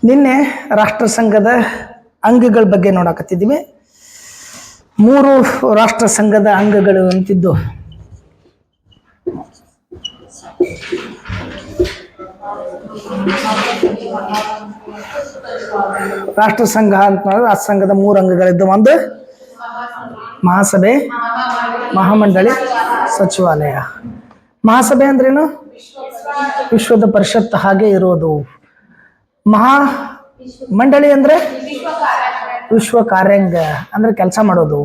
ನಿನ್ನೆ ರಾಷ್ಟ್ರಸಂಘದ ಅಂಗಗಳ ಬಗ್ಗೆ ನೋಡಕತ್ತಿದ್ದೀವಿ. 3 ರಾಷ್ಟ್ರಸಂಘದ ಅಂಗಗಳು ಅಂತಿದ್ದು. ರಾಷ್ಟ್ರಸಂಘ ಅಂತ ರಾಷ್ಟ್ರಸಂಘದ 3 ಅಂಗಗಳಿದ್ದು. ಒಂದು ಮಹಾಸಭೆ, ಮಹಾಮಂಡಳಿ, ಸಚಿವಾಲಯ. ಮಹಾಸಭೆ ಅಂದ್ರೇನು? ವಿಶ್ವದ ಪರಿಷತ್ ಹಾಗೆ ಇರೋದು. ಮಹಾ ಮಂಡಳಿ ಅಂದ್ರೆ ವಿಶ್ವ ಕಾರ್ಯಾಂಗ ಅಂದ್ರೆ ಕೆಲಸ ಮಾಡೋದು.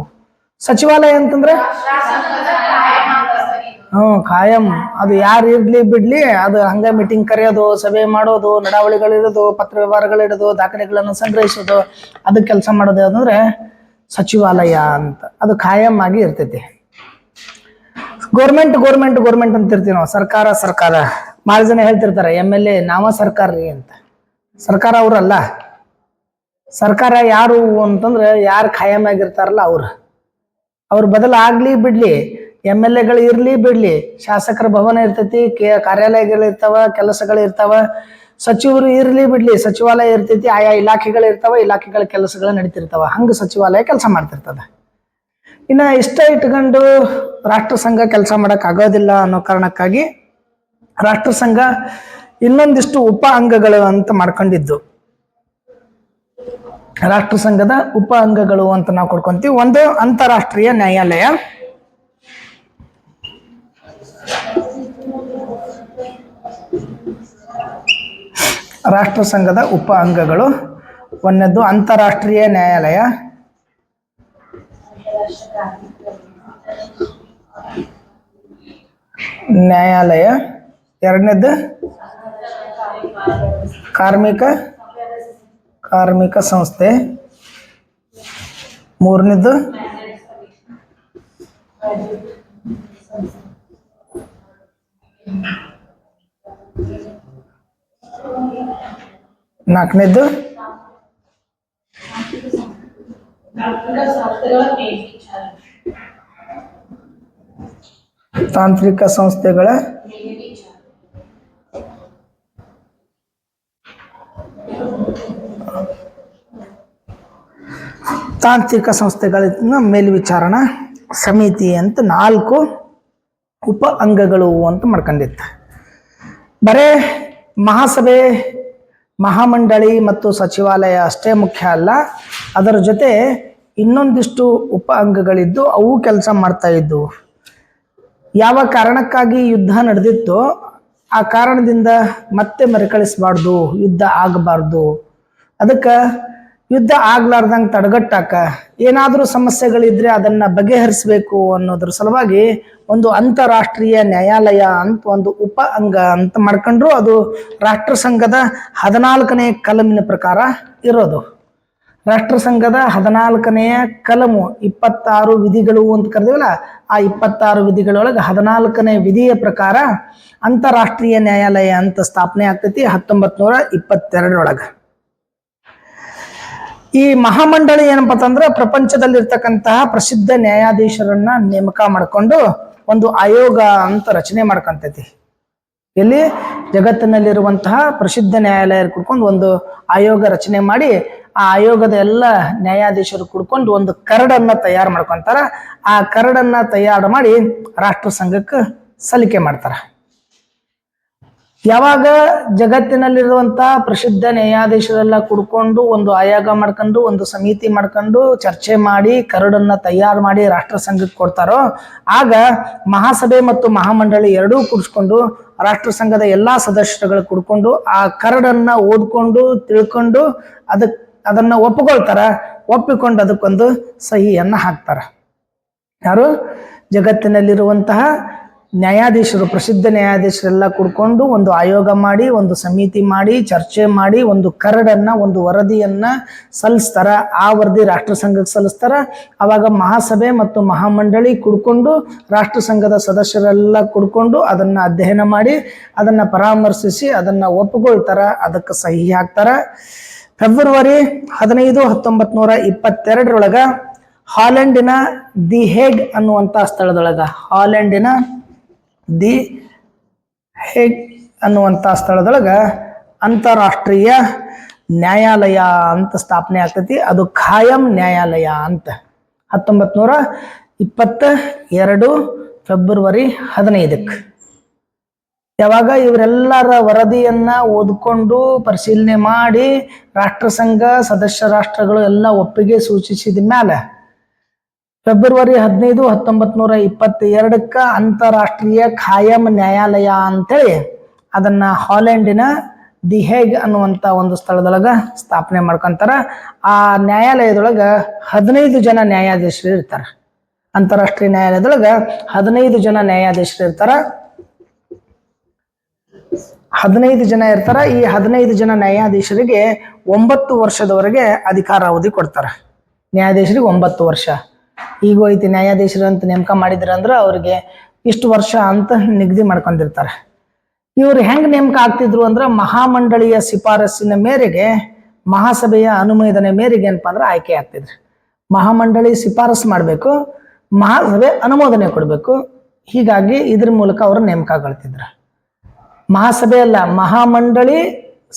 ಸಚಿವಾಲಯ ಅಂತಂದ್ರೆ ಕಾಯಂ, ಅದು ಯಾರು ಇರ್ಲಿ ಬಿಡ್ಲಿ ಅದು ಹಂಗ ಮೀಟಿಂಗ್ ಕರೆಯೋದು, ಸಭೆ ಮಾಡೋದು, ನಡಾವಳಿಗಳಿರೋದು, ಪತ್ರ ವ್ಯವಹಾರಗಳಿಡೋದು, ದಾಖಲೆಗಳನ್ನು ಸಂಗ್ರಹಿಸೋದು, ಅದು ಕೆಲಸ ಮಾಡೋದು ಅಂದ್ರೆ ಸಚಿವಾಲಯ ಅಂತ. ಅದು ಕಾಯಂ ಆಗಿ ಇರ್ತೈತಿ. ಗೋರ್ಮೆಂಟ್ ಗೋರ್ಮೆಂಟ್ ಗೋರ್ಮೆಂಟ್ ಅಂತ ಇರ್ತೀವಿ ನಾವು. ಸರ್ಕಾರ ಸರ್ಕಾರ ಭಾಳ ಜನ ಹೇಳ್ತಿರ್ತಾರೆ MLA ನಾವ ಸರ್ಕಾರ ರೀ ಅಂತ. ಸರ್ಕಾರ ಅವ್ರಲ್ಲ. ಸರ್ಕಾರ ಯಾರು ಅಂತಂದ್ರೆ ಯಾರು ಖಾಯಂ ಆಗಿರ್ತಾರಲ್ಲ ಅವ್ರ ಬದಲಾಗ್ಲಿ ಬಿಡ್ಲಿ, MLAಗಳು ಇರ್ಲಿ ಬಿಡ್ಲಿ, ಶಾಸಕರ ಭವನ ಇರ್ತೈತಿ, ಕಾರ್ಯಾಲಯಗಳು ಇರ್ತಾವ, ಕೆಲಸಗಳು ಇರ್ತಾವ, ಸಚಿವರು ಇರ್ಲಿ ಬಿಡ್ಲಿ, ಸಚಿವಾಲಯ ಇರ್ತೈತಿ, ಆಯಾ ಇಲಾಖೆಗಳು ಇರ್ತಾವ, ಇಲಾಖೆಗಳ ಕೆಲಸಗಳು ನಡೀತಿರ್ತಾವ. ಹಂಗ ಸಚಿವಾಲಯ ಕೆಲಸ ಮಾಡ್ತಿರ್ತದ. ಇನ್ನ ಇಷ್ಟ ಇಟ್ಕೊಂಡು ರಾಷ್ಟ್ರಸಂಘ ಕೆಲಸ ಮಾಡಕ್ ಆಗೋದಿಲ್ಲ ಅನ್ನೋ ಕಾರಣಕ್ಕಾಗಿ ರಾಷ್ಟ್ರಸಂಘ ಇನ್ನೊಂದಿಷ್ಟು ಉಪ ಅಂಗಗಳು ಅಂತ ಮಾಡ್ಕೊಂಡಿದ್ದು. ರಾಷ್ಟ್ರಸಂಘದ ಉಪ ಅಂಗಗಳು ಅಂತ ನಾವು ಕೊಡ್ಕೊಂತೀವಿ. ಒಂದು ಅಂತಾರಾಷ್ಟ್ರೀಯ ನ್ಯಾಯಾಲಯ, ರಾಷ್ಟ್ರಸಂಘದ ಉಪ ಅಂಗಗಳು. ಒಂದನೇದು ಅಂತಾರಾಷ್ಟ್ರೀಯ ನ್ಯಾಯಾಲಯ, ಎರಡನೇದು ಕಾರ್ಮಿಕ ಸಂಸ್ಥೆ, ಮೂರನೇದು ನಾಲ್ಕನೇದು ತಾಂತ್ರಿಕ ಸಂಸ್ಥೆಗಳ ಮೇಲ್ವಿಚಾರಣಾ ಸಮಿತಿ ಅಂತ 4 ಉಪ ಅಂಗಗಳು ಅಂತ ಮಾಡ್ಕೊಂಡಿತ್ತು. ಬರೇ ಮಹಾಸಭೆ, ಮಹಾಮಂಡಳಿ ಮತ್ತು ಸಚಿವಾಲಯ ಅಷ್ಟೇ ಮುಖ್ಯ ಅಲ್ಲ, ಅದರ ಜೊತೆ ಇನ್ನೊಂದಿಷ್ಟು ಉಪ ಅಂಗಗಳಿದ್ದು ಅವು ಕೆಲಸ ಮಾಡ್ತಾ ಇದ್ದು. ಯಾವ ಕಾರಣಕ್ಕಾಗಿ ಯುದ್ಧ ನಡೆದಿತ್ತೋ ಆ ಕಾರಣದಿಂದ ಮತ್ತೆ ಮರುಕಳಿಸಬಾರ್ದು, ಯುದ್ಧ ಆಗಬಾರ್ದು, ಅದಕ್ಕೆ ಯುದ್ಧ ಆಗ್ಲಾರ್ದಂಗೆ ತಡೆಗಟ್ಟಾಕ ಏನಾದರೂ ಸಮಸ್ಯೆಗಳಿದ್ರೆ ಅದನ್ನ ಬಗೆಹರಿಸಬೇಕು ಅನ್ನೋದ್ರ ಸಲುವಾಗಿ ಒಂದು ಅಂತಾರಾಷ್ಟ್ರೀಯ ನ್ಯಾಯಾಲಯ ಅಂತ ಒಂದು ಉಪ ಅಂಗ ಅಂತ ಮಾಡ್ಕೊಂಡ್ರು. ಅದು ರಾಷ್ಟ್ರಸಂಘದ 14ನೇ ಕಲಮಿನ ಪ್ರಕಾರ ಇರೋದು. ರಾಷ್ಟ್ರಸಂಘದ 14ನೆಯ ಕಲಮು 26 ವಿಧಿಗಳು ಅಂತ ಕರೆದಿವಲ್ಲ, ಆ 26 ವಿಧಿಗಳೊಳಗೆ 14ನೇ ವಿಧಿಯ ಪ್ರಕಾರ ಅಂತಾರಾಷ್ಟ್ರೀಯ ನ್ಯಾಯಾಲಯ ಅಂತ ಸ್ಥಾಪನೆ ಆಗ್ತೈತಿ 1922 ಈ ಮಹಾಮಂಡಳಿ ಏನಪ್ಪಾ ಅಂತಂದ್ರೆ ಪ್ರಪಂಚದಲ್ಲಿರ್ತಕ್ಕಂತಹ ಪ್ರಸಿದ್ಧ ನ್ಯಾಯಾಧೀಶರನ್ನ ನೇಮಕ ಮಾಡಿಕೊಂಡು ಒಂದು ಆಯೋಗ ಅಂತ ರಚನೆ ಮಾಡ್ಕೊಂತೈತಿ. ಎಲ್ಲಿ ಜಗತ್ತಿನಲ್ಲಿರುವಂತಹ ಪ್ರಸಿದ್ಧ ನ್ಯಾಯಾಲಯ ಕುಡ್ಕೊಂಡು ಒಂದು ಆಯೋಗ ರಚನೆ ಮಾಡಿ ಆ ಆಯೋಗದ ಎಲ್ಲ ನ್ಯಾಯಾಧೀಶರು ಕುಡ್ಕೊಂಡು ಒಂದು ಕರಡನ್ನ ತಯಾರು ಮಾಡ್ಕೊಂತಾರ. ಆ ಕರಡನ್ನ ತಯಾರು ಮಾಡಿ ರಾಷ್ಟ್ರಸಂಘಕ್ಕೆ ಸಲ್ಲಿಕೆ ಮಾಡ್ತಾರ. ಯಾವಾಗ ಜಗತ್ತಿನಲ್ಲಿರುವಂತಹ ಪ್ರಸಿದ್ಧ ನ್ಯಾಯಾಧೀಶರೆಲ್ಲ ಕುಡ್ಕೊಂಡು ಒಂದು ಆಯೋಗ ಮಾಡ್ಕೊಂಡು ಒಂದು ಸಮಿತಿ ಮಾಡ್ಕೊಂಡು ಚರ್ಚೆ ಮಾಡಿ ಕರಡನ್ನ ತಯಾರು ಮಾಡಿ ರಾಷ್ಟ್ರಸಂಘಕ್ಕೆ ಕೊಡ್ತಾರೋ ಆಗ ಮಹಾಸಭೆ ಮತ್ತು ಮಹಾಮಂಡಳಿ ಎರಡೂ ಕೂಡಿಸ್ಕೊಂಡು ರಾಷ್ಟ್ರಸಂಘದ ಎಲ್ಲಾ ಸದಸ್ಯರುಗಳು ಕುಡ್ಕೊಂಡು ಆ ಕರಡನ್ನ ಓದ್ಕೊಂಡು ತಿಳ್ಕೊಂಡು ಅದನ್ನ ಒಪ್ಪಿಕೊಳ್ತಾರ. ಒಪ್ಪಿಕೊಂಡು ಅದಕ್ಕೊಂದು ಸಹಿಯನ್ನ ಹಾಕ್ತಾರ. ಯಾರು? ಜಗತ್ತಿನಲ್ಲಿರುವಂತಹ ನ್ಯಾಯಾಧೀಶರು, ಪ್ರಸಿದ್ಧ ನ್ಯಾಯಾಧೀಶರೆಲ್ಲ ಕುಡ್ಕೊಂಡು ಒಂದು ಆಯೋಗ ಮಾಡಿ ಒಂದು ಸಮಿತಿ ಮಾಡಿ ಚರ್ಚೆ ಮಾಡಿ ಒಂದು ಕರಡನ್ನ, ಒಂದು ವರದಿಯನ್ನ ಸಲ್ಲಿಸ್ತಾರ. ಆ ವರದಿ ರಾಷ್ಟ್ರಸಂಘಕ್ಕೆ ಸಲ್ಲಿಸ್ತಾರ. ಅವಾಗ ಮಹಾಸಭೆ ಮತ್ತು ಮಹಾಮಂಡಳಿ ಕುಡ್ಕೊಂಡು ರಾಷ್ಟ್ರಸಂಘದ ಸದಸ್ಯರೆಲ್ಲ ಕುಡ್ಕೊಂಡು ಅದನ್ನ ಅಧ್ಯಯನ ಮಾಡಿ ಅದನ್ನ ಪರಾಮರ್ಶಿಸಿ ಅದನ್ನ ಒಪ್ಪಿಕೊಳ್ತಾರ, ಅದಕ್ಕೆ ಸಹಿ ಹಾಕ್ತಾರ. ಫೆಬ್ರವರಿ 15, 1922 ಹಾಲೆಂಡಿನ ದಿ ಹೇಗ್ ಅನ್ನುವಂಥ ಸ್ಥಳದೊಳಗ, ಹಾಲೆಂಡಿನ ದಿ ಹೇಗ್ ಅನ್ನುವಂಥ ಸ್ಥಳದೊಳಗ ಅಂತಾರಾಷ್ಟ್ರೀಯ ನ್ಯಾಯಾಲಯ ಅಂತ ಸ್ಥಾಪನೆ ಆಗ್ತೈತಿ. ಅದು ಖಾಯಂ ನ್ಯಾಯಾಲಯ ಅಂತ 1922 ಫೆಬ್ರವರಿ 15ಕ್ಕೆ. ಯಾವಾಗ ಇವರೆಲ್ಲರ ವರದಿಯನ್ನ ಓದ್ಕೊಂಡು ಪರಿಶೀಲನೆ ಮಾಡಿ ರಾಷ್ಟ್ರಸಂಘ ಸದಸ್ಯ ರಾಷ್ಟ್ರಗಳು ಎಲ್ಲ ಒಪ್ಪಿಗೆ ಸೂಚಿಸಿದ ಮೇಲೆ ಫೆಬ್ರವರಿ 15, 1922 ಅಂತಾರಾಷ್ಟ್ರೀಯ ಖಾಯಂ ನ್ಯಾಯಾಲಯ ಅಂತೇಳಿ ಅದನ್ನ ಹಾಲೆಂಡಿನ ದಿ ಹೇಗ್ ಅನ್ನುವಂಥ ಒಂದು ಸ್ಥಳದೊಳಗ ಸ್ಥಾಪನೆ ಮಾಡ್ಕೊಂತಾರ. ಆ ನ್ಯಾಯಾಲಯದೊಳಗ 15 ಜನ ನ್ಯಾಯಾಧೀಶರು ಇರ್ತಾರ. ಅಂತಾರಾಷ್ಟ್ರೀಯ ನ್ಯಾಯಾಲಯದೊಳಗ 15 ಜನ ನ್ಯಾಯಾಧೀಶರು ಇರ್ತಾರ. 15 ಜನ ಇರ್ತಾರ. ಈ 15 ಜನ ನ್ಯಾಯಾಧೀಶರಿಗೆ 9 ವರ್ಷದವರೆಗೆ ಅಧಿಕಾರಾವಧಿ ಕೊಡ್ತಾರ. ನ್ಯಾಯಾಧೀಶರಿಗೆ 9 ವರ್ಷ. ಈಗ ಐತಿ ನ್ಯಾಯಾಧೀಶರು ಅಂತ ನೇಮಕ ಮಾಡಿದ್ರ ಅಂದ್ರೆ ಅವ್ರಿಗೆ ಇಷ್ಟು ವರ್ಷ ಅಂತ ನಿಗದಿ ಮಾಡ್ಕೊಂಡಿರ್ತಾರೆ. ಇವ್ರು ಹೆಂಗ್ ನೇಮಕ ಆಗ್ತಿದ್ರು ಅಂದ್ರೆ ಮಹಾಮಂಡಳಿಯ ಶಿಫಾರಸ್ಸಿನ ಮೇರೆಗೆ, ಮಹಾಸಭೆಯ ಅನುಮೋದನೆ ಮೇರೆಗೆ ಏನಪ್ಪಾ ಅಂದ್ರೆ ಆಯ್ಕೆ ಆಗ್ತಿದ್ರು. ಮಹಾಮಂಡಳಿ ಶಿಫಾರಸ್ ಮಾಡಬೇಕು, ಮಹಾಸಭೆ ಅನುಮೋದನೆ ಕೊಡಬೇಕು. ಹೀಗಾಗಿ ಇದ್ರ ಮೂಲಕ ಅವರು ನೇಮಕಗೊಳ್ತಿದ್ರು. ಮಹಾಸಭೆ ಅಲ್ಲ, ಮಹಾಮಂಡಳಿ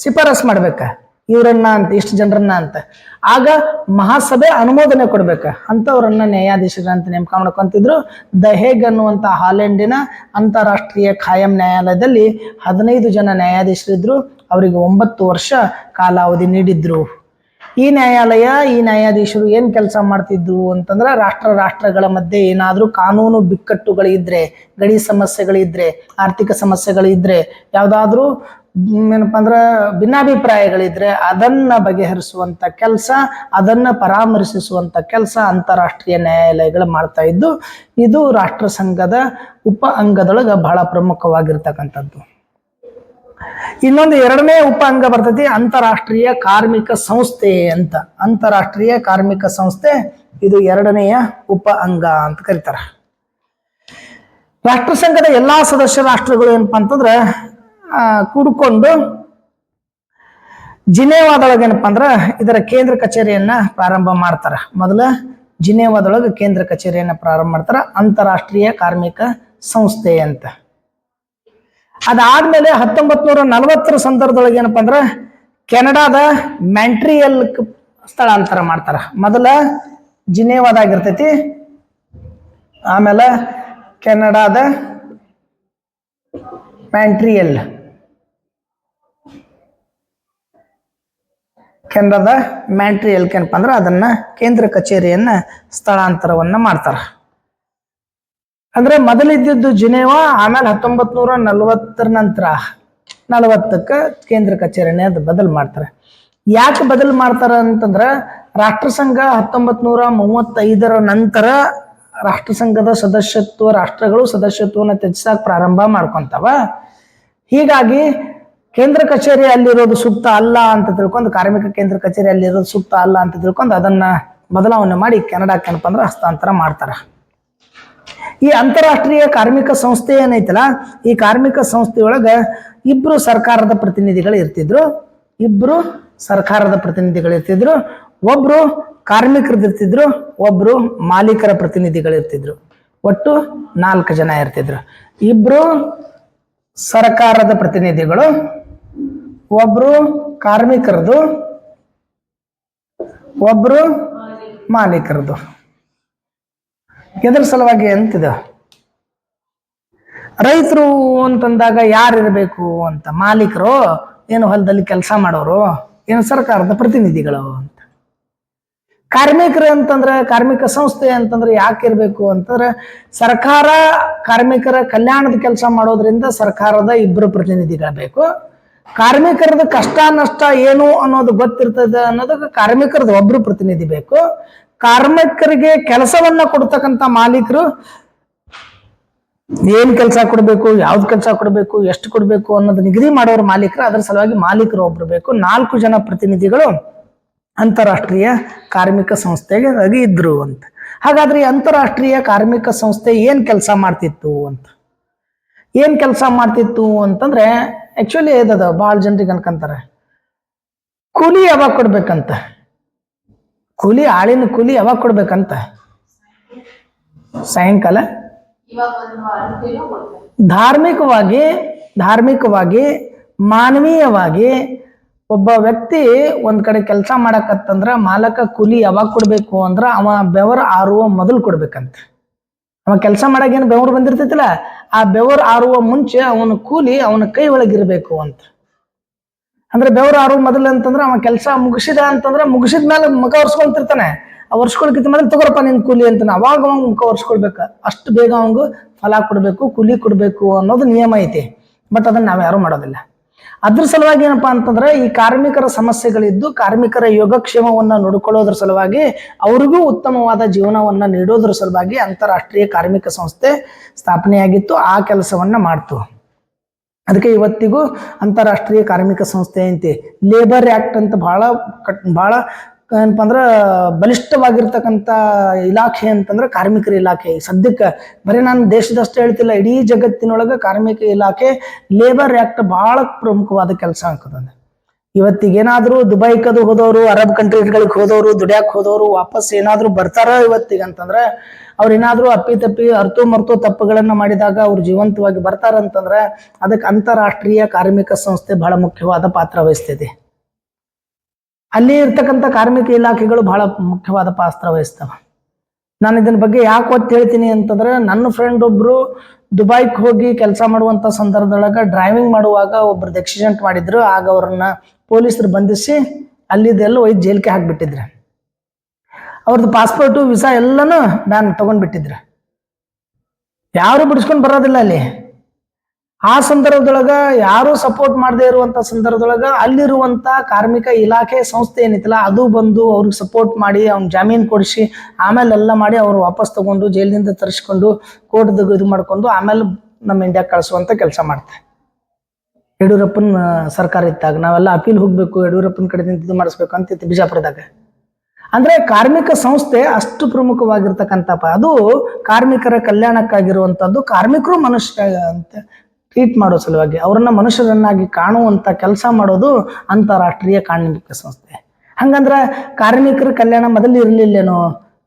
ಶಿಫಾರಸ್ ಮಾಡ್ಬೇಕ ಇವರನ್ನ ಅಂತ, ಇಷ್ಟು ಜನರನ್ನ ಅಂತ. ಆಗ ಮಹಾಸಭೆ ಅನುಮೋದನೆ ಕೊಡ್ಬೇಕ ಅಂತವ್ರನ್ನ ನ್ಯಾಯಾಧೀಶರ ಅಂತ ನೇಮಕ ಮಾಡ್ಕೊಂತಿದ್ರು. ದ ಹೇಗ್ ಅನ್ನುವಂಥ ಹಾಲೆಂಡಿನ ಅಂತಾರಾಷ್ಟ್ರೀಯ ಖಾಯಂ ನ್ಯಾಯಾಲಯದಲ್ಲಿ 15 ಜನ ನ್ಯಾಯಾಧೀಶರಿದ್ರು. ಅವರಿಗೆ 9 ವರ್ಷ ಕಾಲಾವಧಿ ನೀಡಿದ್ರು. ಈ ನ್ಯಾಯಾಧೀಶರು ಏನ್ ಕೆಲಸ ಮಾಡ್ತಿದ್ರು ಅಂತಂದ್ರೆ ರಾಷ್ಟ್ರಗಳ ಮಧ್ಯೆ ಏನಾದ್ರೂ ಕಾನೂನು ಬಿಕ್ಕಟ್ಟುಗಳಿದ್ರೆ, ಗಡಿ ಸಮಸ್ಯೆಗಳಿದ್ರೆ, ಆರ್ಥಿಕ ಸಮಸ್ಯೆಗಳಿದ್ರೆ, ಯಾವ್ದಾದ್ರೂ ಏನಪ್ಪಾ ಅಂದ್ರ ಭಿನ್ನಾಭಿಪ್ರಾಯಗಳಿದ್ರೆ ಅದನ್ನ ಬಗೆಹರಿಸುವಂತ ಕೆಲಸ, ಅದನ್ನ ಪರಾಮರ್ಶಿಸುವಂತ ಕೆಲಸ ಅಂತಾರಾಷ್ಟ್ರೀಯ ನ್ಯಾಯಾಲಯಗಳು ಮಾಡ್ತಾ ಇದ್ದು. ಇದು ರಾಷ್ಟ್ರ ಸಂಘದ ಉಪ ಅಂಗದೊಳಗ ಬಹಳ ಪ್ರಮುಖವಾಗಿರ್ತಕ್ಕಂಥದ್ದು. ಇನ್ನೊಂದು 2ನೇ ಉಪ ಅಂಗ ಬರ್ತೈತಿ, ಅಂತಾರಾಷ್ಟ್ರೀಯ ಕಾರ್ಮಿಕ ಸಂಸ್ಥೆ ಅಂತ. ಅಂತಾರಾಷ್ಟ್ರೀಯ ಕಾರ್ಮಿಕ ಸಂಸ್ಥೆ ಇದು 2ನೇಯ ಉಪ ಅಂಗ ಅಂತ ಕರೀತಾರ. ರಾಷ್ಟ್ರ ಸಂಘದ ಎಲ್ಲಾ ಸದಸ್ಯ ರಾಷ್ಟ್ರಗಳು ಏನಪ್ಪಾ ಅಂತಂದ್ರ ಕೂಡಿಕೊಂಡು ಜಿನೇವಾದೊಳಗೆ ಏನಪ್ಪಾ ಅಂದ್ರ ಇದರ ಕೇಂದ್ರ ಕಚೇರಿಯನ್ನ ಪ್ರಾರಂಭ ಮಾಡ್ತಾರ. ಮೊದಲ ಜಿನೇವಾದೊಳಗೆ ಕೇಂದ್ರ ಕಚೇರಿಯನ್ನ ಪ್ರಾರಂಭ ಮಾಡ್ತಾರ, ಅಂತಾರಾಷ್ಟ್ರೀಯ ಕಾರ್ಮಿಕ ಸಂಸ್ಥೆ ಅಂತ. ಅದಾದ್ಮೇಲೆ 1940 ಸಂದರ್ಭದೊಳಗೆ ಏನಪ್ಪಾ ಅಂದ್ರ ಕೆನಡಾದ ಮ್ಯಾಂಟ್ರಿಯಲ್ ಸ್ಥಳಾಂತರ ಮಾಡ್ತಾರ. ಮೊದಲ ಜಿನೇವಾದಾಗಿರ್ತೈತಿ, ಆಮೇಲೆ ಕೆನಡಾದ ಮ್ಯಾಂಟ್ರಿಯಲ್, ಕೆನಡಾದ ಮ್ಯಾಂಟ್ರಿಯಲ್ ಏನಪ್ಪಾ ಅಂದ್ರೆ ಅದನ್ನ ಕೇಂದ್ರ ಕಚೇರಿಯನ್ನ ಸ್ಥಳಾಂತರವನ್ನ ಮಾಡ್ತಾರ. ಅಂದ್ರೆ ಮೊದಲಿದ್ದು ಜಿನೇವಾ, ಆಮೇಲೆ 1940 ನಂತರ 40ಕ್ಕೆ ಕೇಂದ್ರ ಕಚೇರಿನೇ ಅದು ಬದಲು ಮಾಡ್ತಾರೆ. ಯಾಕೆ ಬದಲು ಮಾಡ್ತಾರ ಅಂತಂದ್ರ ರಾಷ್ಟ್ರಸಂಘ 1935 ನಂತರ ರಾಷ್ಟ್ರಸಂಘದ ರಾಷ್ಟ್ರಗಳು ಸದಸ್ಯತ್ವವನ್ನು ತ್ಯಜಿಸಕ್ ಪ್ರಾರಂಭ ಮಾಡ್ಕೊಂತಾವ. ಹೀಗಾಗಿ ಕೇಂದ್ರ ಕಚೇರಿ ಅಲ್ಲಿರೋದು ಸೂಕ್ತ ಅಲ್ಲ ಅಂತ ತಿಳ್ಕೊಂಡು, ಕಾರ್ಮಿಕ ಕೇಂದ್ರ ಕಚೇರಿ ಅಲ್ಲಿರೋದು ಸೂಕ್ತ ಅಲ್ಲ ಅಂತ ತಿಳ್ಕೊಂಡು ಅದನ್ನ ಬದಲಾವಣೆ ಮಾಡಿ ಕೆನಡಾಕ್ಕೆ ಏನಪ್ಪಾ ಅಂದ್ರೆ ಹಸ್ತಾಂತರ ಮಾಡ್ತಾರ. ಈ ಅಂತಾರಾಷ್ಟ್ರೀಯ ಕಾರ್ಮಿಕ ಸಂಸ್ಥೆ ಏನೈತಲ್ಲ, ಈ ಕಾರ್ಮಿಕ ಸಂಸ್ಥೆಯೊಳಗ 2 ಸರ್ಕಾರದ ಪ್ರತಿನಿಧಿಗಳು ಇರ್ತಿದ್ರು. ಒಬ್ರು ಕಾರ್ಮಿಕರದಿರ್ತಿದ್ರು, ಒಬ್ರು ಮಾಲೀಕರ ಪ್ರತಿನಿಧಿಗಳು ಇರ್ತಿದ್ರು. ಒಟ್ಟು 4 ಜನ ಇರ್ತಿದ್ರು. 2 ಸರ್ಕಾರದ ಪ್ರತಿನಿಧಿಗಳು, ಒಬ್ರು ಕಾರ್ಮಿಕರದು, ಒಬ್ರು ಮಾಲೀಕರದು. ಎದ್ರ ಸಲುವಾಗಿ ಅಂತಿದ, ರೈತರು ಅಂತಂದಾಗ ಯಾರು ಇರಬೇಕು ಅಂತ, ಮಾಲೀಕರು ಏನು ಹೊಲದಲ್ಲಿ ಕೆಲಸ ಮಾಡೋರು, ಏನು ಸರ್ಕಾರದ ಪ್ರತಿನಿಧಿಗಳು ಅಂತ. ಕಾರ್ಮಿಕರು ಅಂತಂದ್ರೆ, ಕಾರ್ಮಿಕ ಸಂಸ್ಥೆ ಅಂತಂದ್ರೆ ಯಾಕೆ ಇರಬೇಕು ಅಂತಂದ್ರೆ, ಸರ್ಕಾರ ಕಾರ್ಮಿಕರ ಕಲ್ಯಾಣದ ಕೆಲಸ ಮಾಡೋದ್ರಿಂದ ಸರ್ಕಾರದ 2 ಪ್ರತಿನಿಧಿಗಳು ಬೇಕು. ಕಾರ್ಮಿಕರದ ಕಷ್ಟ ನಷ್ಟ ಏನು ಅನ್ನೋದು ಗೊತ್ತಿರ್ತದೆ ಅನ್ನೋದಕ್ಕೆ ಕಾರ್ಮಿಕರದ 1 ಪ್ರತಿನಿಧಿ ಬೇಕು. ಕಾರ್ಮಿಕರಿಗೆ ಕೆಲಸವನ್ನ ಕೊಡ್ತಕ್ಕಂಥ ಮಾಲೀಕರು ಏನ್ ಕೆಲಸ ಕೊಡ್ಬೇಕು, ಯಾವ್ದು ಕೆಲಸ ಕೊಡ್ಬೇಕು, ಎಷ್ಟು ಕೊಡ್ಬೇಕು ಅನ್ನೋದು ನಿಗದಿ ಮಾಡೋರು ಮಾಲೀಕರು. ಅದರ ಸಲುವಾಗಿ ಮಾಲೀಕರು 1 ಬೇಕು. 4 ಜನ ಪ್ರತಿನಿಧಿಗಳು ಅಂತಾರಾಷ್ಟ್ರೀಯ ಕಾರ್ಮಿಕ ಸಂಸ್ಥೆಗೆ ಇದ್ರು ಅಂತ. ಹಾಗಾದ್ರೆ ಈ ಅಂತಾರಾಷ್ಟ್ರೀಯ ಕಾರ್ಮಿಕ ಸಂಸ್ಥೆ ಏನ್ ಕೆಲಸ ಮಾಡ್ತಿತ್ತು ಅಂತಂದ್ರೆ, ಆಕ್ಚುಲಿ ಇದ ಬಹಳ ಜನರಿಗೆ ಅನ್ಕಂತಾರೆ, ಕೂಲಿ ಯಾವಾಗ ಕೊಡ್ಬೇಕಂತ, ಆಳಿನ ಕೂಲಿ ಯಾವಾಗ ಕೊಡ್ಬೇಕಂತ, ಸಾಯಂಕಾಲ. ಧಾರ್ಮಿಕವಾಗಿ ಮಾನವೀಯವಾಗಿ ಒಬ್ಬ ವ್ಯಕ್ತಿ ಒಂದ್ ಕಡೆ ಕೆಲಸ ಮಾಡಕತ್ತಂದ್ರ ಮಾಲಕ ಕೂಲಿ ಯಾವಾಗ ಕೊಡ್ಬೇಕು ಅಂದ್ರ ಅವ ಬೆವರ್ ಆರುವ ಮೊದಲು ಕೊಡ್ಬೇಕಂತ. ಅವ ಕೆಲಸ ಮಾಡಕ್ ಏನು ಬೆವರು ಬಂದಿರ್ತೈತಿಲ್ಲ, ಆ ಬೆವರು ಆರುವ ಮುಂಚೆ ಅವನ ಕೂಲಿ ಅವನ ಕೈ ಒಳಗಿರ್ಬೇಕು ಅಂತ. ಅಂದ್ರೆ ಬೆವರು ಆರುವ ಮೊದಲು ಅಂತಂದ್ರೆ ಅವ ಕೆಲಸ ಮುಗಿಸಿದ ಅಂತಂದ್ರೆ ಮುಗಿಸಿದ ಮೇಲೆ ಮುಖ ಒರ್ಸ್ಕೊಂತಿರ್ತಾನೆ. ಆ ಒರ್ಸ್ಕೊಳ್ಕಿಂತ ಮೇಲೆ ತಗೋರಪ್ಪ ನಿನ್ ಕೂಲಿ ಅಂತಾನೆ. ಅವಾಗ ಅವ ಮುಖ ಒರ್ಸ್ಕೊಳ್ಬೇಕ. ಅಷ್ಟು ಬೇಗ ಅವಂಗ ಫಲ ಕೊಡ್ಬೇಕು, ಕೂಲಿ ಕೊಡ್ಬೇಕು ಅನ್ನೋದು ನಿಯಮ ಐತಿ. ಬಟ್ ಅದನ್ನ ನಾವ್ ಯಾರು ಮಾಡೋದಿಲ್ಲ. ಅದ್ರ ಸಲುವಾಗಿ ಏನಪ್ಪಾ ಅಂತಂದ್ರೆ ಈ ಕಾರ್ಮಿಕರ ಸಮಸ್ಯೆಗಳಿದ್ದು ಕಾರ್ಮಿಕರ ಯೋಗಕ್ಷೇಮವನ್ನ ನೋಡಿಕೊಳ್ಳೋದ್ರ ಸಲುವಾಗಿ ಅವ್ರಿಗೂ ಉತ್ತಮವಾದ ಜೀವನವನ್ನ ನೀಡೋದ್ರ ಸಲುವಾಗಿ ಅಂತಾರಾಷ್ಟ್ರೀಯ ಕಾರ್ಮಿಕ ಸಂಸ್ಥೆ ಸ್ಥಾಪನೆಯಾಗಿತ್ತು. ಆ ಕೆಲಸವನ್ನ ಮಾಡ್ತು. ಅದಕ್ಕೆ ಇವತ್ತಿಗೂ ಅಂತಾರಾಷ್ಟ್ರೀಯ ಕಾರ್ಮಿಕ ಸಂಸ್ಥೆ ಐತಿ. ಲೇಬರ್ ಆಕ್ಟ್ ಅಂತ ಬಹಳ ಏನಪ್ಪಾ ಅಂದ್ರ ಬಲಿಷ್ಠವಾಗಿರ್ತಕ್ಕಂಥ ಇಲಾಖೆ ಅಂತಂದ್ರೆ ಕಾರ್ಮಿಕರ ಇಲಾಖೆ. ಸದ್ಯಕ್ಕೆ ಬರೀ ನಾನು ದೇಶದಷ್ಟೇ ಹೇಳ್ತಿಲ್ಲ, ಇಡೀ ಜಗತ್ತಿನೊಳಗೆ ಕಾರ್ಮಿಕ ಇಲಾಖೆ ಲೇಬರ್ ಆಕ್ಟ್ ಬಹಳ ಪ್ರಮುಖವಾದ ಕೆಲಸ ಆಗ್ತದೆ. ಇವತ್ತಿಗೇನಾದ್ರೂ ದುಬೈಕದು ಹೋದವರು, ಅರಬ್ ಕಂಟ್ರೀಸ್ಗಳಿಗೆ ಹೋದವರು, ದುಡ್ಯಾಕ್ ಹೋದವರು ವಾಪಸ್ ಏನಾದ್ರೂ ಬರ್ತಾರ ಇವತ್ತಿಗಂತಂದ್ರೆ ಅವ್ರು ಏನಾದ್ರೂ ಅಪ್ಪಿ ಅರ್ತು ತಪ್ಪುಗಳನ್ನ ಮಾಡಿದಾಗ ಅವ್ರು ಜೀವಂತವಾಗಿ ಬರ್ತಾರಂತಂದ್ರೆ ಅದಕ್ಕೆ ಅಂತಾರಾಷ್ಟ್ರೀಯ ಕಾರ್ಮಿಕ ಸಂಸ್ಥೆ ಬಹಳ ಮುಖ್ಯವಾದ ಪಾತ್ರ ವಹಿಸ್ತದೆ. ಅಲ್ಲಿ ಇರ್ತಕ್ಕಂಥ ಕಾರ್ಮಿಕ ಇಲಾಖೆಗಳು ಬಹಳ ಮುಖ್ಯವಾದ ಪಾತ್ರ ವಹಿಸ್ತವ. ನಾನು ಇದನ್ನ ಬಗ್ಗೆ ಯಾಕೆ ಒತ್ತು ಹೇಳ್ತೀನಿ ಅಂತಂದ್ರೆ, ನನ್ನ ಫ್ರೆಂಡ್ ಒಬ್ರು ದುಬೈಗೆ ಹೋಗಿ ಕೆಲಸ ಮಾಡುವಂತ ಸಂದರ್ಭದೊಳಗ ಡ್ರೈವಿಂಗ್ ಮಾಡುವಾಗ ಒಬ್ರದ್ದು ಆಕ್ಸಿಡೆಂಟ್ ಮಾಡಿದ್ರು. ಆಗ ಅವ್ರನ್ನ ಪೊಲೀಸರು ಬಂಧಿಸಿ ಅಲ್ಲಿದೆಲ್ಲ ಒಯ್ದು ಜೈಲ್ಗೆ ಹಾಕ್ಬಿಟ್ಟಿದ್ರು. ಅವ್ರದ್ದು ಪಾಸ್ಪೋರ್ಟು ವೀಸಾ ಎಲ್ಲನೂ ಬ್ಯಾನ್ ತಗೊಂಡ್ಬಿಟ್ಟಿದ್ರು. ಯಾರು ಬಿಡಿಸ್ಕೊಂಡು ಬರೋದಿಲ್ಲ ಅಲ್ಲಿ. ಆ ಸಂದರ್ಭದೊಳಗ ಯಾರು ಸಪೋರ್ಟ್ ಮಾಡದೇ ಇರುವಂತ ಸಂದರ್ಭದೊಳಗ ಅಲ್ಲಿರುವಂತ ಕಾರ್ಮಿಕ ಇಲಾಖೆ ಸಂಸ್ಥೆ ಏನಿತ್ತಲ್ಲ ಅದು ಬಂದು ಅವ್ರಿಗೆ ಸಪೋರ್ಟ್ ಮಾಡಿ ಅವ್ನ ಜಾಮೀನು ಕೊಡಿಸಿ ಆಮೇಲೆ ಎಲ್ಲ ಮಾಡಿ ಅವ್ರು ವಾಪಸ್ ತಗೊಂಡು ಜೈಲಿನಿಂದ ತರಿಸ್ಕೊಂಡು ಕೋರ್ಟ್ದಾಗ ಇದು ಮಾಡ್ಕೊಂಡು ಆಮೇಲೆ ನಮ್ಮ ಇಂಡಿಯಾಕ್ಕೆ ಕಳಿಸುವಂತ ಕೆಲಸ ಮಾಡ್ತಾರೆ. ಯಡಿಯೂರಪ್ಪನ ಸರ್ಕಾರ ಇದ್ದಾಗ ನಾವೆಲ್ಲ ಅಪೀಲ್ ಹೋಗ್ಬೇಕು, ಯಡಿಯೂರಪ್ಪನ ಕಡೆದಿಂದ ಇದು ಮಾಡಿಸ್ಬೇಕು ಅಂತಿತ್ತು ಬಿಜಾಪುರದಾಗ. ಅಂದ್ರೆ ಕಾರ್ಮಿಕ ಸಂಸ್ಥೆ ಅಷ್ಟು ಪ್ರಮುಖವಾಗಿರ್ತಕ್ಕಂಥಪ್ಪ. ಅದು ಕಾರ್ಮಿಕರ ಕಲ್ಯಾಣಕ್ಕಾಗಿರುವಂಥದ್ದು. ಕಾರ್ಮಿಕರು ಮನುಷ್ಯ ಅಂತ ಟ್ರೀಟ್ ಮಾಡೋ ಸಲುವಾಗಿ ಅವರನ್ನ ಮನುಷ್ಯರನ್ನಾಗಿ ಕಾಣುವಂತ ಕೆಲಸ ಮಾಡೋದು ಅಂತಾರಾಷ್ಟ್ರೀಯ ಕಾರ್ಮಿಕ ಸಂಸ್ಥೆ. ಹಂಗಂದ್ರೆ ಕಾರ್ಮಿಕರ ಕಲ್ಯಾಣ ಮೊದಲು ಇರಲಿಲ್ಲೇನೋ,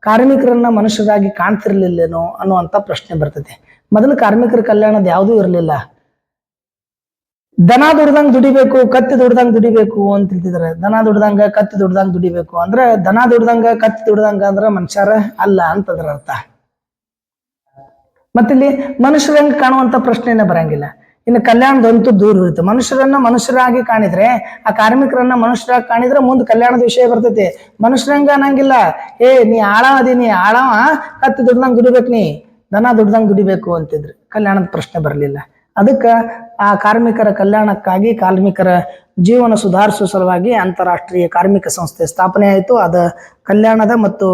ಕಾರ್ಮಿಕರನ್ನ ಮನುಷ್ಯರಾಗಿ ಕಾಣ್ತಿರ್ಲಿಲ್ಲೇನೋ ಅನ್ನುವಂಥ ಪ್ರಶ್ನೆ ಬರ್ತದೆ. ಮೊದಲು ಕಾರ್ಮಿಕರ ಕಲ್ಯಾಣದ ಯಾವುದೂ ಇರಲಿಲ್ಲ. ದನ ದುಡ್ದಂಗ್ ದುಡಿಬೇಕು, ಕತ್ತಿ ದುಡ್ದಂಗ್ ದುಡಿಬೇಕು ಅಂತ ಹೇಳ್ತಿದಾರೆ. ದನ ದುಡ್ದಂಗ ಕತ್ತಿ ದುಡ್ದಂಗ್ ದುಡಿಬೇಕು ಅಂದ್ರೆ ದನ ದುಡ್ದಂಗ ಕತ್ತಿ ದುಡ್ದಂಗ ಅಂದ್ರೆ ಮನುಷ್ಯರ ಅಲ್ಲ ಅಂತದ್ರ ಅರ್ಥ. ಮತ್ತಿಲ್ಲಿ ಮನುಷ್ಯರಂಗ ಕಾಣುವಂತ ಪ್ರಶ್ನೆನೇ ಬರಂಗಿಲ್ಲ. ಇನ್ನು ಕಲ್ಯಾಣದಂತೂ ದೂರ ಇರುತ್ತೆ. ಮನುಷ್ಯರನ್ನ ಮನುಷ್ಯರಾಗಿ ಕಾಣಿದ್ರೆ, ಆ ಕಾರ್ಮಿಕರನ್ನ ಮನುಷ್ಯರಾಗಿ ಕಾಣಿದ್ರೆ ಮುಂದೆ ಕಲ್ಯಾಣದ ವಿಷಯ ಬರ್ತೈತಿ. ಮನುಷ್ಯರಂಗ ಅನ್ನಂಗಿಲ್ಲ. ನೀ ಆಳವ ಅದೀನಿ, ಆಳವ ಕತ್ತಿ ದುಡ್ದಂಗ್ ದುಡಿಬೇಕು, ನೀ ದನ ದುಡ್ದಂಗ್ ದುಡಿಬೇಕು ಅಂತಿದ್ರು. ಕಲ್ಯಾಣದ ಪ್ರಶ್ನೆ ಬರಲಿಲ್ಲ. ಅದಕ್ಕೆ ಆ ಕಾರ್ಮಿಕರ ಕಲ್ಯಾಣಕ್ಕಾಗಿ ಕಾರ್ಮಿಕರ ಜೀವನ ಸುಧಾರಿಸುವ ಸಲುವಾಗಿ ಅಂತಾರಾಷ್ಟ್ರೀಯ ಕಾರ್ಮಿಕ ಸಂಸ್ಥೆ ಸ್ಥಾಪನೆ ಆಯಿತು. ಅದ ಕಲ್ಯಾಣದ ಮತ್ತು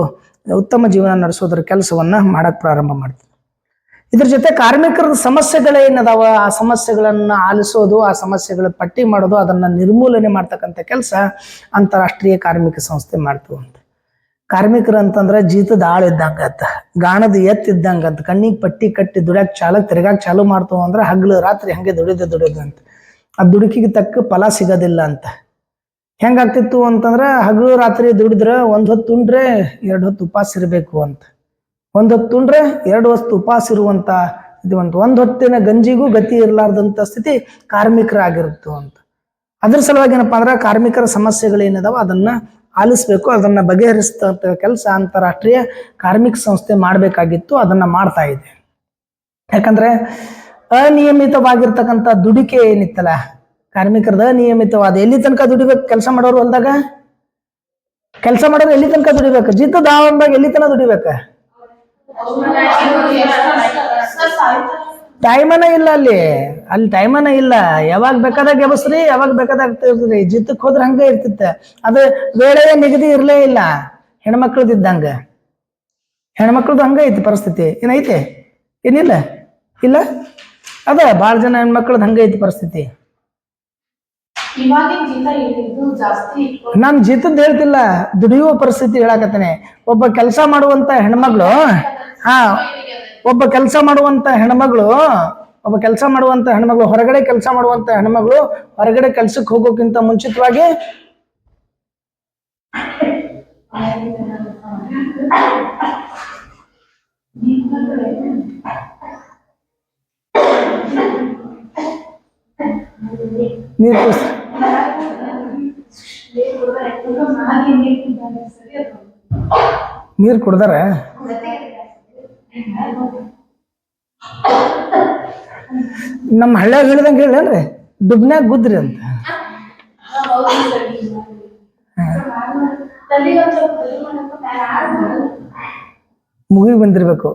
ಉತ್ತಮ ಜೀವನ ನಡೆಸೋದ್ರ ಕೆಲಸವನ್ನ ಮಾಡಕ್ ಪ್ರಾರಂಭ ಮಾಡ್ತೀವಿ. ಇದ್ರ ಜೊತೆ ಕಾರ್ಮಿಕರ ಸಮಸ್ಯೆಗಳೇನದಾವ ಆ ಸಮಸ್ಯೆಗಳನ್ನ ಆಲಿಸೋದು, ಆ ಸಮಸ್ಯೆಗಳ ಪಟ್ಟಿ ಮಾಡೋದು, ಅದನ್ನ ನಿರ್ಮೂಲನೆ ಮಾಡ್ತಕ್ಕಂಥ ಕೆಲಸ ಅಂತಾರಾಷ್ಟ್ರೀಯ ಕಾರ್ಮಿಕ ಸಂಸ್ಥೆ ಮಾಡ್ತು ಅಂತ. ಕಾರ್ಮಿಕರು ಅಂತಂದ್ರೆ ಜೀತದ ಆಳು ಇದ್ದಂಗತ್ತ, ಗಾಣದ ಎತ್ತಿದ್ದಂಗಂತ, ಕಣ್ಣಿಗೆ ಪಟ್ಟಿ ಕಟ್ಟಿ ದುಡ್ಯಾಕ್ ತಿರ್ಗಾಕ್ ಚಾಲು ಮಾಡ್ತು ಅಂದ್ರೆ ಹಗ್ಲು ರಾತ್ರಿ ಹಂಗೆ ದುಡಿದು ಅಂತ. ಆ ದುಡುಕಿಗೆ ತಕ್ಕ ಫಲ ಸಿಗೋದಿಲ್ಲ ಅಂತ. ಹೆಂಗಾಗ್ತಿತ್ತು ಅಂತಂದ್ರೆ ಹಗಲು ರಾತ್ರಿ ದುಡಿದ್ರೆ 1 ಹೊತ್ತು ಉಂಡ್ರೆ 2 ಹೊತ್ತು ಉಪವಾಸ ಇರಬೇಕು ಅಂತ, 1 ಹೊತ್ತು ಉಂಡ್ರೆ 2 ಹೊತ್ತು ಉಪವಾಸ ಇರುವಂತ ಇದು ಅಂತ, 1 ಹೊತ್ತಿನ ಗಂಜಿಗೂ ಗತಿ ಇರಲಾರ್ದಂತ ಸ್ಥಿತಿ ಕಾರ್ಮಿಕರಾಗಿರುತ್ತು ಅಂತ. ಅದ್ರ ಸಲುವಾಗಿ ಏನಪ್ಪಾ ಅಂದ್ರೆ ಕಾರ್ಮಿಕರ ಸಮಸ್ಯೆಗಳೇನಿದಾವ ಅದನ್ನ ಆಲಿಸ್ಬೇಕು, ಅದನ್ನ ಬಗೆಹರಿಸ್ತಕ್ಕ ಕೆಲಸ ಅಂತಾರಾಷ್ಟ್ರೀಯ ಕಾರ್ಮಿಕ ಸಂಸ್ಥೆ ಮಾಡಬೇಕಾಗಿತ್ತು. ಅದನ್ನ ಮಾಡ್ತಾ ಇದೆ. ಯಾಕಂದ್ರೆ ಅನಿಯಮಿತವಾಗಿರ್ತಕ್ಕಂಥ ದುಡಿಕೆ ಏನಿತ್ತಲ್ಲ ಕಾರ್ಮಿಕರದ ಅನಿಯಮಿತವಾದ, ಎಲ್ಲಿ ತನಕ ದುಡಿಬೇಕು ಕೆಲಸ ಮಾಡೋರು ಹೊಲ್ದಾಗ, ಕೆಲಸ ಮಾಡೋರು ಎಲ್ಲಿ ತನಕ ದುಡಿಬೇಕು, ಜಿದ್ದು ದಾವಂದಾಗ ಎಲ್ಲಿ ತನಕ ದುಡಿಬೇಕ, ಟೈಮನ ಇಲ್ಲ ಅಲ್ಲಿ ಟೈಮನ ಇಲ್ಲ. ಯಾವಾಗ ಬೇಕಾದಾಗ ಎಬಸ್ರಿ, ಯಾವಾಗ ಬೇಕಾದಾಗ ಇರ್ತೀರಿ. ಜಿತ್ತಕ್ಕೆ ಹೋದ್ರೆ ಹಂಗೆ ಇರ್ತಿತ್ತ. ಅದು ವೇಳೆಯ ನಿಗದಿ ಇರ್ಲೇ ಇಲ್ಲ. ಹೆಣ್ಮಕ್ಳದಿದ್ದಂಗ ಹೆಣ್ಮಕ್ಳದ್ದು ಹಂಗ ಐತಿ ಪರಿಸ್ಥಿತಿ. ಏನೈತೆ? ಏನಿಲ್ಲ ಇಲ್ಲ ಅದ ಭಾಳ ಜನ ಹೆಣ್ಮಕ್ಳದ್ ಹಂಗ ಐತಿ ಪರಿಸ್ಥಿತಿ. ನಾನು ಜೀತದ್ ಹೇಳ್ತಿಲ್ಲ, ದುಡಿಯುವ ಪರಿಸ್ಥಿತಿ ಹೇಳಕತ್ತೇನೆ. ಒಬ್ಬ ಕೆಲಸ ಮಾಡುವಂತ ಹೆಣ್ಮಗಳು ಒಬ್ಬ ಕೆಲಸ ಮಾಡುವಂತ ಹೆಣ್ಮಗಳು ಹೊರಗಡೆ ಕೆಲಸ ಮಾಡುವಂತ ಹೆಣ್ಮಗಳು ಹೊರಗಡೆ ಕೆಲ್ಸಕ್ಕೆ ಹೋಗೋಕ್ಕಿಂತ ಮುಂಚಿತವಾಗಿ ನೀರು ನೀರು ಕುಡ್ದಾರ ನಮ್ಮ ಹಳ್ಳ್ಯಾಗ ಹೇಳಿದಂಗೆ ಹೇಳೇನ್ರಿ ದುಬ್ನ್ಯಾಗ ಗುದ್ರಿ ಅಂತ ಮುಗಿಗೆ ಬಂದಿರ್ಬೇಕು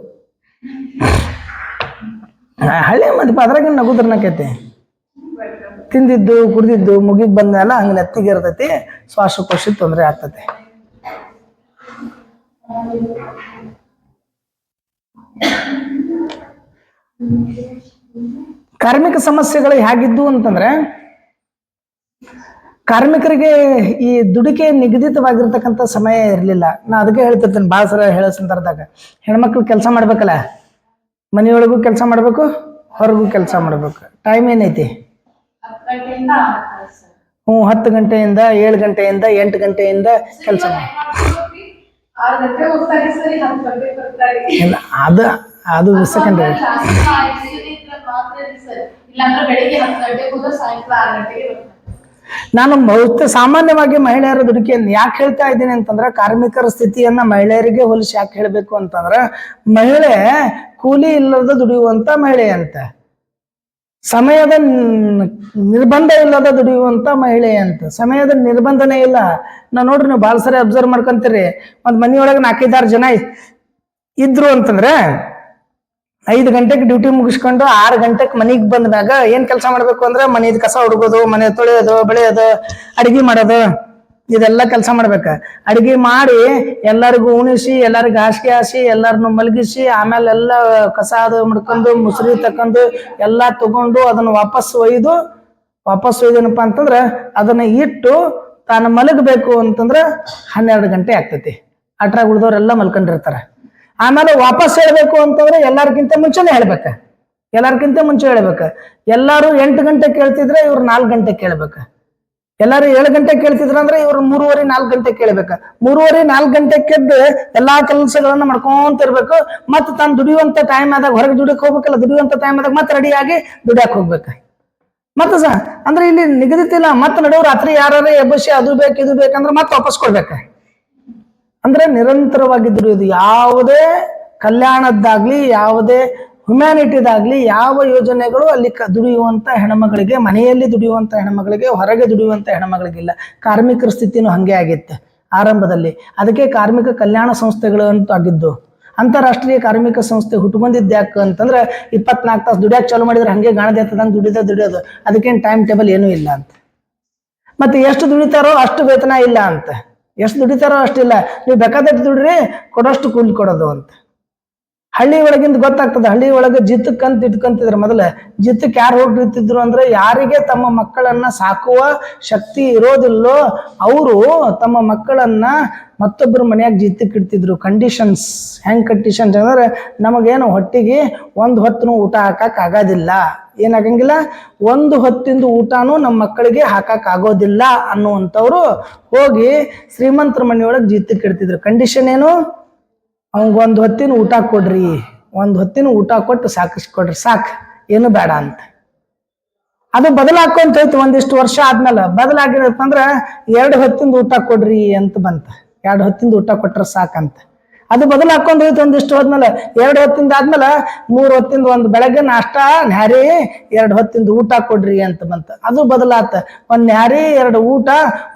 ಹಳ್ಳಿ ಮಂದಿ ಅದ್ರಾಗ ನಗುದ್ರನಕೈತಿ ತಿಂದಿದ್ದು ಕುಡ್ದಿದ್ದು ಮುಗಿಗೆ ಬಂದ್ಮೇಲೆ ಹಂಗೆ ನೆತ್ತಿಗೆ ಇರ್ತೈತಿ ಶ್ವಾಸಕೋಶ ತೊಂದರೆ ಆಗ್ತೈತಿ ಕಾರ್ಮಿಕ ಸಮಸ್ಯೆಗಳು ಹೇಗಿದ್ದು ಅಂತಂದ್ರೆ ಕಾರ್ಮಿಕರಿಗೆ ಈ ದುಡಿಕೆ ನಿಗದಿತವಾಗಿರ್ತಕ್ಕಂಥ ಸಮಯ ಇರಲಿಲ್ಲ. ನಾ ಅದಕ್ಕೆ ಹೇಳ್ತಿರ್ತೇನೆ ಭಾಳ ಸಲ ಹೇಳೋ ಸಂದರ್ಭದಾಗ ಹೆಣ್ಮಕ್ಳು ಕೆಲಸ ಮಾಡ್ಬೇಕಲ್ಲ, ಮನೆಯೊಳಗೂ ಕೆಲಸ ಮಾಡ್ಬೇಕು, ಹೊರಗೂ ಕೆಲಸ ಮಾಡ್ಬೇಕು. ಟೈಮ್ ಏನೈತಿ? 10 ಗಂಟೆಯಿಂದ 7 ಗಂಟೆಯಿಂದ 8 ಗಂಟೆಯಿಂದ ಕೆಲಸ ಅದು ಸೆಕೆಂಡರಿ. ನಾನು ಸಾಮಾನ್ಯವಾಗಿ ಮಹಿಳೆಯರ ದುಡುಕಿಯನ್ನು ಯಾಕೆ ಹೇಳ್ತಾ ಇದ್ದೀನಿ ಅಂತಂದ್ರೆ, ಕಾರ್ಮಿಕರ ಸ್ಥಿತಿಯನ್ನ ಮಹಿಳೆಯರಿಗೆ ಹೋಲಿಸಿ ಯಾಕೆ ಹೇಳ್ಬೇಕು ಅಂತಂದ್ರೆ, ಮಹಿಳೆ ಕೂಲಿ ಇಲ್ಲದ ದುಡಿಯುವಂತ ಮಹಿಳೆ ಅಂತ, ಸಮಯದ ನಿರ್ಬಂಧ ಇಲ್ಲದ ದುಡಿಯುವಂತ ಮಹಿಳೆ ಅಂತ. ಸಮಯದ ನಿರ್ಬಂಧನೇ ಇಲ್ಲ. ನಾ ನೋಡ್ರಿ, ನೀವು ಭಾಳ ಸರಿ ಅಬ್ಸರ್ವ್ ಮಾಡ್ಕೊಂತೀರಿ, ಒಂದು ಮನೆಯೊಳಗೆ 4-5 ಜನ ಇದ್ರು ಅಂತಂದ್ರೆ 5 ಗಂಟೆಗೆ ಡ್ಯೂಟಿ ಮುಗಿಸ್ಕೊಂಡು 6 ಗಂಟೆಗೆ ಮನೆಗೆ ಬಂದಾಗ ಏನ್ ಕೆಲಸ ಮಾಡ್ಬೇಕು ಅಂದ್ರೆ, ಮನೆಯದ ಕಸ ಹುಡುಗೋದು, ಮನೆ ತೊಳೆಯೋದು, ಬೆಳೆಯೋದು, ಅಡಿಗೆ ಮಾಡೋದು, ಇದೆಲ್ಲ ಕೆಲಸ ಮಾಡ್ಬೇಕ. ಅಡಿಗೆ ಮಾಡಿ ಎಲ್ಲರಿಗೂ ಉಣಿಸಿ, ಎಲ್ಲರಿಗೂ ಹಾಸಿಗೆ ಹಾಸಿ, ಎಲ್ಲರನ್ನು ಮಲಗಿಸಿ, ಆಮೇಲೆ ಎಲ್ಲ ಕಸ ಅದು ಮುಡ್ಕೊಂಡು ಮುಸುರಿ ತಕೊಂಡು ಎಲ್ಲ ತಗೊಂಡು ಅದನ್ನ ವಾಪಸ್ ಒಯ್ದೇನಪ್ಪ ಅಂತಂದ್ರೆ ಅದನ್ನ ಇಟ್ಟು ತಾನು ಮಲಗಬೇಕು ಅಂತಂದ್ರೆ 12 ಗಂಟೆ ಆಗ್ತೈತಿ. ಅಟ್ರಾಗ ಉಳಿದವ್ರೆಲ್ಲ ಮಲ್ಕೊಂಡಿರ್ತಾರೆ. ಆಮೇಲೆ ವಾಪಸ್ ಹೇಳ್ಬೇಕು ಅಂತಂದ್ರೆ ಎಲ್ಲರಿಗಿಂತ ಮುಂಚೆನೆ ಹೇಳ್ಬೇಕ. ಎಲ್ಲಾರು 8 ಗಂಟೆ ಕೇಳ್ತಿದ್ರೆ ಇವ್ರು 4 ಗಂಟೆ ಕೇಳ್ಬೇಕ. ಎಲ್ಲಾರು 7 ಗಂಟೆ ಕೇಳ್ತಿದ್ರ ಅಂದ್ರೆ ಇವ್ರು 3:30-4 ಗಂಟೆ ಕೇಳ್ಬೇಕ. 3:30-4 ಗಂಟೆ ಕೆದ್ದು ಎಲ್ಲಾ ಕೆಲಸಗಳನ್ನ ಮಾಡ್ಕೊಂತ ಇರ್ಬೇಕು. ಮತ್ತೆ ತಾನು ದುಡಿಯುವಂತ ಟೈಮ್ ಆದಾಗ ಹೊರಗೆ ದುಡಿಯಕ್ ಹೋಗ್ಬೇಕಲ್ಲ, ದುಡಿಯುವಂತ ಟೈಮ್ ಆದಾಗ ಮತ್ತೆ ರೆಡಿಯಾಗಿ ದುಡಿಯಕ್ ಹೋಗ್ಬೇಕ. ಮತ್ತೆ ಅಂದ್ರೆ ಇಲ್ಲಿ ನಿಗದಿತ ಇಲ್ಲ. ಮತ್ತೆ ನಡುವ ರಾತ್ರಿ ಯಾರು ಎಬ್ಬಸಿ ಅದು ಬೇಕು ಇದು ಬೇಕಂದ್ರೆ ಮತ್ತೆ ವಾಪಸ್ ಕೊಡ್ಬೇಕ. ಅಂದ್ರೆ ನಿರಂತರವಾಗಿ ದುಡಿಯೋದು. ಯಾವುದೇ ಕಲ್ಯಾಣದ್ದಾಗ್ಲಿ, ಯಾವುದೇ ಹ್ಯುಮ್ಯಾನಿಟಿದಾಗ್ಲಿ, ಯಾವ ಯೋಜನೆಗಳು ಅಲ್ಲಿ ದುಡಿಯುವಂತ ಹೆಣ್ಮಗಳಿಗೆ, ಮನೆಯಲ್ಲಿ ದುಡಿಯುವಂತ ಹೆಣ್ಮಗಳಿಗೆ, ಹೊರಗೆ ದುಡಿಯುವಂತ ಹೆಣ್ಮಗಳಿಗಿಲ್ಲ. ಕಾರ್ಮಿಕರ ಸ್ಥಿತಿನೂ ಹಂಗೆ ಆಗಿತ್ತು ಆರಂಭದಲ್ಲಿ. ಅದಕ್ಕೆ ಕಾರ್ಮಿಕ ಕಲ್ಯಾಣ ಸಂಸ್ಥೆಗಳು ಅಂತ ಆಗಿದ್ದು. ಅಂತಾರಾಷ್ಟ್ರೀಯ ಕಾರ್ಮಿಕ ಸಂಸ್ಥೆ ಹುಟ್ಟುಬಂದಿದ್ದು ಯಾಕೆ ಅಂತಂದ್ರೆ, 24 ತಾಸು ದುಡಿಯಾಕ ಚಾಲು ಮಾಡಿದ್ರೆ ಹಂಗೆ ಗಾಣದ ಎತ್ತದಂಗೆ ದುಡಿಯೋದು. ಅದಕ್ಕೇನು ಟೈಮ್ ಟೇಬಲ್ ಏನೂ ಇಲ್ಲ ಅಂತ. ಮತ್ತೆ ಎಷ್ಟು ದುಡಿತಾರೋ ಅಷ್ಟು ವೇತನ ಇಲ್ಲ ಅಂತ. ಎಷ್ಟು ದುಡಿತಾರೋ ಅಷ್ಟಿಲ್ಲ. ನೀವು ಬೇಕಾದಷ್ಟು ದುಡ್ರಿ, ಕೊಡೋಷ್ಟು ಕೂಲಿ ಕೊಡೋದು ಅಂತ. ಹಳ್ಳಿ ಒಳಗಿಂದ ಗೊತ್ತಾಗ್ತದೆ. ಹಳ್ಳಿ ಒಳಗೆ ಜಿತ್ತಕ್ಕಂತ ಇಟ್ಕೊಂತಿದ್ರು. ಮೊದಲ ಜಿತ್ತಕ್ಕೆ ಯಾರು ಹೋಗಿರ್ತಿದ್ರು ಅಂದ್ರೆ, ಯಾರಿಗೆ ತಮ್ಮ ಮಕ್ಕಳನ್ನ ಸಾಕುವ ಶಕ್ತಿ ಇರೋದಿಲ್ಲೋ ಅವರು ತಮ್ಮ ಮಕ್ಕಳನ್ನ ಮತ್ತೊಬ್ಬರ ಮನೆಯಾಗ ಜಿತ್ತಕ್ಕೆ ಇಡ್ತಿದ್ರು. ಕಂಡೀಷನ್ಸ್ ಅಂದ್ರೆ, ನಮಗೇನು ಹೊಟ್ಟಿಗೆ 1 ಹೊತ್ತು ಊಟ ಹಾಕಕ್ ಆಗೋದಿಲ್ಲ, ಏನಾಗಂಗಿಲ್ಲ, 1 ಹೊತ್ತಿಂದು ಊಟನೂ ನಮ್ಮ ಮಕ್ಕಳಿಗೆ ಹಾಕಕ್ ಆಗೋದಿಲ್ಲ ಅನ್ನುವಂಥವ್ರು ಹೋಗಿ ಶ್ರೀಮಂತರ ಮನೆಯೊಳಗೆ ಜಿತ್ತಕ್ಕೆ ಇಡ್ತಿದ್ರು. ಕಂಡೀಷನ್ ಏನು? ಅವಂಗ 1 ಹೊತ್ತಿನ ಊಟ ಕೊಡ್ರಿ, 1 ಹೊತ್ತಿನ ಊಟ ಕೊಟ್ಟು ಸಾಕಿಸ್ಕೊಡ್ರಿ, ಸಾಕು, ಏನು ಬೇಡ ಅಂತ. ಅದು ಬದಲಾಕೊಂತ ಹೋಯ್ತು. ಒಂದಿಷ್ಟು ವರ್ಷ ಆದ್ಮೇಲೆ ಬದಲಾಗಿರತ್ತಂದ್ರ 2 ಹೊತ್ತಿಂದ ಊಟ ಕೊಡ್ರಿ ಅಂತ ಬಂತ. 2 ಹೊತ್ತಿಂದ ಊಟ ಕೊಟ್ರ ಸಾಕಂತ. ಅದು ಬದಲಾಕೊಂಡ್ ಹೋಯ್ತು. ಒಂದಿಷ್ಟು ಹೋದ್ಮೇಲೆ 2 ಹೊತ್ತಿಂದ ಆದ್ಮೇಲೆ 3 ಹೊತ್ತಿಂದ, 1 ಬೆಳಗ್ಗೆ ನಾಷ್ಟ ನ್ಯಾರಿ, 2 ಹೊತ್ತಿಂದ ಊಟ ಕೊಡ್ರಿ ಅಂತ ಬಂತ. ಅದು ಬದಲಾತ. 1 ನ್ಯಾರಿ, 2 ಊಟ,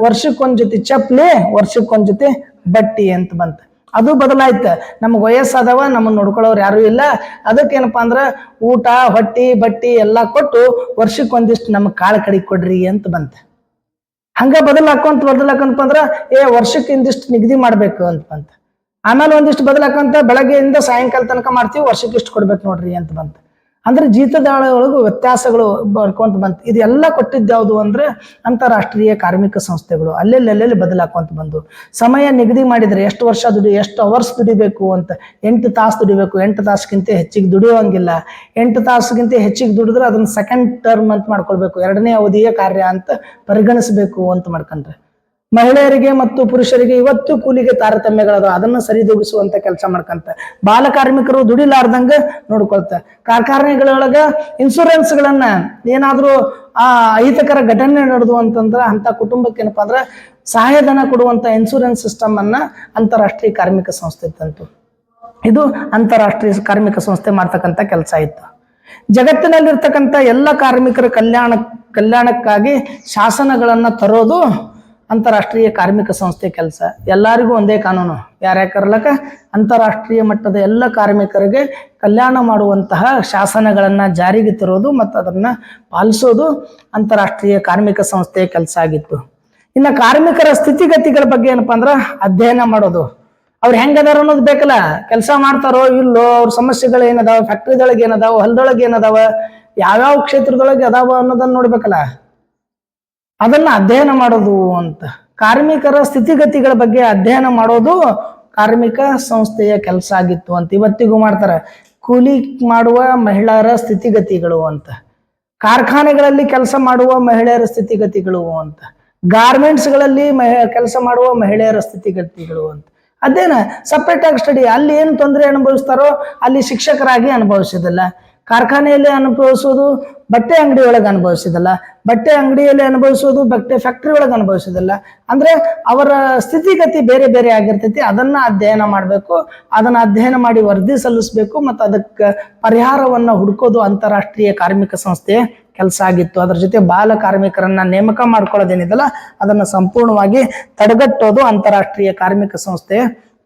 ವರ್ಷಕ್ಕೊಂದ್ ಜೊತೆ ಚಪ್ಲಿ, ವರ್ಷಕ್ಕೊಂದ್ ಜೊತೆ ಬಟ್ಟಿ ಅಂತ ಬಂತ. ಅದು ಬದಲಾಯ್ತು. ನಮ್ಗೆ ವಯಸ್ಸಾದವ, ನಮ್ಮನ್ನ ನೋಡ್ಕೊಳ್ಳೋರು ಯಾರು ಇಲ್ಲ. ಅದಕ್ಕೇನಪ್ಪಾ ಅಂದ್ರ ಊಟ, ಹೊಟ್ಟಿ, ಬಟ್ಟಿ ಎಲ್ಲ ಕೊಟ್ಟು ವರ್ಷಕ್ಕೊಂದಿಷ್ಟು ನಮಗ್ ಕಾಳು ಕಡಿ ಕೊಡ್ರಿ ಅಂತ ಬಂತ. ಹಂಗ ಬದಲಾಕೊಂತ ಅಂದ್ರ ವರ್ಷಕ್ಕೆ ಇಂದಿಷ್ಟು ನಿಗದಿ ಮಾಡ್ಬೇಕು ಅಂತ ಬಂತ. ಆಮೇಲೆ ಒಂದಿಷ್ಟು ಬದಲಾಕೊಂತ ಬೆಳಗ್ಗೆಯಿಂದ ಸಾಯಂಕಾಲ ತನಕ ಮಾಡ್ತೀವಿ, ವರ್ಷಕ್ಕೆ ಇಷ್ಟು ಕೊಡ್ಬೇಕು ನೋಡ್ರಿ ಅಂತ ಬಂತ. ಅಂದ್ರೆ ಜೀತದಾಳ ಒಳಗೂ ವ್ಯತ್ಯಾಸಗಳು ಬರ್ಕೊಂತ ಬಂತು. ಇದೆಲ್ಲ ಕೊಟ್ಟಿದ್ದು ಯಾವುದು ಅಂದ್ರೆ ಅಂತಾರಾಷ್ಟ್ರೀಯ ಕಾರ್ಮಿಕ ಸಂಸ್ಥೆಗಳು. ಅಲ್ಲೆಲ್ಲಿ ಬದಲಾಕೊಂತ ಬಂದು ಸಮಯ ನಿಗದಿ ಮಾಡಿದ್ರೆ ಎಷ್ಟು ವರ್ಷ ಎಷ್ಟು ಅವರ್ಸ್ ದುಡಿಬೇಕು ಅಂತ. 8 ತಾಸು ದುಡಿಬೇಕು, 8 ತಾಸಿಗಿಂತ ಹೆಚ್ಚಿಗೆ ದುಡಿಯೋಂಗಿಲ್ಲ. 8 ತಾಸಿಗಿಂತ ಹೆಚ್ಚಿಗೆ ದುಡಿದ್ರೆ ಅದನ್ನ ಸೆಕೆಂಡ್ ಟರ್ಮ್ ಅಂತ ಮಾಡ್ಕೊಳ್ಬೇಕು, 2ನೇ ಅವಧಿಯ ಕಾರ್ಯ ಅಂತ ಪರಿಗಣಿಸಬೇಕು ಅಂತ ಮಾಡ್ಕೊಂಡ್ರೆ. ಮಹಿಳೆಯರಿಗೆ ಮತ್ತು ಪುರುಷರಿಗೆ ಇವತ್ತು ಕೂಲಿಗೆ ತಾರತಮ್ಯಗಳದ ಅದನ್ನ ಸರಿದೂಗಿಸುವಂತ ಕೆಲಸ ಮಾಡ್ಕಂತ ಬಾಲ ಕಾರ್ಮಿಕರು ದುಡಿಲಾರ್ದಂಗ ನೋಡ್ಕೊಳ್ತ ಕಾರ್ಖಾನೆಗಳೊಳಗ ಇನ್ಶೂರೆನ್ಸ್ಗಳನ್ನ ಏನಾದ್ರೂ ಅಹಿತಕರ ಘಟನೆ ನಡೆದು ಅಂತಂದ್ರ ಅಂತ ಕುಟುಂಬಕ್ಕೆ ಏನಪ್ಪಾ ಅಂದ್ರ ಸಹಾಯಧನ ಕೊಡುವಂತ ಇನ್ಶೂರೆನ್ಸ್ ಸಿಸ್ಟಮ್ ಅನ್ನ ಅಂತಾರಾಷ್ಟ್ರೀಯ ಕಾರ್ಮಿಕ ಸಂಸ್ಥೆ ತಂತು. ಇದು ಅಂತಾರಾಷ್ಟ್ರೀಯ ಕಾರ್ಮಿಕ ಸಂಸ್ಥೆ ಮಾಡ್ತಕ್ಕಂಥ ಕೆಲಸ ಇತ್ತು. ಜಗತ್ತಿನಲ್ಲಿರ್ತಕ್ಕಂಥ ಎಲ್ಲ ಕಾರ್ಮಿಕರ ಕಲ್ಯಾಣಕ್ಕಾಗಿ ಶಾಸನಗಳನ್ನ ತರೋದು ಅಂತಾರಾಷ್ಟ್ರೀಯ ಕಾರ್ಮಿಕ ಸಂಸ್ಥೆ ಕೆಲಸ. ಎಲ್ಲರಿಗೂ ಒಂದೇ ಕಾನೂನು, ಯಾರ್ಯಾಕರ್ಲಕ ಅಂತಾರಾಷ್ಟ್ರೀಯ ಮಟ್ಟದ ಎಲ್ಲ ಕಾರ್ಮಿಕರಿಗೆ ಕಲ್ಯಾಣ ಮಾಡುವಂತಹ ಶಾಸನಗಳನ್ನ ಜಾರಿಗೆ ತರೋದು ಮತ್ತು ಅದನ್ನ ಪಾಲಿಸೋದು ಅಂತಾರಾಷ್ಟ್ರೀಯ ಕಾರ್ಮಿಕ ಸಂಸ್ಥೆಯ ಕೆಲಸ ಆಗಿತ್ತು. ಇನ್ನು ಕಾರ್ಮಿಕರ ಸ್ಥಿತಿಗತಿಗಳ ಬಗ್ಗೆ ಏನಪ್ಪಾ ಅಂದ್ರ ಅಧ್ಯಯನ ಮಾಡೋದು. ಅವ್ರು ಹೆಂಗದಾರ ಅನ್ನೋದು ಬೇಕಲ್ಲ, ಕೆಲಸ ಮಾಡ್ತಾರೋ ಇಲ್ಲೋ, ಅವ್ರ ಸಮಸ್ಯೆಗಳು ಏನದಾವ, ಫ್ಯಾಕ್ಟ್ರಿದೊಳಗೆ ಏನದಾವ, ಹೊಲದೊಳಗೆ ಏನದಾವ, ಯಾವ್ಯಾವ ಕ್ಷೇತ್ರದೊಳಗೆ ಅದಾವ ಅನ್ನೋದನ್ನ ನೋಡ್ಬೇಕಲ್ಲ, ಅದನ್ನ ಅಧ್ಯಯನ ಮಾಡೋದು ಅಂತ. ಕಾರ್ಮಿಕರ ಸ್ಥಿತಿಗತಿಗಳ ಬಗ್ಗೆ ಅಧ್ಯಯನ ಮಾಡೋದು ಕಾರ್ಮಿಕ ಸಂಸ್ಥೆಯ ಕೆಲಸ ಆಗಿತ್ತು ಅಂತ ಇವತ್ತಿಗೂ ಮಾಡ್ತಾರೆ. ಕೂಲಿ ಮಾಡುವ ಮಹಿಳೆಯರ ಸ್ಥಿತಿಗತಿಗಳು ಅಂತ, ಕಾರ್ಖಾನೆಗಳಲ್ಲಿ ಕೆಲಸ ಮಾಡುವ ಮಹಿಳೆಯರ ಸ್ಥಿತಿಗತಿಗಳು ಅಂತ, ಗಾರ್ಮೆಂಟ್ಸ್ಗಳಲ್ಲಿ ಕೆಲಸ ಮಾಡುವ ಮಹಿಳೆಯರ ಸ್ಥಿತಿಗತಿಗಳು ಅಂತ ಅದೇನ ಸಪ್ರೇಟ್ ಆಗಿ ಸ್ಟಡಿ. ಅಲ್ಲಿ ಏನು ತೊಂದರೆ ಅನುಭವಿಸ್ತಾರೋ ಅಲ್ಲಿ ಶಿಕ್ಷಕರಾಗಿ ಅನುಭವಿಸೋದಿಲ್ಲ, ಕಾರ್ಖಾನೆಯಲ್ಲಿ ಅನುಭವಿಸೋದು ಬಟ್ಟೆ ಅಂಗಡಿ ಒಳಗೆ ಅನುಭವಿಸೋದಿಲ್ಲ, ಬಟ್ಟೆ ಅಂಗಡಿಯಲ್ಲಿ ಅನುಭವಿಸೋದು ಬಟ್ಟೆ ಫ್ಯಾಕ್ಟ್ರಿ ಒಳಗೆ ಅನುಭವಿಸೋದಿಲ್ಲ. ಅಂದ್ರೆ ಅವರ ಸ್ಥಿತಿಗತಿ ಬೇರೆ ಬೇರೆ ಆಗಿರ್ತೈತಿ. ಅದನ್ನ ಅಧ್ಯಯನ ಮಾಡಬೇಕು, ಅದನ್ನ ಅಧ್ಯಯನ ಮಾಡಿ ವರದಿ ಸಲ್ಲಿಸಬೇಕು ಮತ್ತು ಅದಕ್ಕೆ ಪರಿಹಾರವನ್ನ ಹುಡುಕೋದು ಅಂತಾರಾಷ್ಟ್ರೀಯ ಕಾರ್ಮಿಕ ಸಂಸ್ಥೆಯ ಕೆಲಸ ಆಗಿತ್ತು. ಅದ್ರ ಜೊತೆ ಬಾಲ ಕಾರ್ಮಿಕರನ್ನ ನೇಮಕ ಮಾಡ್ಕೊಳ್ಳೋದೇನಿದೆಲ್ಲ ಅದನ್ನ ಸಂಪೂರ್ಣವಾಗಿ ತಡೆಗಟ್ಟೋದು ಅಂತಾರಾಷ್ಟ್ರೀಯ ಕಾರ್ಮಿಕ ಸಂಸ್ಥೆಯ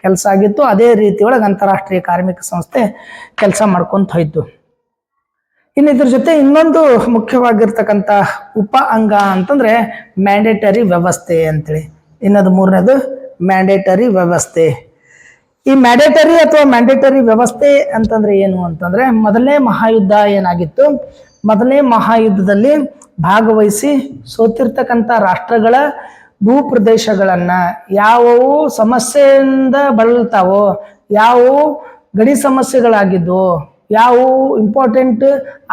ಕೆಲಸ ಆಗಿತ್ತು. ಅದೇ ರೀತಿ ಒಳಗೆ ಅಂತಾರಾಷ್ಟ್ರೀಯ ಕಾರ್ಮಿಕ ಸಂಸ್ಥೆ ಕೆಲಸ ಮಾಡ್ಕೊಂತ ಹೋಯ್ತು. ಇನ್ನು ಇದ್ರ ಜೊತೆ ಇನ್ನೊಂದು ಮುಖ್ಯವಾಗಿರ್ತಕ್ಕಂಥ ಉಪ ಅಂಗ ಅಂತಂದ್ರೆ ಮ್ಯಾಂಡೇಟರಿ ವ್ಯವಸ್ಥೆ ಅಂತೇಳಿ. ಇನ್ನದು ಮೂರನೇದು ಮ್ಯಾಂಡೇಟರಿ ವ್ಯವಸ್ಥೆ. ಈ ಮ್ಯಾಂಡೇಟರಿ ವ್ಯವಸ್ಥೆ ಅಂತಂದ್ರೆ ಏನು ಅಂತಂದ್ರೆ, ಮೊದಲನೇ ಮಹಾಯುದ್ಧ ಏನಾಗಿತ್ತು, ಮೊದಲನೇ ಮಹಾಯುದ್ಧದಲ್ಲಿ ಭಾಗವಹಿಸಿ ಸೋತಿರ್ತಕ್ಕಂಥ ರಾಷ್ಟ್ರಗಳ ಭೂ ಪ್ರದೇಶಗಳನ್ನ ಯಾವುವು ಸಮಸ್ಯೆಯಿಂದ ಬಳಲ್ತಾವೋ, ಯಾವುವು ಗಡಿ ಸಮಸ್ಯೆಗಳಾಗಿದ್ದು, ಯಾವುವು ಇಂಪಾರ್ಟೆಂಟ್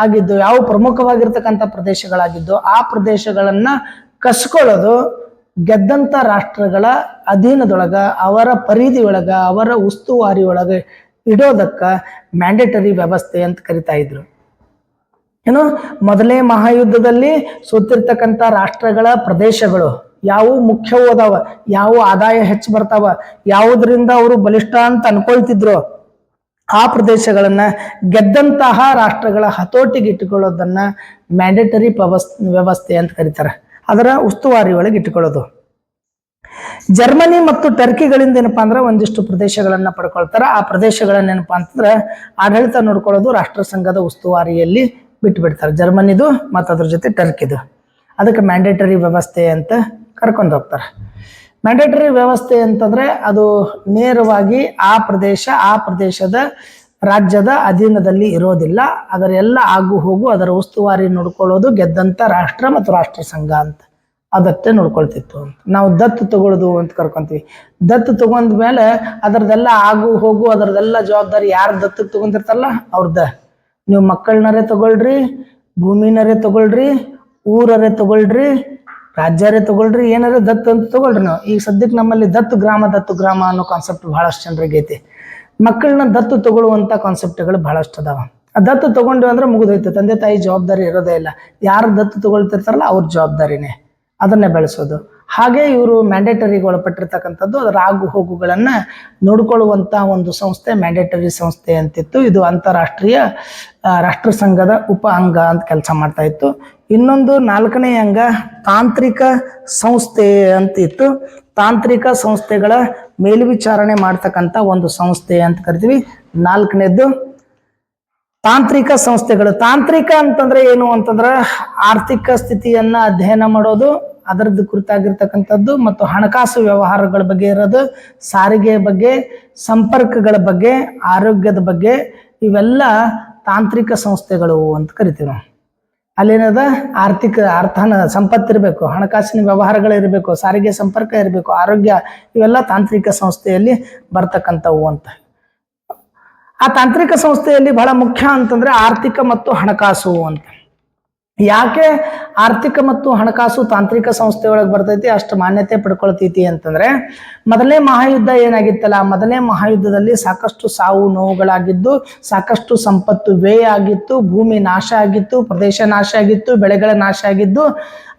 ಆಗಿದ್ದು, ಯಾವ ಪ್ರಮುಖವಾಗಿರ್ತಕ್ಕಂಥ ಪ್ರದೇಶಗಳಾಗಿದ್ದು ಆ ಪ್ರದೇಶಗಳನ್ನ ಕಸ್ಕೊಳ್ಳೋದು ಗೆದ್ದಂತ ರಾಷ್ಟ್ರಗಳ ಅಧೀನದೊಳಗ, ಅವರ ಪರಿಧಿ ಒಳಗ, ಅವರ ಉಸ್ತುವಾರಿ ಒಳಗೆ ಇಡೋದಕ್ಕ ಮ್ಯಾಂಡೇಟರಿ ವ್ಯವಸ್ಥೆ ಅಂತ ಕರಿತಾ ಇದ್ರು. ಏನು, ಮೊದಲನೇ ಮಹಾಯುದ್ಧದಲ್ಲಿ ಸೋತಿರ್ತಕ್ಕಂಥ ರಾಷ್ಟ್ರಗಳ ಪ್ರದೇಶಗಳು ಯಾವ ಮುಖ್ಯವೂ ಅದಾವ, ಯಾವ ಆದಾಯ ಹೆಚ್ಚು ಬರ್ತಾವ, ಯಾವುದರಿಂದ ಅವರು ಬಲಿಷ್ಠ ಅಂತ ಅನ್ಕೊಳ್ತಿದ್ರು ಆ ಪ್ರದೇಶಗಳನ್ನ ಗೆದ್ದಂತಹ ರಾಷ್ಟ್ರಗಳ ಹತೋಟಿಗೆ ಇಟ್ಟುಕೊಳ್ಳೋದನ್ನ ಮ್ಯಾಂಡೇಟರಿ ವ್ಯವಸ್ಥೆ ಅಂತ ಕರೀತಾರೆ. ಅದರ ಉಸ್ತುವಾರಿ ಒಳಗೆ ಇಟ್ಟುಕೊಳ್ಳೋದು. ಜರ್ಮನಿ ಮತ್ತು ಟರ್ಕಿಗಳಿಂದ ಏನಪ್ಪಾ ಅಂದ್ರೆ ಒಂದಿಷ್ಟು ಪ್ರದೇಶಗಳನ್ನ ಪಡ್ಕೊಳ್ತಾರ. ಆ ಪ್ರದೇಶಗಳನ್ನ ಏನಪ್ಪಾ ಅಂತಂದ್ರೆ ಆಡಳಿತ ನೋಡ್ಕೊಳ್ಳೋದು ರಾಷ್ಟ್ರ ಸಂಘದ ಉಸ್ತುವಾರಿಯಲ್ಲಿ ಬಿಟ್ಟು ಬಿಡ್ತಾರೆ, ಜರ್ಮನಿದು ಮತ್ತು ಅದ್ರ ಜೊತೆ ಟರ್ಕಿದು. ಅದಕ್ಕೆ ಮ್ಯಾಂಡೇಟರಿ ವ್ಯವಸ್ಥೆ ಅಂತ ಕರ್ಕೊಂಡು ಹೋಗ್ತಾರೆ. ಮ್ಯಾಂಡೇಟರಿ ವ್ಯವಸ್ಥೆ ಅಂತಂದ್ರೆ ಅದು ನೇರವಾಗಿ ಆ ಪ್ರದೇಶದ ರಾಜ್ಯದ ಅಧೀನದಲ್ಲಿ ಇರೋದಿಲ್ಲ. ಅದರ ಎಲ್ಲ ಆಗು ಹೋಗು ಅದರ ಉಸ್ತುವಾರಿ ನೋಡ್ಕೊಳ್ಳೋದು ಗೆದ್ದಂತ ರಾಷ್ಟ್ರ ಮತ್ತು ರಾಷ್ಟ್ರ ಸಂಘ ಅಂತ ಅದಕ್ಕೆ ನೋಡ್ಕೊಳ್ತಿತ್ತು ಅಂತ. ನಾವು ದತ್ತು ತಗೊಳ್ಳೋದು ಅಂತ ಕರ್ಕೊಂತೀವಿ. ದತ್ತು ತಗೊಂಡ ಮೇಲೆ ಅದರದೆಲ್ಲ ಆಗು ಹೋಗು ಅದರದೆಲ್ಲ ಜವಾಬ್ದಾರಿ ಯಾರು ದತ್ತು ತಗೊಂಡಿರ್ತಾರಲ್ಲ ಅವ್ರದ. ನೀವು ಮಕ್ಕಳನ್ನರೇ ತಗೊಳ್ರಿ, ಭೂಮಿನರೇ ತಗೊಳ್ರಿ, ಊರರೇ ತಗೊಳ್ರಿ, ರಾಜ್ಯರೇ ತಗೊಳ್ರಿ, ಏನಾರ ದತ್ತು ಅಂತ ತಗೊಳ್ರಿ. ನಾವು ಈಗ ಸದ್ಯಕ್ಕೆ ನಮ್ಮಲ್ಲಿ ದತ್ತು ಗ್ರಾಮ ಅನ್ನೋ ಕಾನ್ಸೆಪ್ಟ್ ಬಹಳಷ್ಟು ಜನರಿಗೆ ಐತಿ. ಮಕ್ಕಳನ್ನ ದತ್ತು ತಗೊಳ್ಳುವಂತ ಕಾನ್ಸೆಪ್ಟ್ಗಳು ಬಹಳಷ್ಟು ಅದಾವ. ಆ ದತ್ತು ತಗೊಂಡು ಅಂದ್ರೆ ಮುಗಿದೋಯ್ತು, ತಂದೆ ತಾಯಿ ಜವಾಬ್ದಾರಿ ಇರೋದೇ ಇಲ್ಲ. ಯಾರು ದತ್ತು ತಗೊಳ್ತಿರ್ತಾರಲ್ಲ ಅವ್ರ ಜವಾಬ್ದಾರಿನೇ ಅದನ್ನೇ ಬೆಳೆಸೋದು. ಹಾಗೆ ಇವರು ಮ್ಯಾಂಡೇಟರಿಗೆ ಒಳಪಟ್ಟಿರ್ತಕ್ಕಂಥದ್ದು ಅದರ ಆಗು ಹೋಗುಗಳನ್ನ ನೋಡ್ಕೊಳ್ಳುವಂತ ಒಂದು ಸಂಸ್ಥೆ ಮ್ಯಾಂಡೇಟರಿ ಸಂಸ್ಥೆ ಅಂತಿತ್ತು. ಇದು ಅಂತಾರಾಷ್ಟ್ರೀಯ ರಾಷ್ಟ್ರ ಸಂಘದ ಉಪ ಅಂಗ ಅಂತ ಕೆಲಸ ಮಾಡ್ತಾ ಇತ್ತು. ಇನ್ನೊಂದು ನಾಲ್ಕನೇ ಅಂಗ ತಾಂತ್ರಿಕ ಸಂಸ್ಥೆ ಅಂತ ಇತ್ತು. ತಾಂತ್ರಿಕ ಸಂಸ್ಥೆಗಳ ಮೇಲ್ವಿಚಾರಣೆ ಮಾಡ್ತಕ್ಕಂಥ ಒಂದು ಸಂಸ್ಥೆ ಅಂತ ಕರಿತೀವಿ. ನಾಲ್ಕನೇದ್ದು ತಾಂತ್ರಿಕ ಸಂಸ್ಥೆಗಳು. ತಾಂತ್ರಿಕ ಅಂತಂದ್ರೆ ಏನು ಅಂತಂದ್ರೆ ಆರ್ಥಿಕ ಸ್ಥಿತಿಯನ್ನ ಅಧ್ಯಯನ ಮಾಡೋದು, ಅದರದ್ದು ಕುರಿತಾಗಿರ್ತಕ್ಕಂಥದ್ದು ಮತ್ತು ಹಣಕಾಸು ವ್ಯವಹಾರಗಳ ಬಗ್ಗೆ ಇರೋದು, ಸಾರಿಗೆ ಬಗ್ಗೆ, ಸಂಪರ್ಕಗಳ ಬಗ್ಗೆ, ಆರೋಗ್ಯದ ಬಗ್ಗೆ, ಇವೆಲ್ಲ ತಾಂತ್ರಿಕ ಸಂಸ್ಥೆಗಳು ಅಂತ ಕರಿತೀವಿ ನಾವು. ಅಲ್ಲೇನದ ಸಂಪತ್ತಿರಬೇಕು, ಹಣಕಾಸಿನ ವ್ಯವಹಾರಗಳಿರಬೇಕು, ಸಾರಿಗೆ ಸಂಪರ್ಕ ಇರಬೇಕು, ಆರೋಗ್ಯ, ಇವೆಲ್ಲ ತಾಂತ್ರಿಕ ಸಂಸ್ಥೆಯಲ್ಲಿ ಬರ್ತಕ್ಕಂಥವು ಅಂತ. ಆ ತಾಂತ್ರಿಕ ಸಂಸ್ಥೆಯಲ್ಲಿ ಬಹಳ ಮುಖ್ಯ ಅಂತಂದ್ರೆ ಆರ್ಥಿಕ ಮತ್ತು ಹಣಕಾಸು ಅಂತ. ಯಾಕೆ ಆರ್ಥಿಕ ಮತ್ತು ಹಣಕಾಸು ತಾಂತ್ರಿಕ ಸಂಸ್ಥೆ ಒಳಗೆ ಬರ್ತೈತಿ, ಅಷ್ಟು ಮಾನ್ಯತೆ ಪಡ್ಕೊಳ್ತೈತಿ ಅಂತಂದ್ರೆ, ಮೊದಲನೇ ಮಹಾಯುದ್ಧ ಏನಾಗಿತ್ತಲ್ಲ, ಮೊದಲನೇ ಮಹಾಯುದ್ಧದಲ್ಲಿ ಸಾಕಷ್ಟು ಸಾವು ನೋವುಗಳಾಗಿದ್ದು, ಸಾಕಷ್ಟು ಸಂಪತ್ತು ವ್ಯಯ ಆಗಿತ್ತು, ಭೂಮಿ ನಾಶ ಆಗಿತ್ತು, ಪ್ರದೇಶ ನಾಶ ಆಗಿತ್ತು, ಬೆಳೆಗಳ ನಾಶ ಆಗಿದ್ದು,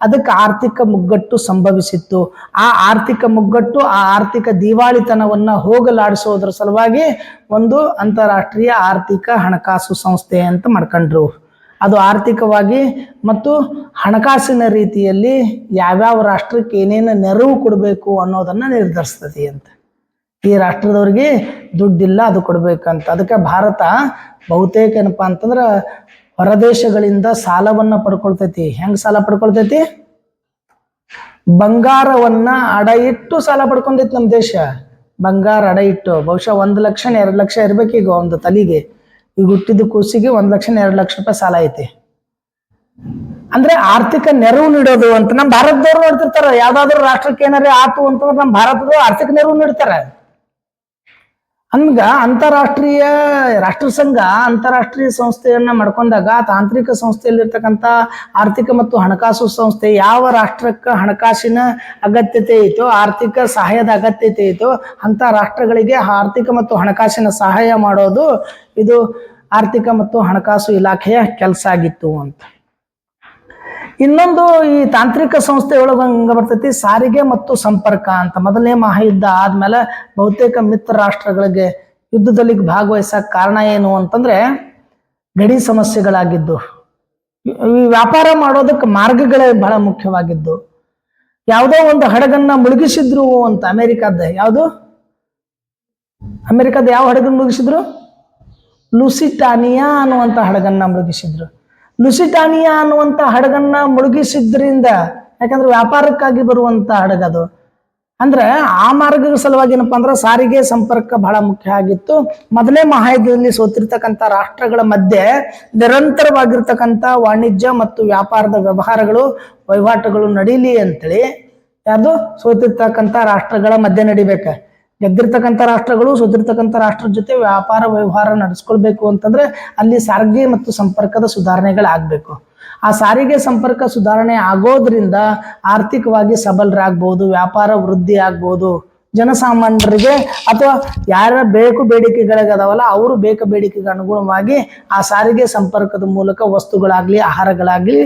ಅದಕ್ಕೆ ಆರ್ಥಿಕ ಮುಗ್ಗಟ್ಟು ಸಂಭವಿಸಿತ್ತು. ಆ ಆರ್ಥಿಕ ಮುಗ್ಗಟ್ಟು, ಆ ಆರ್ಥಿಕ ದಿವಾಳಿತನವನ್ನ ಹೋಗಲಾಡಿಸೋದ್ರ ಸಲುವಾಗಿ ಒಂದು ಅಂತಾರಾಷ್ಟ್ರೀಯ ಆರ್ಥಿಕ ಹಣಕಾಸು ಸಂಸ್ಥೆ ಅಂತ ಮಾಡ್ಕೊಂಡ್ರು. ಅದು ಆರ್ಥಿಕವಾಗಿ ಮತ್ತು ಹಣಕಾಸಿನ ರೀತಿಯಲ್ಲಿ ಯಾವ್ಯಾವ ರಾಷ್ಟ್ರಕ್ಕೆ ಏನೇನು ನೆರವು ಕೊಡಬೇಕು ಅನ್ನೋದನ್ನು ನಿರ್ಧರಿಸ್ತದೆ ಅಂತ. ಈ ರಾಷ್ಟ್ರದವ್ರಿಗೆ ದುಡ್ಡಿಲ್ಲ, ಅದು ಕೊಡ್ಬೇಕಂತ. ಅದಕ್ಕೆ ಭಾರತ ಬಹುತೇಕ ಏನಪ್ಪ ಅಂತಂದ್ರೆ ಹೊರದೇಶಗಳಿಂದ ಸಾಲವನ್ನು ಪಡ್ಕೊಳ್ತೈತಿ. ಹೆಂಗೆ ಸಾಲ ಪಡ್ಕೊಳ್ತೈತಿ? ಬಂಗಾರವನ್ನ ಅಡ ಇಟ್ಟು ಸಾಲ ಪಡ್ಕೊಂಡೈತಿ ನಮ್ಮ ದೇಶ. ಬಂಗಾರ ಅಡ ಇಟ್ಟು ಬಹುಶಃ 1 ಲಕ್ಷ 2 ಲಕ್ಷ ಇರ್ಬೇಕೀಗ ಒಂದು ತಲೆಗೆ. ಈಗ ಹುಟ್ಟಿದ ಕೂಸಿಗೆ 1 ಲಕ್ಷ 2 ಲಕ್ಷ ರೂಪಾಯಿ ಸಾಲ ಐತಿ. ಅಂದ್ರೆ ಆರ್ಥಿಕ ನೆರವು ನೀಡೋದು ಅಂತ ನಮ್ಮ ಭಾರತದವ್ರು ನೋಡ್ತಿರ್ತಾರ. ಯಾವ್ದಾದ್ರು ರಾಷ್ಟ್ರಕ್ಕೆ ಏನಾರೇ ಆತು ಅಂತಂದ್ರೆ ನಮ್ಮ ಭಾರತದವ್ರು ಆರ್ಥಿಕ ನೆರವು ನೀಡ್ತಾರೆ. ಹಂಗ ಅಂತಾರಾಷ್ಟ್ರೀಯ ರಾಷ್ಟ್ರಸಂಘ ಅಂತಾರಾಷ್ಟ್ರೀಯ ಸಂಸ್ಥೆಯನ್ನ ಮಾಡ್ಕೊಂಡಾಗ ತಾಂತ್ರಿಕ ಸಂಸ್ಥೆಯಲ್ಲಿರ್ತಕ್ಕಂಥ ಆರ್ಥಿಕ ಮತ್ತು ಹಣಕಾಸು ಸಂಸ್ಥೆ ಯಾವ ರಾಷ್ಟ್ರಕ್ಕೆ ಹಣಕಾಸಿನ ಅಗತ್ಯತೆ ಐತೋ, ಆರ್ಥಿಕ ಸಹಾಯದ ಅಗತ್ಯತೆ ಐತೋ ಅಂತ ರಾಷ್ಟ್ರಗಳಿಗೆ ಆರ್ಥಿಕ ಮತ್ತು ಹಣಕಾಸಿನ ಸಹಾಯ ಮಾಡೋದು ಇದು ಆರ್ಥಿಕ ಮತ್ತು ಹಣಕಾಸು ಇಲಾಖೆಯ ಕೆಲಸ ಆಗಿತ್ತು ಅಂತ. ಇನ್ನೊಂದು ಈ ತಾಂತ್ರಿಕ ಸಂಸ್ಥೆ ಒಳಗೆ ಹಂಗ ಬರ್ತೈತಿ ಸಾರಿಗೆ ಮತ್ತು ಸಂಪರ್ಕ ಅಂತ. ಮೊದಲನೇ ಮಹಾಯುದ್ಧ ಆದ್ಮೇಲೆ ಬಹುತೇಕ ಮಿತ್ರ ರಾಷ್ಟ್ರಗಳಿಗೆ ಯುದ್ಧದಲ್ಲಿ ಭಾಗವಹಿಸಕ್ ಕಾರಣ ಏನು ಅಂತಂದ್ರೆ ಗಡಿ ಸಮಸ್ಯೆಗಳಾಗಿದ್ದು. ಈ ವ್ಯಾಪಾರ ಮಾಡೋದಕ್ಕೆ ಮಾರ್ಗಗಳೇ ಬಹಳ ಮುಖ್ಯವಾಗಿದ್ದು. ಯಾವುದೋ ಒಂದು ಹಡಗನ್ನ ಮುಳುಗಿಸಿದ್ರು ಅಂತ ಅಮೆರಿಕದ ಯಾವ ಹಡಗನ್ನ ಮುಳುಗಿಸಿದ್ರು? ಲುಸಿಟಾನಿಯಾ ಅನ್ನುವಂಥ ಹಡಗನ್ನ ಮುಳುಗಿಸಿದ್ರು. ಲುಸಿಟಾನಿಯಾ ಅನ್ನುವಂಥ ಹಡಗನ್ನ ಮುಳುಗಿಸಿದ್ರಿಂದ, ಯಾಕಂದ್ರೆ ವ್ಯಾಪಾರಕ್ಕಾಗಿ ಬರುವಂತ ಹಡಗದು, ಅಂದ್ರೆ ಆ ಮಾರ್ಗದ ಸಲುವಾಗಿ ಏನಪ್ಪಾ ಅಂದ್ರೆ ಸಾರಿಗೆ ಸಂಪರ್ಕ ಬಹಳ ಮುಖ್ಯ ಆಗಿತ್ತು. ಮೊದಲನೇ ಮಹಾಯುದ್ಧದಲ್ಲಿ ಸೋತಿರ್ತಕ್ಕಂಥ ರಾಷ್ಟ್ರಗಳ ಮಧ್ಯೆ ನಿರಂತರವಾಗಿರ್ತಕ್ಕಂಥ ವಾಣಿಜ್ಯ ಮತ್ತು ವ್ಯಾಪಾರದ ವ್ಯವಹಾರಗಳು ವಹಿವಾಟುಗಳು ನಡೀಲಿ ಅಂತೇಳಿ ಯಾವುದು ಸೋತಿರ್ತಕ್ಕಂಥ ರಾಷ್ಟ್ರಗಳ ಮಧ್ಯೆ ನಡಿಬೇಕು. ಗೆದ್ದಿರ್ತಕ್ಕಂಥ ರಾಷ್ಟ್ರಗಳು ಸೋತಿರ್ತಕ್ಕಂಥ ರಾಷ್ಟ್ರದ ಜೊತೆ ವ್ಯಾಪಾರ ವ್ಯವಹಾರ ನಡೆಸ್ಕೊಳ್ಬೇಕು ಅಂತಂದ್ರೆ ಅಲ್ಲಿ ಸಾರಿಗೆ ಮತ್ತು ಸಂಪರ್ಕದ ಸುಧಾರಣೆಗಳಾಗಬೇಕು. ಆ ಸಾರಿಗೆ ಸಂಪರ್ಕ ಸುಧಾರಣೆ ಆಗೋದ್ರಿಂದ ಆರ್ಥಿಕವಾಗಿ ಸಬಲರಾಗ್ಬೋದು, ವ್ಯಾಪಾರ ವೃದ್ಧಿ ಆಗ್ಬೋದು. ಜನಸಾಮಾನ್ಯರಿಗೆ ಅಥವಾ ಯಾರ ಬೇಡಿಕೆಗಳಿಗದಾವಲ್ಲ ಅವರು ಬೇಡಿಕೆಗೆ ಅನುಗುಣವಾಗಿ ಆ ಸಾರಿಗೆ ಸಂಪರ್ಕದ ಮೂಲಕ ವಸ್ತುಗಳಾಗ್ಲಿ ಆಹಾರಗಳಾಗ್ಲಿ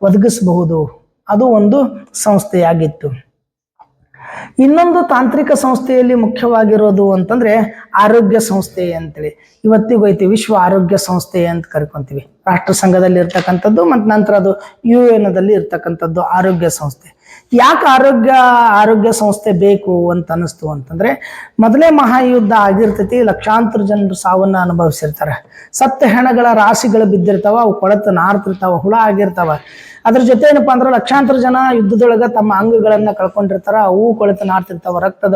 ಒದಗಿಸಬಹುದು. ಅದು ಒಂದು ಸಂಸ್ಥೆಯಾಗಿತ್ತು. ಇನ್ನೊಂದು ತಾಂತ್ರಿಕ ಸಂಸ್ಥೆಯಲ್ಲಿ ಮುಖ್ಯವಾಗಿರೋದು ಅಂತಂದ್ರೆ ಆರೋಗ್ಯ ಸಂಸ್ಥೆ ಅಂತೇಳಿ ಇವತ್ತಿಗೂ ಐತಿ. ವಿಶ್ವ ಆರೋಗ್ಯ ಸಂಸ್ಥೆ ಅಂತ ಕರ್ಕೊಂತೀವಿ. ರಾಷ್ಟ್ರ ಸಂಘದಲ್ಲಿ ಇರ್ತಕ್ಕಂಥದ್ದು ಮತ್ತು ನಂತರ ಅದು UN ದಲ್ಲಿ ಇರ್ತಕ್ಕಂಥದ್ದು ಆರೋಗ್ಯ ಸಂಸ್ಥೆ. ಯಾಕೆ ಆರೋಗ್ಯ ಸಂಸ್ಥೆ ಬೇಕು ಅಂತ ಅನಿಸ್ತು ಅಂತಂದ್ರೆ, ಮೊದಲೇ ಮಹಾಯುದ್ಧ ಆಗಿರ್ತೈತಿ, ಲಕ್ಷಾಂತರ ಜನರು ಸಾವನ್ನ ಅನುಭವಿಸಿರ್ತಾರೆ. ಸತ್ತ ಹೆಣಗಳ ರಾಶಿಗಳು ಬಿದ್ದಿರ್ತಾವ, ಅವು ಕೊಳತು ನಾರ್ತಿರ್ತಾವ, ಹುಳ ಆಗಿರ್ತಾವ. ಅದ್ರ ಜೊತೆ ಏನಪ್ಪಾ ಅಂದ್ರೆ ಲಕ್ಷಾಂತರ ಜನ ಯುದ್ಧದೊಳಗ ತಮ್ಮ ಅಂಗಗಳನ್ನ ಕಳ್ಕೊಂಡಿರ್ತಾರ, ಅವು ಕೊಳತು ನಾರ್ತಿರ್ತಾವ, ರಕ್ತದ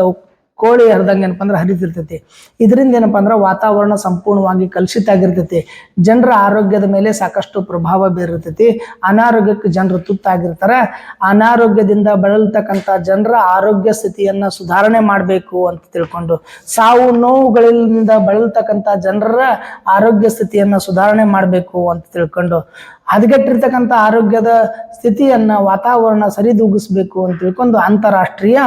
ಕೋಳಿ ಹರಿದಂಗೆ ಏನಪ್ಪಾ ಅಂದ್ರೆ ಹರಿತಿರ್ತೈತಿ. ಇದರಿಂದ ಏನಪ್ಪಾ ಅಂದ್ರೆ ವಾತಾವರಣ ಸಂಪೂರ್ಣವಾಗಿ ಕಲುಷಿತ ಆಗಿರ್ತೈತಿ. ಜನರ ಆರೋಗ್ಯದ ಮೇಲೆ ಸಾಕಷ್ಟು ಪ್ರಭಾವ ಬೀರಿರ್ತೈತಿ. ಅನಾರೋಗ್ಯಕ್ಕೆ ಜನರು ತುತ್ತಾಗಿರ್ತಾರೆ. ಅನಾರೋಗ್ಯದಿಂದ ಬಳಲ್ತಕ್ಕಂಥ ಜನರ ಆರೋಗ್ಯ ಸ್ಥಿತಿಯನ್ನ ಸುಧಾರಣೆ ಮಾಡಬೇಕು ಅಂತ ತಿಳ್ಕೊಂಡು, ಸಾವು ನೋವುಗಳಿಂದ ಬಳಲ್ತಕ್ಕಂಥ ಜನರ ಆರೋಗ್ಯ ಸ್ಥಿತಿಯನ್ನ ಸುಧಾರಣೆ ಮಾಡಬೇಕು ಅಂತ ತಿಳ್ಕೊಂಡು, ಹದಗೆಟ್ಟಿರ್ತಕ್ಕಂಥ ಆರೋಗ್ಯದ ಸ್ಥಿತಿಯನ್ನ ವಾತಾವರಣ ಸರಿದೂಗಿಸ್ಬೇಕು ಅಂತ ತಿಳ್ಕೊಂಡು ಅಂತಾರಾಷ್ಟ್ರೀಯ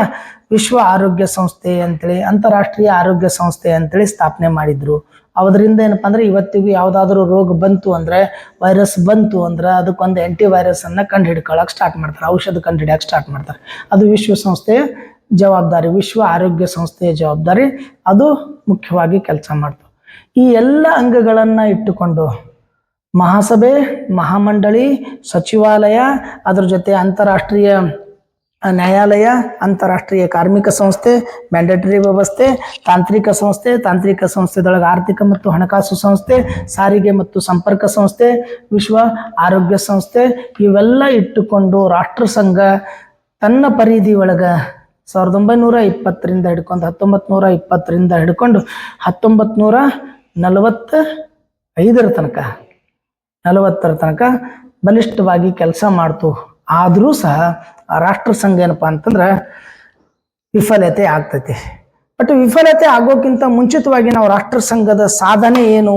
ವಿಶ್ವ ಆರೋಗ್ಯ ಸಂಸ್ಥೆ ಅಂತೇಳಿ ಅಂತಾರಾಷ್ಟ್ರೀಯ ಆರೋಗ್ಯ ಸಂಸ್ಥೆ ಅಂತೇಳಿ ಸ್ಥಾಪನೆ ಮಾಡಿದ್ರು. ಅದರಿಂದ ಏನಪ್ಪಾ ಅಂದ್ರೆ ಇವತ್ತಿಗೂ ಯಾವುದಾದ್ರೂ ರೋಗ ಬಂತು ಅಂದ್ರೆ, ವೈರಸ್ ಬಂತು ಅಂದ್ರೆ ಅದಕ್ಕೊಂದು ಆಂಟಿವೈರಸ್ ಅನ್ನ ಕಂಡು ಹಿಡ್ಕೊಳ್ಳೋಕೆ ಸ್ಟಾರ್ಟ್ ಮಾಡ್ತಾರೆ, ಔಷಧ ಕಂಡು ಹಿಡಿಯಕ್ಕೆ ಸ್ಟಾರ್ಟ್ ಮಾಡ್ತಾರೆ. ಅದು ವಿಶ್ವಸಂಸ್ಥೆಯ ಜವಾಬ್ದಾರಿ, ವಿಶ್ವ ಆರೋಗ್ಯ ಸಂಸ್ಥೆಯ ಜವಾಬ್ದಾರಿ. ಅದು ಮುಖ್ಯವಾಗಿ ಕೆಲಸ ಮಾಡ್ತು. ಈ ಎಲ್ಲ ಅಂಗಗಳನ್ನ ಇಟ್ಟುಕೊಂಡು ಮಹಾಸಭೆ, ಮಹಾಮಂಡಳಿ, ಸಚಿವಾಲಯ, ಅದ್ರ ಜೊತೆ ಅಂತಾರಾಷ್ಟ್ರೀಯ ನ್ಯಾಯಾಲಯ, ಅಂತಾರಾಷ್ಟ್ರೀಯ ಕಾರ್ಮಿಕ ಸಂಸ್ಥೆ, ಮ್ಯಾಂಡೇಟರಿ ವ್ಯವಸ್ಥೆ, ತಾಂತ್ರಿಕ ಸಂಸ್ಥೆ, ತಾಂತ್ರಿಕ ಸಂಸ್ಥೆದೊಳಗೆ ಆರ್ಥಿಕ ಮತ್ತು ಹಣಕಾಸು ಸಂಸ್ಥೆ, ಸಾರಿಗೆ ಮತ್ತು ಸಂಪರ್ಕ ಸಂಸ್ಥೆ, ವಿಶ್ವ ಆರೋಗ್ಯ ಸಂಸ್ಥೆ, ಇವೆಲ್ಲ ಇಟ್ಟುಕೊಂಡು ರಾಷ್ಟ್ರಸಂಘ ತನ್ನ ಪರಿಧಿ ಒಳಗೆ 1920ರಿಂದ ಹಿಡ್ಕೊಂಡು 1920ರಿಂದ ಹಿಡ್ಕೊಂಡು 1945ರ ತನಕ 40ರ ತನಕ ಬಲಿಷ್ಠವಾಗಿ ಕೆಲಸ ಮಾಡ್ತು. ಆದರೂ ಸಹ ರಾಷ್ಟ್ರಸಂಘ ಏನಪ್ಪಾ ಅಂತಂದ್ರೆ ವಿಫಲತೆ ಆಗ್ತೈತಿ. ಬಟ್ ವಿಫಲತೆ ಆಗೋಕ್ಕಿಂತ ಮುಂಚಿತವಾಗಿ ನಾವು ರಾಷ್ಟ್ರಸಂಘದ ಸಾಧನೆ ಏನು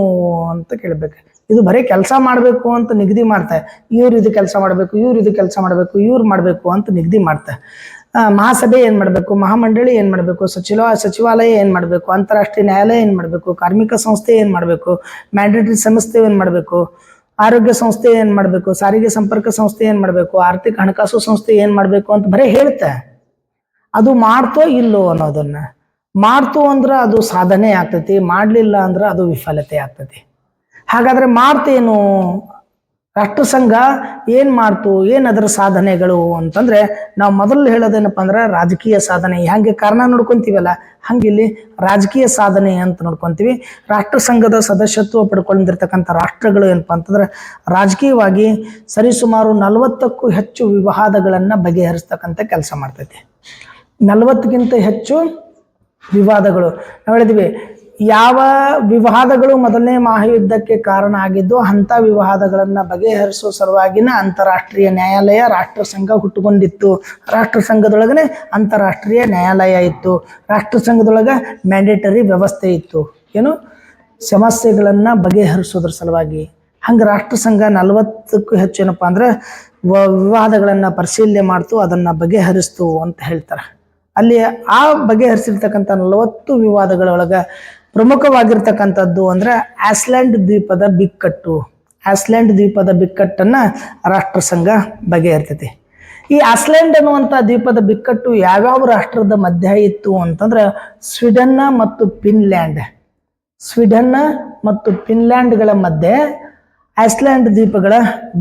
ಅಂತ ಕೇಳಬೇಕು. ಇದು ಬರೀ ಕೆಲಸ ಮಾಡಬೇಕು ಅಂತ ನಿಗದಿ ಮಾಡ್ತಾರೆ. ಇವ್ರು ಇದು ಕೆಲಸ ಮಾಡಬೇಕು, ಇವ್ರು ಇದು ಕೆಲಸ ಮಾಡಬೇಕು, ಇವ್ರು ಮಾಡಬೇಕು ಅಂತ ನಿಗದಿ ಮಾಡ್ತಾರೆ. ಮಹಾಸಭೆ ಏನು ಮಾಡಬೇಕು, ಮಹಾಮಂಡಳಿ ಏನು ಮಾಡಬೇಕು, ಸಚಿವಾಲಯ ಏನು ಮಾಡಬೇಕು, ಅಂತಾರಾಷ್ಟ್ರೀಯ ನ್ಯಾಯಾಲಯ ಏನು ಮಾಡಬೇಕು, ಕಾರ್ಮಿಕ ಸಂಸ್ಥೆ ಏನು ಮಾಡಬೇಕು, ಮ್ಯಾಂಡೇಟರಿ ಸಂಸ್ಥೆ ಏನು ಮಾಡಬೇಕು, ಆರೋಗ್ಯ ಸಂಸ್ಥೆ ಏನು ಮಾಡಬೇಕು, ಸಾರಿಗೆ ಸಂಪರ್ಕ ಸಂಸ್ಥೆ ಏನು ಮಾಡಬೇಕು, ಆರ್ಥಿಕ ಹಣಕಾಸು ಸಂಸ್ಥೆ ಏನು ಮಾಡಬೇಕು ಅಂತ ಬರೀ ಹೇಳುತ್ತೆ. ಅದು ಮಾಡ್ತೋ ಇಲ್ಲೋ ಅನ್ನೋದನ್ನ. ಮಾಡ್ತು ಅಂದ್ರೆ ಅದು ಸಾಧನೆ ಆಗ್ತೈತಿ, ಮಾಡಲಿಲ್ಲ ಅಂದ್ರೆ ಅದು ವಿಫಲತೆ ಆಗ್ತೈತಿ. ಹಾಗಾದ್ರೆ ಮಾಡ್ತೇನು ರಾಷ್ಟ್ರಸಂಘ ಏನು ಮಾಡ್ತು, ಏನು ಅದರ ಸಾಧನೆಗಳು ಅಂತಂದ್ರೆ ನಾವು ಮೊದಲು ಹೇಳೋದೇನಪ್ಪ ಅಂದ್ರೆ ರಾಜಕೀಯ ಸಾಧನೆ. ಹಂಗೆ ಕಾರಣ ನೋಡ್ಕೊಂತೀವಲ್ಲ, ಹಂಗೆ ಇಲ್ಲಿ ರಾಜಕೀಯ ಸಾಧನೆ ಅಂತ ನೋಡ್ಕೊಂತೀವಿ. ರಾಷ್ಟ್ರಸಂಘದ ಸದಸ್ಯತ್ವ ಪಡ್ಕೊಂಡಿರ್ತಕ್ಕಂಥ ರಾಷ್ಟ್ರಗಳು ಏನಪ್ಪ ಅಂತಂದ್ರೆ ರಾಜಕೀಯವಾಗಿ ಸರಿಸುಮಾರು 40ಕ್ಕೂ ಹೆಚ್ಚು ವಿವಾದಗಳನ್ನು ಬಗೆಹರಿಸ್ತಕ್ಕಂಥ ಕೆಲಸ ಮಾಡ್ತೈತಿ. 40ಕ್ಕಿಂತ ಹೆಚ್ಚು ವಿವಾದಗಳು. ನಾವು ಹೇಳಿದ್ವಿ, ಯಾವ ವಿವಾದಗಳು ಮೊದಲನೇ ಮಹಾಯುದ್ಧಕ್ಕೆ ಕಾರಣ ಆಗಿದ್ದು ಅಂಥ ವಿವಾದಗಳನ್ನು ಬಗೆಹರಿಸುವ ಸಲುವಾಗಿನ ಅಂತಾರಾಷ್ಟ್ರೀಯ ನ್ಯಾಯಾಲಯ ರಾಷ್ಟ್ರಸಂಘ ಹುಟ್ಟುಕೊಂಡಿತ್ತು. ರಾಷ್ಟ್ರಸಂಘದೊಳಗನೆ ಅಂತಾರಾಷ್ಟ್ರೀಯ ನ್ಯಾಯಾಲಯ ಇತ್ತು. ರಾಷ್ಟ್ರಸಂಘದೊಳಗೆ ಮ್ಯಾಂಡೇಟರಿ ವ್ಯವಸ್ಥೆ ಇತ್ತು, ಏನು ಸಮಸ್ಯೆಗಳನ್ನು ಬಗೆಹರಿಸೋದ್ರ ಸಲುವಾಗಿ. ಹಂಗೆ ರಾಷ್ಟ್ರಸಂಘ 40ಕ್ಕೂ ಹೆಚ್ಚು ಏನಪ್ಪ ಅಂದ್ರೆ ವಿವಾದಗಳನ್ನು ಪರಿಶೀಲನೆ ಮಾಡ್ತು, ಅದನ್ನು ಬಗೆಹರಿಸ್ತು ಅಂತ ಹೇಳ್ತಾರೆ. ಅಲ್ಲಿ ಆ ಬಗೆಹರಿಸಿರ್ತಕ್ಕಂಥ 40 ವಿವಾದಗಳೊಳಗೆ ಪ್ರಮುಖವಾಗಿರ್ತಕ್ಕಂಥದ್ದು ಅಂದ್ರೆ ಐಸ್ಲ್ಯಾಂಡ್ ದ್ವೀಪದ ಬಿಕ್ಕಟ್ಟು. ಐಸ್ಲ್ಯಾಂಡ್ ದ್ವೀಪದ ಬಿಕ್ಕಟ್ಟನ್ನು ರಾಷ್ಟ್ರಸಂಘ ಬಗೆಹರಿತೈತಿ. ಈ ಐಸ್ಲ್ಯಾಂಡ್ ಅನ್ನುವಂಥ ದ್ವೀಪದ ಬಿಕ್ಕಟ್ಟು ಯಾವ್ಯಾವ ರಾಷ್ಟ್ರದ ಮಧ್ಯ ಇತ್ತು ಅಂತಂದ್ರೆ ಸ್ವೀಡನ್ನ ಮತ್ತು ಫಿನ್ಲ್ಯಾಂಡ್. ಸ್ವೀಡನ್ನ ಮತ್ತು ಫಿನ್ಲ್ಯಾಂಡ್ಗಳ ಮಧ್ಯೆ ಐಸ್ಲ್ಯಾಂಡ್ ದ್ವೀಪಗಳ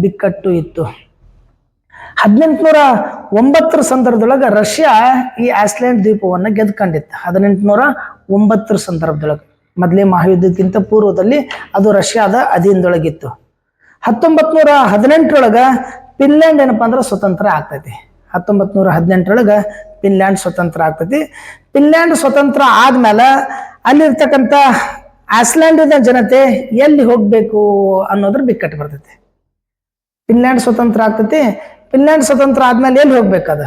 ಬಿಕ್ಕಟ್ಟು ಇತ್ತು. 1809 ಸಂದರ್ಭದೊಳಗೆ ರಷ್ಯಾ ಈ ಐಸ್ಲ್ಯಾಂಡ್ ದ್ವೀಪವನ್ನು ಗೆದ್ಕೊಂಡಿತ್ತು. 1809 ಸಂದರ್ಭದೊಳಗೆ, ಮೊದಲೇ ಮಹಾಯುದ್ಧಕ್ಕಿಂತ ಪೂರ್ವದಲ್ಲಿ ಅದು ರಷ್ಯಾದ ಅಧೀನದೊಳಗಿತ್ತು. 1918 ಫಿನ್ಲ್ಯಾಂಡ್ ಏನಪ್ಪ ಅಂದ್ರೆ ಸ್ವತಂತ್ರ ಆಗ್ತೈತಿ. 1918 ಫಿನ್ಲ್ಯಾಂಡ್ ಸ್ವತಂತ್ರ ಆಗ್ತೈತಿ. ಫಿನ್ಲ್ಯಾಂಡ್ ಸ್ವತಂತ್ರ ಆದ್ಮೇಲೆ ಅಲ್ಲಿರ್ತಕ್ಕಂಥ ಐಸ್ಲ್ಯಾಂಡಿನ ಜನತೆ ಎಲ್ಲಿ ಹೋಗ್ಬೇಕು ಅನ್ನೋದ್ರ ಬಿಕ್ಕಟ್ಟು ಬರ್ತೈತಿ. ಫಿನ್ಲ್ಯಾಂಡ್ ಸ್ವತಂತ್ರ ಆಗ್ತೈತಿ. ಫಿನ್ಲ್ಯಾಂಡ್ ಸ್ವತಂತ್ರ ಆದ್ಮೇಲೆ ಎಲ್ಲಿ ಹೋಗ್ಬೇಕದ?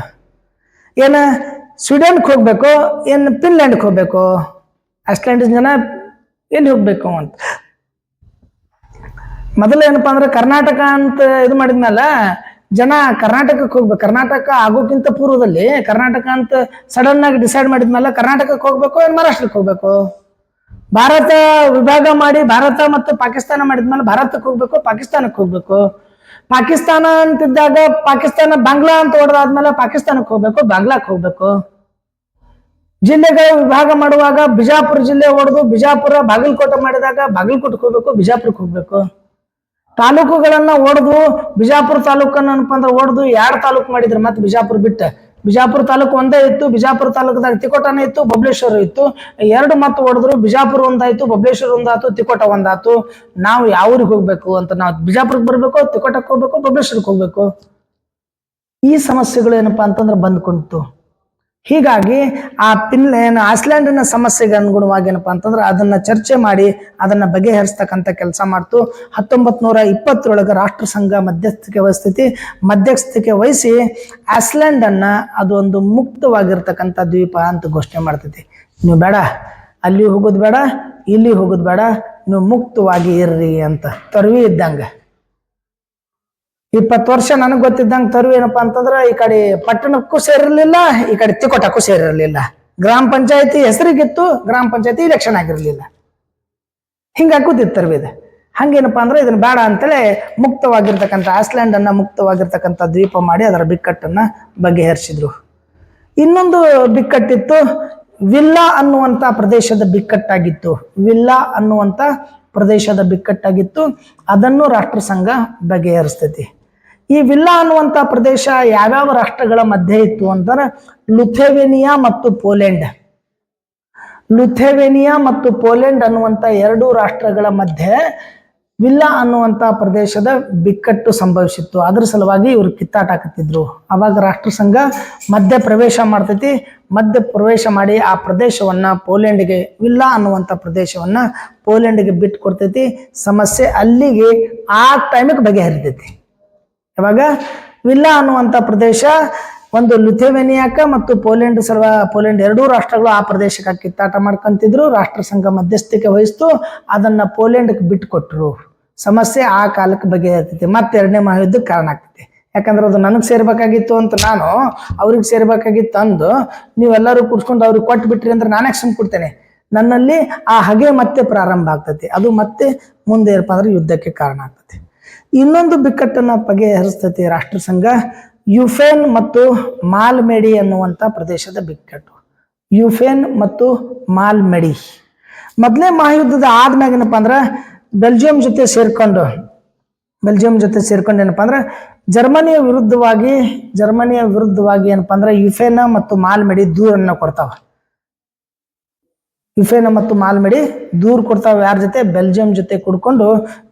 ಏನು ಸ್ವೀಡನ್ಗೆ ಹೋಗ್ಬೇಕು, ಏನು ಫಿನ್ಲ್ಯಾಂಡ್ಗೆ ಹೋಗ್ಬೇಕು? ಐಸ್ಲ್ಯಾಂಡಿನ ಜನ ಎಲ್ಲಿ ಹೋಗ್ಬೇಕು ಅಂತ ಮೊದಲು ಏನಪ್ಪಾ ಅಂದ್ರೆ ಕರ್ನಾಟಕ ಅಂತ ಇದು ಮಾಡಿದ್ಮೇಲೆ ಜನ ಕರ್ನಾಟಕಕ್ಕೆ ಹೋಗ್ಬೇಕು. ಕರ್ನಾಟಕ ಆಗೋಕ್ಕಿಂತ ಪೂರ್ವದಲ್ಲಿ ಕರ್ನಾಟಕ ಅಂತ ಸಡನ್ ಆಗಿ ಡಿಸೈಡ್ ಮಾಡಿದ್ಮೇಲೆ ಕರ್ನಾಟಕಕ್ಕೆ ಹೋಗ್ಬೇಕು, ಏನು ಮಹಾರಾಷ್ಟ್ರಕ್ಕೆ ಹೋಗ್ಬೇಕು? ಭಾರತ ವಿಭಾಗ ಮಾಡಿ ಭಾರತ ಮತ್ತು ಪಾಕಿಸ್ತಾನ ಮಾಡಿದ್ಮೇಲೆ ಭಾರತಕ್ಕೆ ಹೋಗ್ಬೇಕು, ಪಾಕಿಸ್ತಾನಕ್ಕೆ ಹೋಗ್ಬೇಕು. ಪಾಕಿಸ್ತಾನ ಅಂತಿದ್ದಾಗ ಪಾಕಿಸ್ತಾನ ಬಾಂಗ್ಲಾ ಅಂತ ಹೊಡೆದಾದ್ಮೇಲೆ ಪಾಕಿಸ್ತಾನಕ್ಕೆ ಹೋಗ್ಬೇಕು, ಬಾಂಗ್ಲಾಕ್ಕೆ ಹೋಗ್ಬೇಕು. ಜಿಲ್ಲೆಗಳ ವಿಭಾಗ ಮಾಡುವಾಗ ಬಿಜಾಪುರ ಜಿಲ್ಲೆ ಹೊಡೆದು ಬಿಜಾಪುರ ಬಾಗಲಕೋಟೆ ಮಾಡಿದಾಗ ಬಾಗಲಕೋಟೆಗೆ ಹೋಗ್ಬೇಕು, ಬಿಜಾಪುರಕ್ಕೆ ಹೋಗ್ಬೇಕು. ತಾಲೂಕುಗಳನ್ನ ಹೊಡೆದು ಬಿಜಾಪುರ ತಾಲೂಕನ್ನ ಏನಪ್ಪ ಅಂದ್ರೆ ಹೊಡೆದು 2 ತಾಲೂಕು ಮಾಡಿದ್ರು. ಮತ್ತೆ ಬಿಜಾಪುರ ಬಿಟ್ಟು ಬಿಜಾಪುರ ತಾಲೂಕು ಒಂದೇ ಇತ್ತು. ಬಿಜಾಪುರ ತಾಲೂಕದಾಗ ತಿಕೋಟನೇ ಇತ್ತು, ಬಬಲೇಶ್ವರ ಇತ್ತು. 2 ಮತ್ತೆ ಹೊಡೆದ್ರು. ಬಿಜಾಪುರ ಒಂದಾಯ್ತು, ಬಬಲೇಶ್ವರ ಒಂದಾಯ್ತು, ತಿಕೋಟ ಒಂದಾಯ್ತು. ನಾವು ಯಾವ ಊರಿಗೆ ಹೋಗ್ಬೇಕು ಅಂತ, ನಾವು ಬಿಜಾಪುರಕ್ಕೆ ಬರ್ಬೇಕು, ತಿಕೋಟಕ್ಕೆ ಹೋಗ್ಬೇಕು, ಬಬಲೇಶ್ವರಕ್ಕೆ ಹೋಗ್ಬೇಕು. ಈ ಸಮಸ್ಯೆಗಳು ಏನಪ್ಪಾ ಅಂತಂದ್ರೆ ಬಂದ್ಕೊಂಡಿತ್ತು. ಹೀಗಾಗಿ ಆ ಐಸ್ಲ್ಯಾಂಡಿನ ಸಮಸ್ಯೆಗೆ ಅನುಗುಣವಾಗಿ ಏನಪ್ಪಾ ಅಂತಂದ್ರೆ ಅದನ್ನ ಚರ್ಚೆ ಮಾಡಿ ಅದನ್ನ ಬಗೆಹರಿಸ್ತಕ್ಕಂಥ ಕೆಲಸ ಮಾಡ್ತು. 1920 ರಾಷ್ಟ್ರಸಂಘ ಮಧ್ಯಸ್ಥಿಕೆ ವಹಿಸಿ ಐಸ್ಲ್ಯಾಂಡ್ ಅನ್ನ ಅದು ಒಂದು ಮುಕ್ತವಾಗಿರ್ತಕ್ಕಂಥ ದ್ವೀಪ ಅಂತ ಘೋಷಣೆ ಮಾಡ್ತೈತಿ. ನೀವು ಬೇಡ ಅಲ್ಲಿ ಹೋಗೋದು ಬೇಡ, ಇಲ್ಲಿ ಹೋಗೋದು ಬೇಡ, ನೀವು ಮುಕ್ತವಾಗಿ ಇರ್ರಿ ಅಂತ. ತೊರವಿ ಇದ್ದಂಗ 20 ವರ್ಷ ನನಗೆ ಗೊತ್ತಿದ್ದಂಗೆ ತರು ಏನಪ್ಪಾ ಅಂತಂದ್ರೆ ಈ ಕಡೆ ಪಟ್ಟಣಕ್ಕೂ ಸೇರಿರ್ಲಿಲ್ಲ, ಈ ಕಡೆ ತಿಕೋಟಕ್ಕೂ ಸೇರಿರ್ಲಿಲ್ಲ. ಗ್ರಾಮ ಪಂಚಾಯತಿ ಹೆಸರಿಗಿತ್ತು, ಗ್ರಾಮ ಪಂಚಾಯತಿ ಇಲೆಕ್ಷನ್ ಆಗಿರ್ಲಿಲ್ಲ. ಹಿಂಗಾಗಿ ಕೂತಿತ್ತು ತರುವಿದೆ. ಹಂಗೇನಪ್ಪಾ ಅಂದ್ರೆ ಇದನ್ನ ಬೇಡ ಅಂತೇಳಿ ಮುಕ್ತವಾಗಿರ್ತಕ್ಕಂಥ ಐಸ್ಲ್ಯಾಂಡ್ ಅನ್ನ ಮುಕ್ತವಾಗಿರ್ತಕ್ಕಂಥ ದ್ವೀಪ ಮಾಡಿ ಅದರ ಬಿಕ್ಕಟ್ಟನ್ನ ಬಗೆಹರಿಸಿದ್ರು. ಇನ್ನೊಂದು ಬಿಕ್ಕಟ್ಟಿತ್ತು, ವಿಲ್ಲಾ ಅನ್ನುವಂಥ ಪ್ರದೇಶದ ಬಿಕ್ಕಟ್ಟಾಗಿತ್ತು. ವಿಲ್ಲಾ ಅನ್ನುವಂಥ ಪ್ರದೇಶದ ಬಿಕ್ಕಟ್ಟಾಗಿತ್ತು. ಅದನ್ನು ರಾಷ್ಟ್ರಸಂಘ ಬಗೆಹರಿಸ್ತೈತಿ. ಈ ವಿಲ್ಲಾ ಅನ್ನುವಂಥ ಪ್ರದೇಶ ಯಾವ್ಯಾವ ರಾಷ್ಟ್ರಗಳ ಮಧ್ಯೆ ಇತ್ತು ಅಂತಾರೆ ಲುಥೇವೇನಿಯಾ ಮತ್ತು ಪೋಲೆಂಡ್. ಲುಥೇವೇನಿಯಾ ಮತ್ತು ಪೋಲೆಂಡ್ ಅನ್ನುವಂಥ 2 ರಾಷ್ಟ್ರಗಳ ಮಧ್ಯೆ ವಿಲ್ಲಾ ಅನ್ನುವಂಥ ಪ್ರದೇಶದ ಬಿಕ್ಕಟ್ಟು ಸಂಭವಿಸಿತ್ತು. ಅದ್ರ ಸಲುವಾಗಿ ಇವರು ಕಿತ್ತಾಟ ಹಾಕತ್ತಿದ್ರು. ಅವಾಗ ರಾಷ್ಟ್ರಸಂಘ ಮಧ್ಯ ಪ್ರವೇಶ ಮಾಡ್ತೈತಿ. ಮಧ್ಯ ಪ್ರವೇಶ ಮಾಡಿ ಆ ಪ್ರದೇಶವನ್ನ ಪೋಲೆಂಡ್ಗೆ, ವಿಲ್ಲಾ ಅನ್ನುವಂಥ ಪ್ರದೇಶವನ್ನ ಪೋಲೆಂಡ್ಗೆ ಬಿಟ್ಟು ಕೊಡ್ತೈತಿ. ಸಮಸ್ಯೆ ಅಲ್ಲಿಗೆ ಆ ಟೈಮಿಗೆ ಬಗೆಹರಿತೈತಿ. ಇವಾಗ ವಿಲ್ಲಾ ಅನ್ನುವಂಥ ಪ್ರದೇಶ ಒಂದು ಲುಥೇವೇನಿಯಾಕ ಮತ್ತು ಪೋಲೆಂಡ್ 2 ರಾಷ್ಟ್ರಗಳು ಆ ಪ್ರದೇಶಕ್ಕೆ ಕಿತ್ತಾಟ ಮಾಡ್ಕೊಂತಿದ್ರು. ರಾಷ್ಟ್ರಸಂಘ ಮಧ್ಯಸ್ಥಿಕೆ ವಹಿಸ್ತು, ಅದನ್ನ ಪೋಲೆಂಡ್ಗೆ ಬಿಟ್ಟು ಕೊಟ್ಟರು. ಸಮಸ್ಯೆ ಆ ಕಾಲಕ್ಕೆ ಬಗೆಹರಿತೈತಿ. ಮತ್ತೆ ಎರಡನೇ ಮಹಾಯುದ್ಧಕ್ಕೆ ಕಾರಣ ಆಗ್ತೈತಿ. ಯಾಕಂದ್ರೆ ಅದು ನನಗೆ ಸೇರ್ಬೇಕಾಗಿತ್ತು ಅಂತ ನಾನು ಅವ್ರಿಗೆ ಸೇರ್ಬೇಕಾಗಿತ್ತು ಅಂದು ನೀವೆಲ್ಲರೂ ಕೂಡ್ಸ್ಕೊಂಡು ಅವ್ರಿಗೆ ಕೊಟ್ಟು ಬಿಟ್ರಿ ಅಂದ್ರೆ ನಾನು ಯಾಕೆ ಸುಮ್ ಕೊಡ್ತೇನೆ. ನನ್ನಲ್ಲಿ ಆ ಹಗೆ ಮತ್ತೆ ಪ್ರಾರಂಭ ಆಗ್ತೈತಿ. ಅದು ಮತ್ತೆ ಮುಂದೆ ಏನಪ್ಪ ಅಂದ್ರೆ ಯುದ್ಧಕ್ಕೆ ಕಾರಣ ಆಗ್ತೈತಿ. ಇನ್ನೊಂದು ಬಿಕ್ಕಟ್ಟನ್ನ ಬಗೆಹರಿಸ್ತೈತಿ ರಾಷ್ಟ್ರಸಂಘ, ಯುಫೇನ್ ಮತ್ತು ಮಾಲ್ಮೇಡಿ ಅನ್ನುವಂಥ ಪ್ರದೇಶದ ಬಿಕ್ಕಟ್ಟು. ಯುಫೇನ್ ಮತ್ತು ಮಾಲ್ಮೇಡಿ ಮೊದಲೇ ಮಹಾಯುದ್ಧದ ಆದ್ಮ್ಯಾಗ ಏನಪ್ಪ ಅಂದ್ರೆ ಬೆಲ್ಜಿಯಂ ಜೊತೆ ಸೇರ್ಕೊಂಡು ಏನಪ್ಪ ಅಂದ್ರೆ ಜರ್ಮನಿಯ ವಿರುದ್ಧವಾಗಿ ಏನಪ್ಪ ಅಂದ್ರೆ ಯುಫೇನ ಮತ್ತು ಮಾಲ್ಮೇಡಿ ದೂರನ್ನ ಕೊಡ್ತಾವ. ಯುಫೇನ ಮತ್ತು ಮಾಲ್ಮೇಡಿ ದೂರ ಕೊಡ್ತಾವ. ಯಾರ ಜೊತೆ? ಬೆಲ್ಜಿಯಂ ಜೊತೆ ಕುಡ್ಕೊಂಡು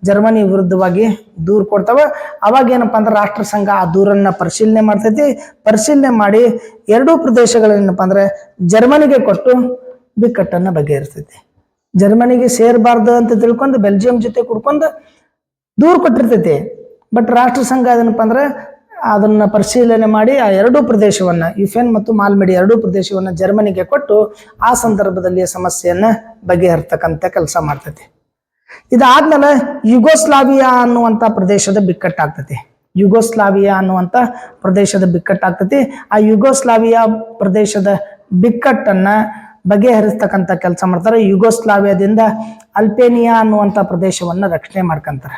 ಜರ್ಮನಿ ವಿರುದ್ಧವಾಗಿ ದೂರ ಕೊಡ್ತಾವ. ಅವಾಗ ಏನಪ್ಪಾ ಅಂದ್ರೆ ರಾಷ್ಟ್ರಸಂಘ ಆ ದೂರನ್ನ ಪರಿಶೀಲನೆ ಮಾಡ್ತೈತಿ. ಪರಿಶೀಲನೆ ಮಾಡಿ ಎರಡೂ ಪ್ರದೇಶಗಳೇನಪ್ಪ ಅಂದ್ರೆ ಜರ್ಮನಿಗೆ ಕೊಟ್ಟು ಬಿಕ್ಕಟ್ಟನ್ನ ಬಗೆಹರಿಸ್ತೈತಿ. ಜರ್ಮನಿಗೆ ಸೇರಬಾರ್ದು ಅಂತ ತಿಳ್ಕೊಂಡು ಬೆಲ್ಜಿಯಂ ಜೊತೆ ಕುಡ್ಕೊಂಡು ದೂರ ಕೊಟ್ಟಿರ್ತೈತಿ. ಬಟ್ ರಾಷ್ಟ್ರಸಂಘ ಅದೇನಪ್ಪ ಅಂದ್ರೆ ಅದನ್ನ ಪರಿಶೀಲನೆ ಮಾಡಿ ಆ ಎರಡೂ ಪ್ರದೇಶವನ್ನ, ಯುಫೇನ್ ಮತ್ತು ಮಾಲ್ಮೇಡಿ ಎರಡೂ ಪ್ರದೇಶವನ್ನ ಜರ್ಮನಿಗೆ ಕೊಟ್ಟು ಆ ಸಂದರ್ಭದಲ್ಲಿ ಸಮಸ್ಯೆಯನ್ನ ಬಗೆಹರ್ತಕ್ಕಂಥ ಕೆಲಸ ಮಾಡ್ತೈತಿ. ಇದಾದ್ಮೇಲೆ ಯುಗೋಸ್ಲಾವಿಯಾ ಅನ್ನುವಂಥ ಪ್ರದೇಶದ ಬಿಕ್ಕಟ್ಟಾಗ್ತೈತಿ. ಆ ಯುಗೋಸ್ಲಾವಿಯಾ ಪ್ರದೇಶದ ಬಿಕ್ಕಟ್ಟನ್ನ ಬಗೆಹರಿಸ್ತಕ್ಕಂಥ ಕೆಲಸ ಮಾಡ್ತಾರೆ. ಯುಗೋಸ್ಲಾವಿಯಾದಿಂದ ಅಲ್ಬೇನಿಯಾ ಅನ್ನುವಂಥ ಪ್ರದೇಶವನ್ನ ರಕ್ಷಣೆ ಮಾಡ್ಕೊಂತಾರೆ.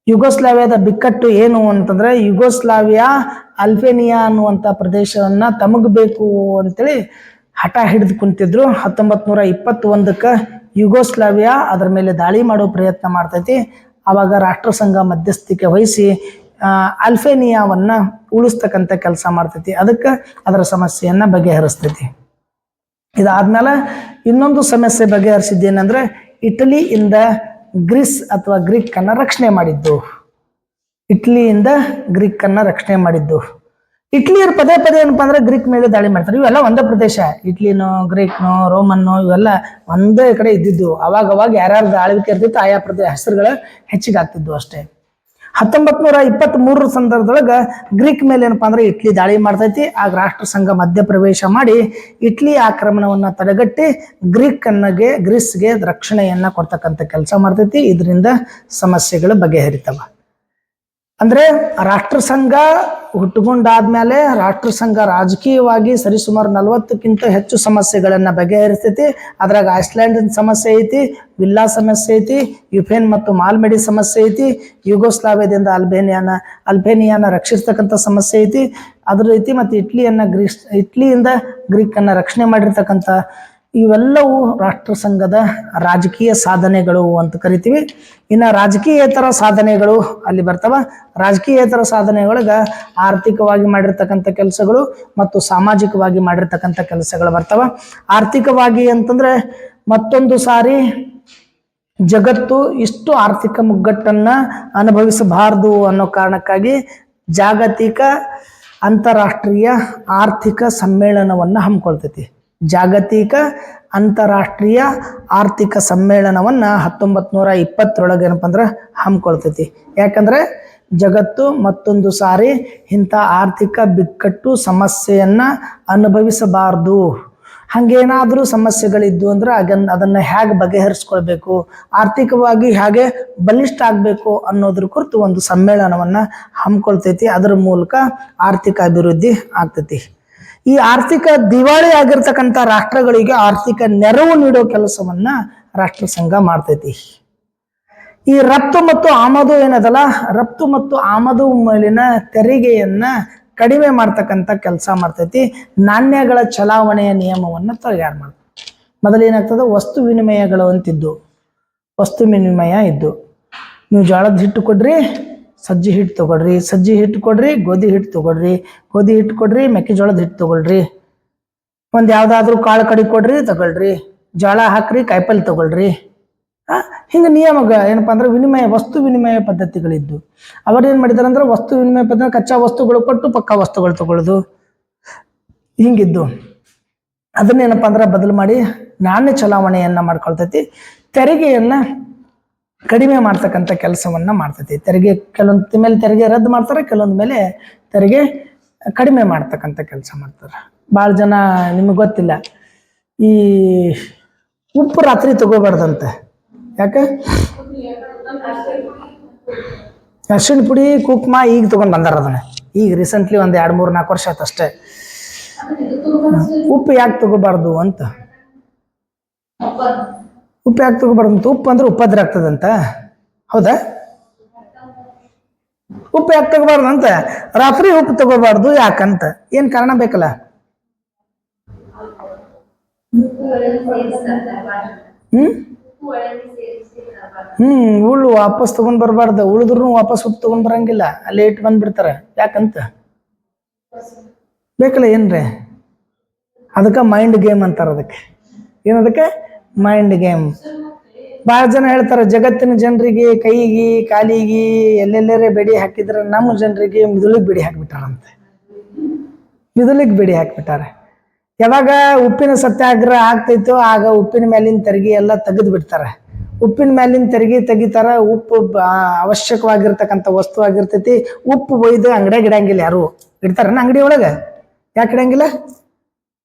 ಯುಗೋಸ್ಲಾವಿಯಾದ ಬಿಕ್ಕಟ್ಟು ಏನು ಅಂತಂದ್ರೆ ಅಲ್ಬೇನಿಯಾ ಅನ್ನುವಂಥ ಪ್ರದೇಶವನ್ನ ತಮಗ್ ಬೇಕು ಅಂತೇಳಿ ಹಠ ಹಿಡಿದು ಕುಂತಿದ್ರು. 1921ಕ್ಕೆ ಯುಗೋಸ್ಲಾವಿಯಾ ಅದರ ಮೇಲೆ ದಾಳಿ ಮಾಡೋ ಪ್ರಯತ್ನ ಮಾಡ್ತೈತಿ. ಆವಾಗ ರಾಷ್ಟ್ರಸಂಘ ಮಧ್ಯಸ್ಥಿಕೆ ವಹಿಸಿ ಅಲ್ಬೇನಿಯಾವನ್ನ ಉಳಿಸ್ತಕ್ಕಂಥ ಕೆಲಸ ಮಾಡ್ತೈತಿ. ಅದಕ್ಕೆ ಅದರ ಸಮಸ್ಯೆಯನ್ನ ಬಗೆಹರಿಸ್ತೈತಿ. ಇದಾದ್ಮೇಲೆ ಇನ್ನೊಂದು ಸಮಸ್ಯೆ ಬಗೆಹರಿಸಿದ್ದೇನೆಂದ್ರೆ ಇಟಲಿಯಿಂದ ಗ್ರೀಸ್ ಅಥವಾ ಗ್ರೀಕ್ ಅನ್ನ ರಕ್ಷಣೆ ಮಾಡಿದ್ದು. ಇಟ್ಲಿಯರು ಪದೇ ಏನಪ್ಪಾ ಅಂದ್ರೆ ಗ್ರೀಕ್ ಮೇಲೆ ದಾಳಿ ಮಾಡ್ತಾರೆ. ಇವೆಲ್ಲ ಒಂದೇ ಪ್ರದೇಶ, ಇಟ್ಲಿನೋ ಗ್ರೀಕ್ನೋ ರೋಮನ್ನೋ ಇವೆಲ್ಲ ಒಂದೇ ಕಡೆ ಇದ್ದಿದ್ದು. ಅವಾಗ ಯಾರ್ಯಾರ್ದು ಆಳ್ವಿಕೆ ಇರ್ತಿತ್ತು ಆಯಾ ಪ್ರದೇಶ ಹೆಸರುಗಳು ಹೆಚ್ಚಿಗೆ ಆಗ್ತಿದ್ವು ಅಷ್ಟೇ. 1923 ಸಂದರ್ಭದೊಳಗ ಗ್ರೀಕ್ ಮೇಲೆ ಏನಪ್ಪಾ ಅಂದ್ರೆ ಇಟ್ಲಿ ದಾಳಿ ಮಾಡ್ತೈತಿ. ಆಗ ರಾಷ್ಟ್ರಸಂಘ ಮಧ್ಯಪ್ರವೇಶ ಮಾಡಿ ಇಟ್ಲಿ ಆಕ್ರಮಣವನ್ನ ತಡೆಗಟ್ಟಿ ಗ್ರೀಸ್ಗೆ ರಕ್ಷಣೆಯನ್ನ ಕೊಡ್ತಕ್ಕಂಥ ಕೆಲಸ ಮಾಡ್ತೈತಿ. ಇದರಿಂದ ಸಮಸ್ಯೆಗಳು ಬಗೆಹರಿತವ. ಅಂದ್ರೆ ರಾಷ್ಟ್ರಸಂಘ ಹುಟ್ಟುಕೊಂಡಾದ್ಮೇಲೆ ರಾಷ್ಟ್ರಸಂಘ ರಾಜಕೀಯವಾಗಿ ಸರಿಸುಮಾರು 40ಕ್ಕಿಂತ ಹೆಚ್ಚು ಸಮಸ್ಯೆಗಳನ್ನ ಬಗೆಹರಿಸ್ತೈತಿ. ಅದ್ರಾಗ ಐಸ್ಲ್ಯಾಂಡ್ ಸಮಸ್ಯೆ ಐತಿ, ವಿಲ್ಲಾ ಸಮಸ್ಯೆ ಐತಿ, ಯುಫೇನ್ ಮತ್ತು ಮಾಲ್ಮೇಡಿ ಸಮಸ್ಯೆ ಐತಿ, ಯುಗೋಸ್ಲಾವಿಯಾದಿಂದ ಅಲ್ಬೇನಿಯಾನ ರಕ್ಷಿಸ್ತಕ್ಕಂಥ ಸಮಸ್ಯೆ ಐತಿ, ಅದ್ರ ಐತಿ. ಮತ್ತು ಇಟ್ಲಿಯಿಂದ ಗ್ರೀಕ್ ಅನ್ನ ರಕ್ಷಣೆ ಮಾಡಿರ್ತಕ್ಕಂಥ ಇವೆಲ್ಲವೂ ರಾಷ್ಟ್ರಸಂಘದ ರಾಜಕೀಯ ಸಾಧನೆಗಳು ಅಂತ ಕರಿತೀವಿ. ಇನ್ನು ರಾಜಕೀಯೇತರ ಸಾಧನೆಗಳು ಅಲ್ಲಿ ಬರ್ತಾವ. ರಾಜಕೀಯೇತರ ಸಾಧನೆಯೊಳಗ ಆರ್ಥಿಕವಾಗಿ ಮಾಡಿರ್ತಕ್ಕಂಥ ಕೆಲಸಗಳು ಮತ್ತು ಸಾಮಾಜಿಕವಾಗಿ ಮಾಡಿರ್ತಕ್ಕಂಥ ಕೆಲಸಗಳು ಬರ್ತಾವ. ಆರ್ಥಿಕವಾಗಿ ಅಂತಂದ್ರೆ ಮತ್ತೊಂದು ಸಾರಿ ಜಗತ್ತು ಇಷ್ಟು ಆರ್ಥಿಕ ಮುಗ್ಗಟ್ಟನ್ನ ಅನುಭವಿಸಬಾರದು ಅನ್ನೋ ಕಾರಣಕ್ಕಾಗಿ ಜಾಗತಿಕ ಅಂತಾರಾಷ್ಟ್ರೀಯ ಆರ್ಥಿಕ ಸಮ್ಮೇಳನವನ್ನ ಹಮ್ಮಿಕೊಳ್ತೈತಿ. ಜಾಗತಿಕ ಅಂತಾರಾಷ್ಟ್ರೀಯ ಆರ್ಥಿಕ ಸಮ್ಮೇಳನವನ್ನ 1920 ಏನಪ್ಪ ಅಂದ್ರೆ ಹಮ್ಮಿಕೊಳ್ತೈತಿ. ಯಾಕಂದ್ರೆ ಜಗತ್ತು ಮತ್ತೊಂದು ಸಾರಿ ಇಂಥ ಆರ್ಥಿಕ ಬಿಕ್ಕಟ್ಟು ಸಮಸ್ಯೆಯನ್ನ ಅನುಭವಿಸಬಾರದು. ಹಂಗೇನಾದ್ರೂ ಸಮಸ್ಯೆಗಳಿದ್ದು ಅಂದ್ರೆ ಅದನ್ನ ಹೇಗೆ ಬಗೆಹರಿಸ್ಕೊಳ್ಬೇಕು, ಆರ್ಥಿಕವಾಗಿ ಹೇಗೆ ಬಲಿಷ್ಠ ಆಗ್ಬೇಕು ಅನ್ನೋದ್ರ ಕುರಿತು ಒಂದು ಸಮ್ಮೇಳನವನ್ನ ಹಮ್ಮಿಕೊಳ್ತೈತಿ. ಅದರ ಮೂಲಕ ಆರ್ಥಿಕ ಅಭಿವೃದ್ಧಿ ಆಗ್ತೈತಿ. ಈ ಆರ್ಥಿಕ ದಿವಾಳಿ ಆಗಿರ್ತಕ್ಕಂಥ ರಾಷ್ಟ್ರಗಳಿಗೆ ಆರ್ಥಿಕ ನೆರವು ನೀಡೋ ಕೆಲಸವನ್ನ ರಾಷ್ಟ್ರಸಂಘ ಮಾಡ್ತೈತಿ. ಈ ರಫ್ತು ಮತ್ತು ಆಮದು ಏನದಲ್ಲ, ರಫ್ತು ಮತ್ತು ಆಮದು ಮೇಲಿನ ತೆರಿಗೆಯನ್ನ ಕಡಿಮೆ ಮಾಡ್ತಕ್ಕಂಥ ಕೆಲಸ ಮಾಡ್ತೈತಿ. ನಾಣ್ಯಗಳ ಚಲಾವಣೆಯ ನಿಯಮವನ್ನ ತಯಾರು ಮಾಡ್ತೈತಿ. ಮೊದಲೇನಾಗ್ತದೆ, ವಸ್ತು ವಿನಿಮಯಗಳು ಅಂತಿದ್ದು, ವಸ್ತು ವಿನಿಮಯ ಇದ್ದು, ನೀವು ಜೋಳದ ಹಿಟ್ಟು ಕೊಡ್ರಿ ಸಜ್ಜಿ ಹಿಟ್ಟು ತಗೊಳ್ರಿ, ಸಜ್ಜಿ ಹಿಟ್ಟು ಕೊಡ್ರಿ ಗೋಧಿ ಹಿಟ್ಟು ತಗೊಳ್ರಿ, ಗೋಧಿ ಹಿಟ್ಟು ಕೊಡ್ರಿ ಮೆಕ್ಕೆಜೋಳದ ಹಿಟ್ಟು ತಗೊಳ್ರಿ, ಒಂದ್ ಯಾವ್ದಾದ್ರು ಕಾಳು ಕಡಿ ಕೊಡ್ರಿ ತಗೊಳ್ರಿ, ಜೋಳ ಹಾಕ್ರಿ ಕಾಯಿಪಲ್ಲೆ ತಗೊಳ್ರಿ. ಹಿಂಗ ನಿಯಮ ಏನಪ್ಪಾ ಅಂದ್ರೆ ವಸ್ತು ವಿನಿಮಯ ಪದ್ಧತಿಗಳಿದ್ದು. ಅವ್ರೇನ್ ಮಾಡಿದಾರೆ ಅಂದ್ರೆ ವಸ್ತು ವಿನಿಮಯ ಪದ್ಧತಿ ಕಚ್ಚಾ ವಸ್ತುಗಳು ಕೊಟ್ಟು ಪಕ್ಕಾ ವಸ್ತುಗಳು ತಗೊಳ್ಳೋದು ಹಿಂಗಿದ್ದು. ಅದನ್ನೇನಪ್ಪಾ ಅಂದ್ರೆ ಬದಲು ಮಾಡಿ ನಾಣ್ಯ ಚಲಾವಣೆಯನ್ನ ಮಾಡ್ಕೊಳ್ತೈತಿ. ತೆರಿಗೆಯನ್ನ ಕಡಿಮೆ ಮಾಡ್ತಕ್ಕಂಥ ಕೆಲಸವನ್ನ ಮಾಡ್ತೈತಿ. ಕೆಲವೊಂದು ಮೇಲೆ ತೆರಿಗೆ ರದ್ದು ಮಾಡ್ತಾರೆ, ಕೆಲವೊಂದು ಮೇಲೆ ತೆರಿಗೆ ಕಡಿಮೆ ಮಾಡ್ತಕ್ಕಂಥ ಕೆಲಸ ಮಾಡ್ತಾರೆ. ಭಾಳ ಜನ ನಿಮಗೆ ಗೊತ್ತಿಲ್ಲ, ಈ ಉಪ್ಪು ರಾತ್ರಿ ತಗೋಬಾರ್ದಂತೆ. ಯಾಕೆ? ಅರ್ಶಿಣ ಪುಡಿ ಕುಕ್ಮ ಈಗ ತೊಗೊಂಡು ಬಂದಾರ ಅದನ್ನ, ಈಗ ರೀಸೆಂಟ್ಲಿ ಒಂದು 2-3-4 ವರ್ಷ ಆಯ್ತು ಅಷ್ಟೇ. ಉಪ್ಪು ಯಾಕೆ ತಗೋಬಾರ್ದು ಅಂತ, ಉಪ್ಪು ಯಾಕೆ ತಗೋಬಾರ್ದು ಅಂತ, ಉಪ್ಪು ಅಂದ್ರೆ ಉಪದ್ರ ಆಗ್ತದಂತ. ಹೌದಾ? ಉಪ್ಪು ಯಾಕೆ ತಗೋಬಾರ್ದು ಅಂತ, ರಾತ್ರಿ ಉಪ್ಪು ತಗೋಬಾರ್ದು ಯಾಕಂತ ಏನ್ ಕಾರಣ ಬೇಕಲ್ಲ? ಉಳ್ಳು ವಾಪಸ್ ತಗೊಂಡ್ ಬರ್ಬಾರ್ದು, ಉಳಿದ್ರು ವಾಪಸ್ ಉಪ್ಪು ತಗೊಂಡ್ ಬರಂಗಿಲ್ಲ, ಅಲ್ಲೇ ಇಟ್ಟು ಬಂದ್ಬಿಡ್ತಾರೆ. ಯಾಕಂತ ಬೇಕಲ್ಲ ಏನ್ರಿ? ಅದಕ್ಕೆ ಮೈಂಡ್ ಗೇಮ್ ಅಂತಾರ. ಅದಕ್ಕೆ ಏನದಕ್ಕೆ? Mind game. ಭಾಳ ಜನ ಹೇಳ್ತಾರೆ, ಜಗತ್ತಿನ ಜನರಿಗೆ ಕೈಗೆ ಕಾಲಿಗೆ ಎಲ್ಲೆಲ್ಲರೇ ಬೆಡಿ ಹಾಕಿದ್ರೆ ನಮ್ಮ ಜನರಿಗೆ ಮಿದುಳಿಗೆ ಬೆಡಿ ಹಾಕಿಬಿಟ್ಟಾರಂತೆ. ಮಿದುಳಿಗೆ ಬೆಡಿ ಹಾಕಿಬಿಟ್ಟಾರೆ. ಯಾವಾಗ ಉಪ್ಪಿನ ಸತ್ಯಾಗ್ರಹ ಆಗ್ತೈತೋ ಆಗ ಉಪ್ಪಿನ ಮೇಲಿನ ತೆರಿಗೆ ಎಲ್ಲ ತೆಗೆದು ಬಿಡ್ತಾರೆ. ಉಪ್ಪಿನ ಮೇಲಿನ ತೆರಿಗೆ ತೆಗಿತಾರ. ಉಪ್ಪು ಅವಶ್ಯಕವಾಗಿರ್ತಕ್ಕಂಥ ವಸ್ತು ಆಗಿರ್ತೈತಿ. ಉಪ್ಪು ಒಯ್ದು ಅಂಗಡಿಯಾಗ ಇಡಂಗಿಲ್ಲ. ಯಾರು ಇಡ್ತಾರನ ಅಂಗಡಿ ಒಳಗೆ? ಯಾಕೆ ಇಡಂಗಿಲ್ಲ?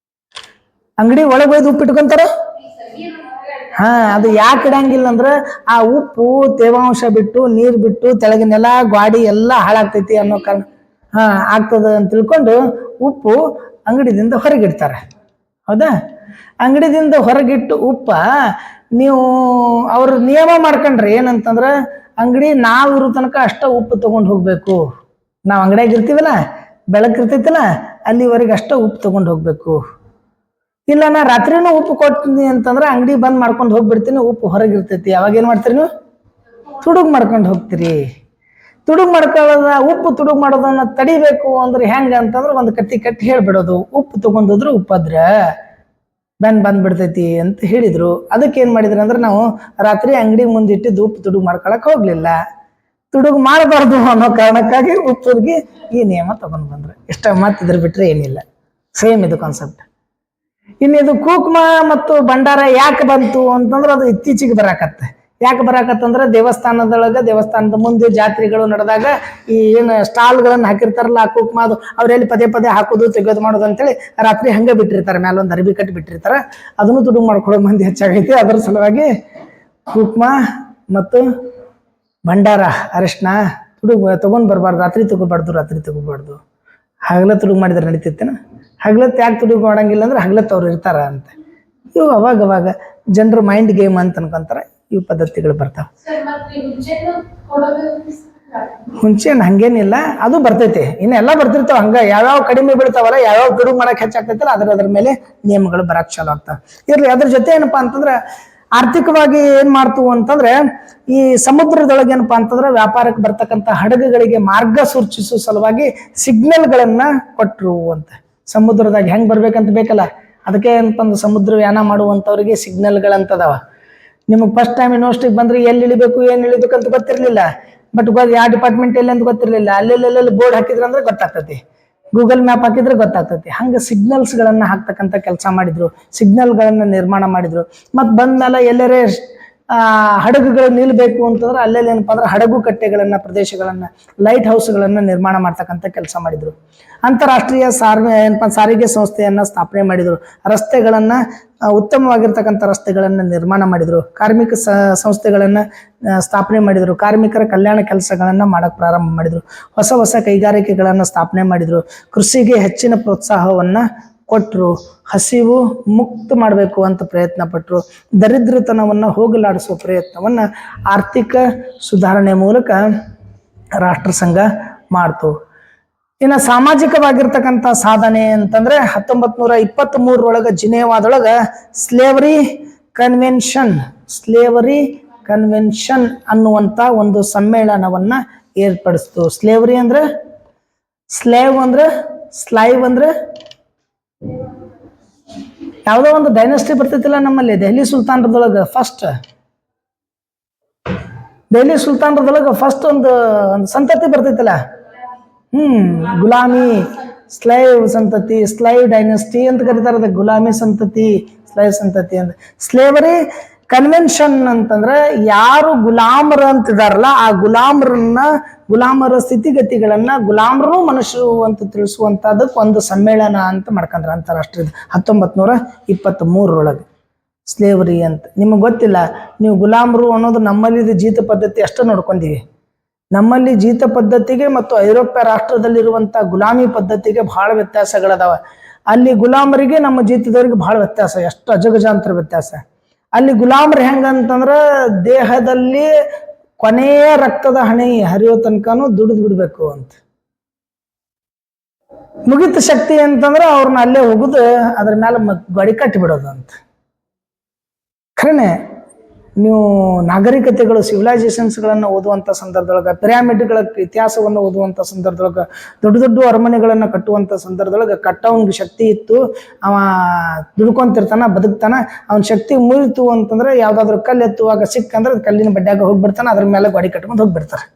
ಅಂಗಡಿ ಒಳಗೆ ಒಯ್ದು ಉಪ್ಪು ಇಟ್ಕೊಂತಾರ. ಅದು ಯಾಕೆ ಇಡಂಗಿಲ್ಲ ಅಂದ್ರೆ ಆ ಉಪ್ಪು ತೇವಾಂಶ ಬಿಟ್ಟು ನೀರು ಬಿಟ್ಟು ತೆಳಗಿನ ನೆಲ ಗಾಡಿ ಎಲ್ಲ ಹಾಳಾಗ್ತೈತಿ ಅನ್ನೋ ಕಾರಣ ಆಗ್ತದ ಅಂತ ತಿಳ್ಕೊಂಡು ಉಪ್ಪು ಅಂಗಡಿದಿಂದ ಹೊರಗಿಡ್ತಾರೆ. ಹೌದಾ? ಅಂಗಡಿದಿಂದ ಹೊರಗಿಟ್ಟು ಉಪ್ಪ ನೀವು ಅವ್ರ ನಿಯಮ ಮಾಡ್ಕೊಂಡ್ರೆ ಏನಂತಂದ್ರೆ, ಅಂಗಡಿ ನಾವಿರೋ ತನಕ ಅಷ್ಟ ಉಪ್ಪು ತಗೊಂಡು ಹೋಗ್ಬೇಕು. ನಾವು ಅಂಗಡಿಯಾಗ ಇರ್ತೀವಲ್ಲ, ಬೆಳಕಿರ್ತೈತಲ್ಲ, ಅಲ್ಲಿವರೆಗೆ ಅಷ್ಟ ಉಪ್ಪು ತಗೊಂಡು ಹೋಗ್ಬೇಕು. ಇಲ್ಲ ನಾ ರಾತ್ರಿನೂ ಉಪ್ಪು ಕೊಡ್ತೀನಿ ಅಂತಂದ್ರೆ ಅಂಗಡಿ ಬಂದ್ ಮಾಡ್ಕೊಂಡು ಹೋಗ್ಬಿಡ್ತೀನಿ, ಉಪ್ಪು ಹೊರಗಿರ್ತೈತಿ. ಅವಾಗ ಏನ್ ಮಾಡ್ತೀರಿ ನೀವು? ತುಡುಗ್ ಮಾಡ್ಕೊಂಡು ಹೋಗ್ತೀರಿ. ತುಡುಗ್ ಮಾಡ್ಕೊಳ್ಳೋದ ಉಪ್ಪು ತುಡುಗ್ ಮಾಡೋದನ್ನ ತಡಿಬೇಕು ಅಂದ್ರೆ ಹೆಂಗ ಅಂತಂದ್ರೆ ಒಂದು ಕಟ್ಟಿ ಹೇಳ್ಬಿಡೋದು, ಉಪ್ಪು ತಗೊಂಡೋದ್ರು ಉಪ್ಪದ್ರ ಬಂದ್ಬಿಡ್ತೈತಿ ಅಂತ ಹೇಳಿದ್ರು. ಅದಕ್ಕೆ ಏನ್ ಮಾಡಿದ್ರು ಅಂದ್ರೆ, ನಾವು ರಾತ್ರಿ ಅಂಗಡಿ ಮುಂದಿಟ್ಟಿದ್ದು ಉಪ್ಪು ತುಡುಗ್ ಮಾಡ್ಕೊಳಕ್ ಹೋಗ್ಲಿಲ್ಲ. ತುಡುಗ್ ಮಾಡಬಾರ್ದು ಅನ್ನೋ ಕಾರಣಕ್ಕಾಗಿ ಉಪ್ಪಿಗೆ ಈ ನಿಯಮ ತಗೊಂಡ್ ಬಂದ್ರು. ಇಷ್ಟ ಮತ್ತಿದ್ರ ಬಿಟ್ರೆ ಏನಿಲ್ಲ. ಸೇಮ್ ಇದು ಕಾನ್ಸೆಪ್ಟ್. ಇನ್ನು ಇದು ಕುಕ್ಮ ಮತ್ತು ಭಂಡಾರ ಯಾಕೆ ಬಂತು ಅಂತಂದ್ರೆ, ಅದು ಇತ್ತೀಚೆಗೆ ಬರಾಕತ್ತೆ. ಯಾಕೆ ಬರಾಕತ್ತಂದ್ರೆ, ದೇವಸ್ಥಾನದ ಮುಂದೆ ಜಾತ್ರೆಗಳು ನಡೆದಾಗ ಈ ಏನು ಸ್ಟಾಲ್ಗಳನ್ನು ಹಾಕಿರ್ತಾರಲ್ಲ, ಆ ಕುಕ್ಮ ಅದು ಅವ್ರೆಲ್ಲಿ ಪದೇ ಹಾಕೋದು ತೆಗೆದು ಮಾಡೋದು ಅಂತೇಳಿ ರಾತ್ರಿ ಹಂಗೆ ಬಿಟ್ಟಿರ್ತಾರೆ. ಮೇಲೆ ಒಂದು ಅರಿವಿ ಕಟ್ಟಿ ಬಿಟ್ಟಿರ್ತಾರೆ. ಅದನ್ನು ತುಡುಗು ಮಾಡ್ಕೊಳ್ಳೋ ಮಂದಿ ಹೆಚ್ಚಾಗೈತಿ. ಅದರ ಸಲುವಾಗಿ ಕುಕ್ಮ ಮತ್ತು ಭಂಡಾರ ಅರಿಶಿನ ತುಡುಗು ತಗೊಂಡ್ ಬರ್ಬಾರ್ದು. ರಾತ್ರಿ ತಗೋಬಾರ್ದು. ಹಗಲ ತುಡುಗು ಮಾಡಿದ್ರೆ ನಡೀತೈತೇನ? ಹಗಲತ್ತು ಯಾಕೆ ತುಡುಗು ಮಾಡಂಗಿಲ್ಲ ಅಂದ್ರೆ, ಹಗಲತ್ತು ಅವ್ರು ಇರ್ತಾರ ಅಂತ. ಇವು ಅವಾಗ ಜನರ ಮೈಂಡ್ ಗೇಮ್ ಅಂತ ಅನ್ಕೊಂತಾರೆ. ಇವು ಪದ್ಧತಿಗಳು ಬರ್ತಾವ. ಹುಂಚೆನ್ ಹಂಗೇನಿಲ್ಲ, ಅದು ಬರ್ತೈತಿ. ಇನ್ನೆಲ್ಲ ಬರ್ತಿರ್ತಾವ. ಹಂಗ ಯಾವ್ಯಾವ ಕಡಿಮೆ ಬೀಳ್ತಾವಲ್ಲ, ಯಾವ್ಯಾವ ತುಡುಗು ಮಾಡಕ್ ಹೆಚ್ಚಾಗ್ತೈತಲ್ಲ, ಅದ್ರ ಮೇಲೆ ನಿಯಮಗಳು ಬರಕ್ ಚಾಲು ಆಗ್ತಾವ. ಇರ್ಲಿ, ಅದ್ರ ಜೊತೆ ಏನಪ್ಪಾ ಅಂತಂದ್ರೆ, ಆರ್ಥಿಕವಾಗಿ ಏನ್ ಮಾಡ್ತು ಅಂತಂದ್ರೆ, ಈ ಸಮುದ್ರದೊಳಗೆ ಏನಪ್ಪಾ ಅಂತಂದ್ರೆ ವ್ಯಾಪಾರಕ್ಕೆ ಬರ್ತಕ್ಕಂಥ ಹಡಗುಗಳಿಗೆ ಮಾರ್ಗ ಸೂಚಿಸುವ ಸಲುವಾಗಿ ಸಿಗ್ನಲ್ಗಳನ್ನ ಕೊಟ್ರು ಅಂತ. ಸಮುದ್ರದಾಗ ಹೆಂಗ್ ಬರ್ಬೇಕಂತ ಬೇಕಲ್ಲ, ಅದಕ್ಕೆ ಏನಪ್ಪಂದ್ರೆ ಸಮುದ್ರ ಯಾನ ಮಾಡುವಂತವ್ರಿಗೆ ಸಿಗ್ನಲ್ಗಳಂತದವ. ನಿಮಗೆ ಫಸ್ಟ್ ಟೈಮ್ ಯೂನಿವರ್ಸಿಟಿಗೆ ಬಂದ್ರೆ ಎಲ್ಲಿ ಇಳಿಬೇಕು ಏನ್ ಇಳಿಬೇಕು ಅಂತ ಗೊತ್ತಿರ್ಲಿಲ್ಲ. ಬಟ್ ಯಾವ ಡಿಪಾರ್ಟ್ಮೆಂಟ್ ಎಲ್ಲಿ ಅಂತ ಗೊತ್ತಿರ್ಲಿಲ್ಲ. ಅಲ್ಲೆಲ್ಲೆಲ್ಲಿ ಬೋರ್ಡ್ ಹಾಕಿದ್ರೆ ಅಂದ್ರೆ ಗೊತ್ತಾಗ್ತೈತಿ, ಗೂಗಲ್ ಮ್ಯಾಪ್ ಹಾಕಿದ್ರೆ ಗೊತ್ತಾಗ್ತೈತಿ. ಹಂಗ ಸಿಗ್ನಲ್ಸ್ ಗಳನ್ನ ಹಾಕ್ತಕ್ಕಂಥ ಕೆಲಸ ಮಾಡಿದ್ರು, ಸಿಗ್ನಲ್ ಗಳನ್ನ ನಿರ್ಮಾಣ ಮಾಡಿದ್ರು. ಮತ್ ಬಂದ್ಮೇಲೆ ಎಲ್ಲರೇ ಹಡಗುಗಳು ನಿಲ್ಬೇಕು ಅಂತಂದ್ರೆ ಅಲ್ಲೆಲ್ಲ ಏನಪ್ಪಾ ಅಂದ್ರೆ ಹಡಗು ಕಟ್ಟೆಗಳನ್ನ, ಪ್ರದೇಶಗಳನ್ನ, ಲೈಟ್ ಹೌಸ್ಗಳನ್ನ ನಿರ್ಮಾಣ ಮಾಡ್ತಕ್ಕಂಥ ಕೆಲಸ ಮಾಡಿದ್ರು. ಅಂತಾರಾಷ್ಟ್ರೀಯ ಸಾರಿಗೆ ಸಂಸ್ಥೆಯನ್ನ ಸ್ಥಾಪನೆ ಮಾಡಿದ್ರು. ರಸ್ತೆಗಳನ್ನ, ಉತ್ತಮವಾಗಿರ್ತಕ್ಕಂಥ ರಸ್ತೆಗಳನ್ನ ನಿರ್ಮಾಣ ಮಾಡಿದ್ರು. ಕಾರ್ಮಿಕ ಸಂಸ್ಥೆಗಳನ್ನ ಸ್ಥಾಪನೆ ಮಾಡಿದ್ರು. ಕಾರ್ಮಿಕರ ಕಲ್ಯಾಣ ಕೆಲಸಗಳನ್ನ ಮಾಡಕ್ ಪ್ರಾರಂಭ ಮಾಡಿದ್ರು. ಹೊಸ ಕೈಗಾರಿಕೆಗಳನ್ನ ಸ್ಥಾಪನೆ ಮಾಡಿದ್ರು. ಕೃಷಿಗೆ ಹೆಚ್ಚಿನ ಪ್ರೋತ್ಸಾಹವನ್ನ ಕೊಟ್ಟರು. ಹಸಿವು ಮುಕ್ತ ಮಾಡಬೇಕು ಅಂತ ಪ್ರಯತ್ನ ಪಟ್ಟರು. ದರಿದ್ರತನವನ್ನ ಹೋಗಲಾಡಿಸುವ ಪ್ರಯತ್ನವನ್ನ ಆರ್ಥಿಕ ಸುಧಾರಣೆ ಮೂಲಕ ರಾಷ್ಟ್ರಸಂಘ ಮಾಡ್ತು. ಇನ್ನು ಸಾಮಾಜಿಕವಾಗಿರ್ತಕ್ಕಂಥ ಸಾಧನೆ ಅಂತಂದ್ರೆ 1923 ಜಿನೇವಾದೊಳಗ ಸ್ಲೇವರಿ ಕನ್ವೆನ್ಷನ್ ಅನ್ನುವಂತ ಒಂದು ಸಮ್ಮೇಳನವನ್ನ ಏರ್ಪಡಿಸ್ತು. ಸ್ಲೇವರಿ ಅಂದ್ರೆ ಸ್ಲೈವ್ ಅಂದ್ರೆ ಯಾವುದೋ ಒಂದು ಡೈನಸ್ಟಿ ಬರ್ತೈತಿಲ್ಲ ನಮ್ಮಲ್ಲಿ. ದೆಹಲಿ ಸುಲ್ತಾನರದೊಳಗ ಫಸ್ಟ್ ಒಂದು ಸಂತತಿ ಬರ್ತೈತಿಲ್ಲ, ಗುಲಾಮಿ, ಸ್ಲೈವ್ ಸಂತತಿ, ಸ್ಲೈವ್ ಡೈನಸ್ಟಿ ಅಂತ ಕರೀತಾರೆ. ಅದಕ್ಕೆ ಗುಲಾಮಿ ಸಂತತಿ, ಸ್ಲೈವ್ ಸಂತತಿ ಅಂತ. ಸ್ಲೇವರಿ ಕನ್ವೆನ್ಷನ್ ಅಂತಂದ್ರೆ ಯಾರು ಗುಲಾಮರ ಅಂತಿದಾರಲ್ಲ, ಆ ಗುಲಾಮರ ಸ್ಥಿತಿಗತಿಗಳನ್ನ ಗುಲಾಮರು ಮನುಷ್ಯರು ಅಂತ ತಿಳಿಸುವಂತದಕ್ಕೆ ಒಂದು ಸಮ್ಮೇಳನ ಅಂತ ಮಾಡ್ಕೊಂಡ್ರ ಅಂತಾರಾಷ್ಟ್ರೀಯ 1923 ಸ್ಲೇವರಿ ಅಂತ. ನಿಮಗೆ ಗೊತ್ತಿಲ್ಲ, ನೀವು ಗುಲಾಮರು ಅನ್ನೋದು ನಮ್ಮಲ್ಲಿ ಜೀತ ಪದ್ಧತಿ ಅಷ್ಟು ನೋಡ್ಕೊಂಡಿವಿ. ನಮ್ಮಲ್ಲಿ ಜೀತ ಪದ್ಧತಿಗೆ ಮತ್ತು ಐರೋಪ್ಯ ರಾಷ್ಟ್ರದಲ್ಲಿರುವಂಥ ಗುಲಾಮಿ ಪದ್ಧತಿಗೆ ಬಹಳ ವ್ಯತ್ಯಾಸಗಳದಾವ. ಅಲ್ಲಿ ಗುಲಾಮರಿಗೆ ನಮ್ಮ ಜೀತದವರಿಗೆ ಬಹಳ ವ್ಯತ್ಯಾಸ, ಎಷ್ಟು ಅಜಗಜಾಂತರ ವ್ಯತ್ಯಾಸ. ಅಲ್ಲಿ ಗುಲಾಮರು ಹೆಂಗಂತಂದ್ರೆ ದೇಹದಲ್ಲಿ ಕೊನೆಯ ರಕ್ತದ ಹಣೆ ಹರಿಯೋ ತನಕನೂ ದುಡಿದು ಬಿಡ್ಬೇಕು ಅಂತ. ಮುಗಿತ ಶಕ್ತಿ ಅಂತಂದ್ರೆ ಅವ್ರನ್ನ ಅಲ್ಲೇ ಹೋಗುದು, ಅದ್ರ ಮೇಲೆ ಗಾಡಿ ಕಟ್ಟಿ ಬಿಡೋದು ಅಂತ. ಖರೇನೆ ನೀವು ನಾಗರಿಕತೆಗಳು ಸಿವಿಲೈಸೇಷನ್ಸ್ಗಳನ್ನು ಓದುವಂಥ ಸಂದರ್ಭದೊಳಗೆ, ಪಿರಾಮಿಡ್ಗಳ ಇತಿಹಾಸವನ್ನು ಓದುವಂಥ ಸಂದರ್ಭದೊಳಗೆ, ದೊಡ್ಡ ದೊಡ್ಡ ಅರಮನೆಗಳನ್ನು ಕಟ್ಟುವಂಥ ಸಂದರ್ಭದೊಳಗೆ ಕಟ್ಟೋನ್ಗೆ ಶಕ್ತಿ ಇತ್ತು, ಅವ ದುಡ್ಕೊಂತಿರ್ತಾನ, ಬದುಕ್ತಾನ. ಅವನ ಶಕ್ತಿ ಮುರಿತು ಅಂತಂದ್ರೆ ಯಾವ್ದಾದ್ರು ಕಲ್ಲು ಎತ್ತುವಾಗ ಸಿಕ್ಕಂದ್ರೆ ಕಲ್ಲಿನ ಬಡ್ಡ್ಯಾಗ ಹೋಗ್ಬಿಡ್ತಾನೆ, ಅದ್ರ ಮೇಲೆ ಗಾಡಿ ಕಟ್ಕೊಂಡು ಹೋಗ್ಬಿಡ್ತಾರೆ.